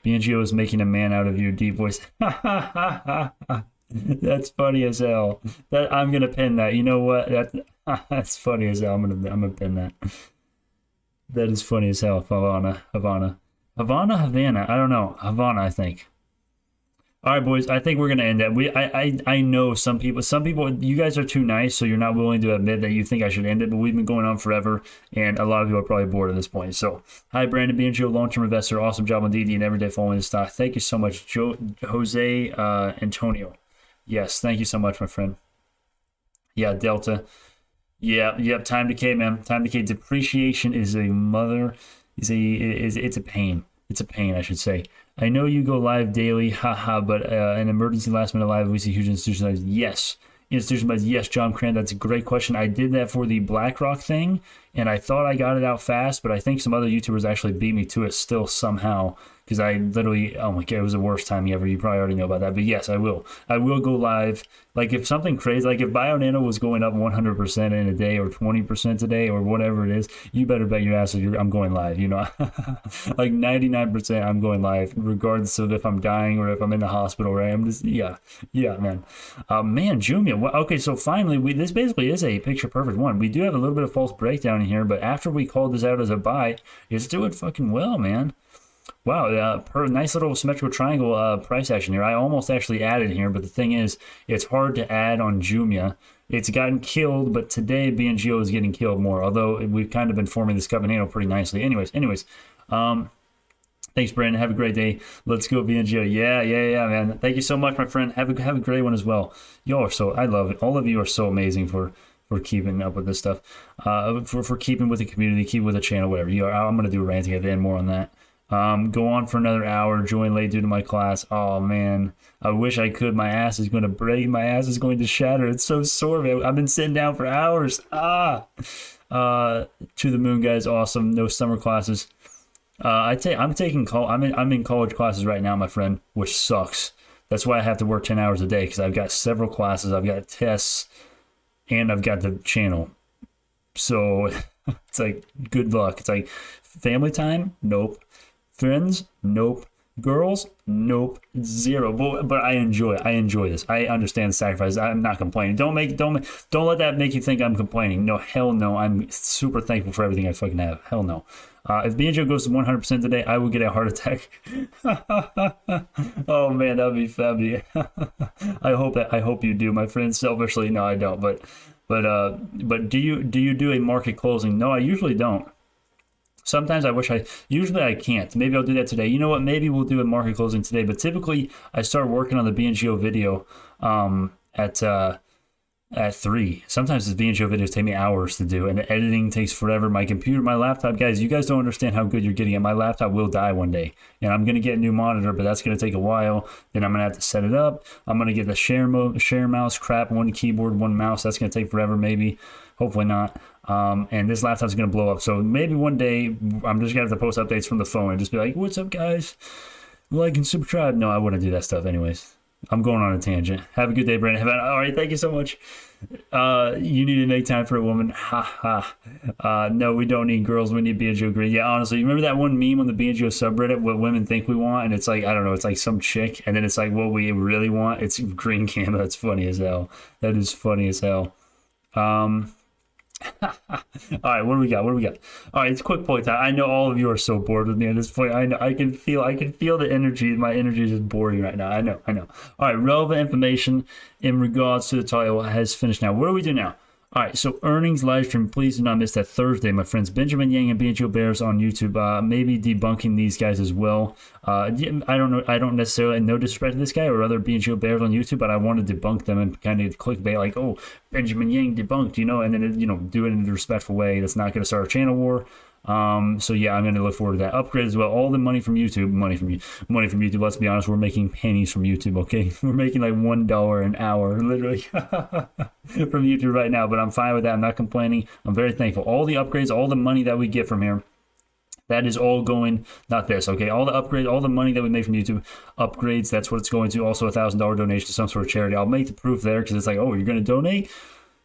BNGO is making a man out of you, deep voice. That's funny as hell. I'm gonna pin that. You know what? That's funny as hell. I'm gonna pin that. That is funny as hell. Havana. I don't know. Havana, I think. All right, boys. I think we're gonna end that. I know some people. You guys are too nice, so you're not willing to admit that you think I should end it. But we've been going on forever, and a lot of people are probably bored at this point. So, hi, Brandon BNGO, long-term investor. Awesome job on DD and everyday following the stock. Thank you so much, Jose Antonio. Yes, thank you so much, my friend. Yeah, Delta. Yeah. Time decay, man. Time decay. Depreciation is it's a pain. It's a pain, I should say. I know you go live daily, haha, but an emergency last minute live, we see huge institutions. Yes. Institution buys, yes, John Cran, that's a great question. I did that for the BlackRock thing, and I thought I got it out fast, but I think some other YouTubers actually beat me to it still somehow, because I literally, oh my god, it was the worst timing ever. You probably already know about that, but yes, I will. I will go live. Like if something crazy, like if BioNano was going up 100% in a day or 20% a day or whatever it is, you better bet your ass I'm going live, you know. Like 99% I'm going live, regardless of if I'm dying or if I'm in the hospital, right? I'm just, yeah, man. Man, JMIA, okay, so finally, this basically is a picture perfect one. We do have a little bit of false breakdown in here, but after we called this out as a buy, it's doing fucking well, man. Wow, nice little symmetrical triangle price action here. I almost actually added here, but the thing is, it's hard to add on JMIA. It's gotten killed, but today BNGO is getting killed more, although we've kind of been forming this cup and handle pretty nicely. Anyways, thanks, Brandon. Have a great day. Let's go, BNGO. Yeah, man. Thank you so much, my friend. Have a great one as well. Y'all are so, I love it. All of you are so amazing for keeping up with this stuff, for keeping with the community, keeping with the channel, whatever. I'm going to do a ranting at the end more on that. Go on for another hour, join late due to my class. Oh man, I wish I could. My ass is going to break. My ass is going to shatter. It's so sore, man. I've been sitting down for hours. To the moon, guys. Awesome. No summer classes. I'm in college classes right now, my friend, which sucks. That's why I have to work 10 hours a day, because I've got several classes, I've got tests, and I've got the channel. So it's like, good luck. It's like family time? Nope. Friends? Nope. Girls? Nope. Zero. But I enjoy it. I enjoy this. I understand the sacrifice. I'm not complaining. Don't let that make you think I'm complaining. No, hell no. I'm super thankful for everything I fucking have. Hell no. If BNGO goes to 100% today, I will get a heart attack. Oh man, that'd be fabulous. I hope you do, my friend. Selfishly, no, I don't. But do you do a market closing? No, I usually don't. Sometimes usually I can't. Maybe I'll do that today. You know what? Maybe we'll do a market closing today. But typically, I start working on the BNGO video at 3. Sometimes the BNGO videos take me hours to do, and the editing takes forever. My laptop, guys, you guys don't understand how good you're getting it. My laptop will die one day, and I'm going to get a new monitor, but that's going to take a while. Then I'm going to have to set it up. I'm going to get the share mouse crap, 1 keyboard, 1 mouse. That's going to take forever, maybe. Hopefully not. And this laptop's going to blow up. So maybe one day I'm just going to have to post updates from the phone and just be like, what's up, guys? Like and subscribe. No, I wouldn't do that stuff anyways. I'm going on a tangent. Have a good day, Brandon. All right, thank you so much. You need to make time for a woman. Ha ha. No, we don't need girls. We need BNGO green. Yeah, honestly, you remember that one meme on the BNGO subreddit, what women think we want? And it's like, I don't know, it's like some chick. And then it's like, what we really want? It's green camo. That's funny as hell. That is funny as hell. All right, what do we got? All right, it's quick point time. I know all of you are so bored with me at this point. I know. I can feel the energy. My energy is just boring right now. I know. All right, relevant information in regards to the title has finished now. What do we do now? All right, so earnings live stream. Please do not miss that Thursday, my friends. Benjamin Yang and BNGO Bears on YouTube. Maybe debunking these guys as well. I don't know. I don't necessarily, no disrespect to this guy or other BNGO Bears on YouTube, but I want to debunk them and kind of clickbait like, oh, Benjamin Yang debunked, and then do it in a respectful way. That's not going to start a channel war. So yeah, I'm going to look forward to that upgrade as well. All the money from YouTube, money from YouTube. Let's be honest, we're making pennies from YouTube. Okay, we're making like $1 an hour, literally, from YouTube right now. But I'm fine with that. I'm not complaining. I'm very thankful. All the upgrades, all the money that we get from here, that is all going, not this, okay? All the upgrades, all the money that we make from YouTube upgrades, that's what it's going to. Also, $1,000 donation to some sort of charity. I'll make the proof there because it's like, oh, you're going to donate?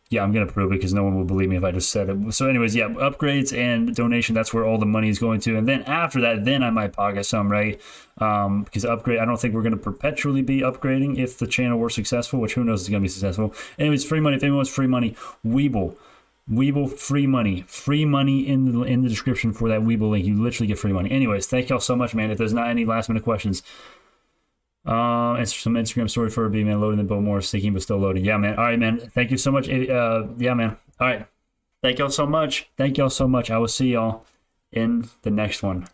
Yeah, I'm going to prove it because no one will believe me if I just said it. So anyways, yeah, upgrades and donation, that's where all the money is going to. And then after that, then I might pocket some, right? Because upgrade, I don't think we're going to perpetually be upgrading if the channel were successful, which who knows is going to be successful. Anyways, free money. If anyone wants free money, Webull, free money in the description for that Webull link. You literally get free money. Anyways, thank y'all so much, man. If there's not any last minute questions, answer some Instagram story for a B, man. Loading the boat more, sticking but still loading. Yeah, man. All right, man. Thank you so much. Yeah, man. All right. Thank y'all so much. I will see y'all in the next one.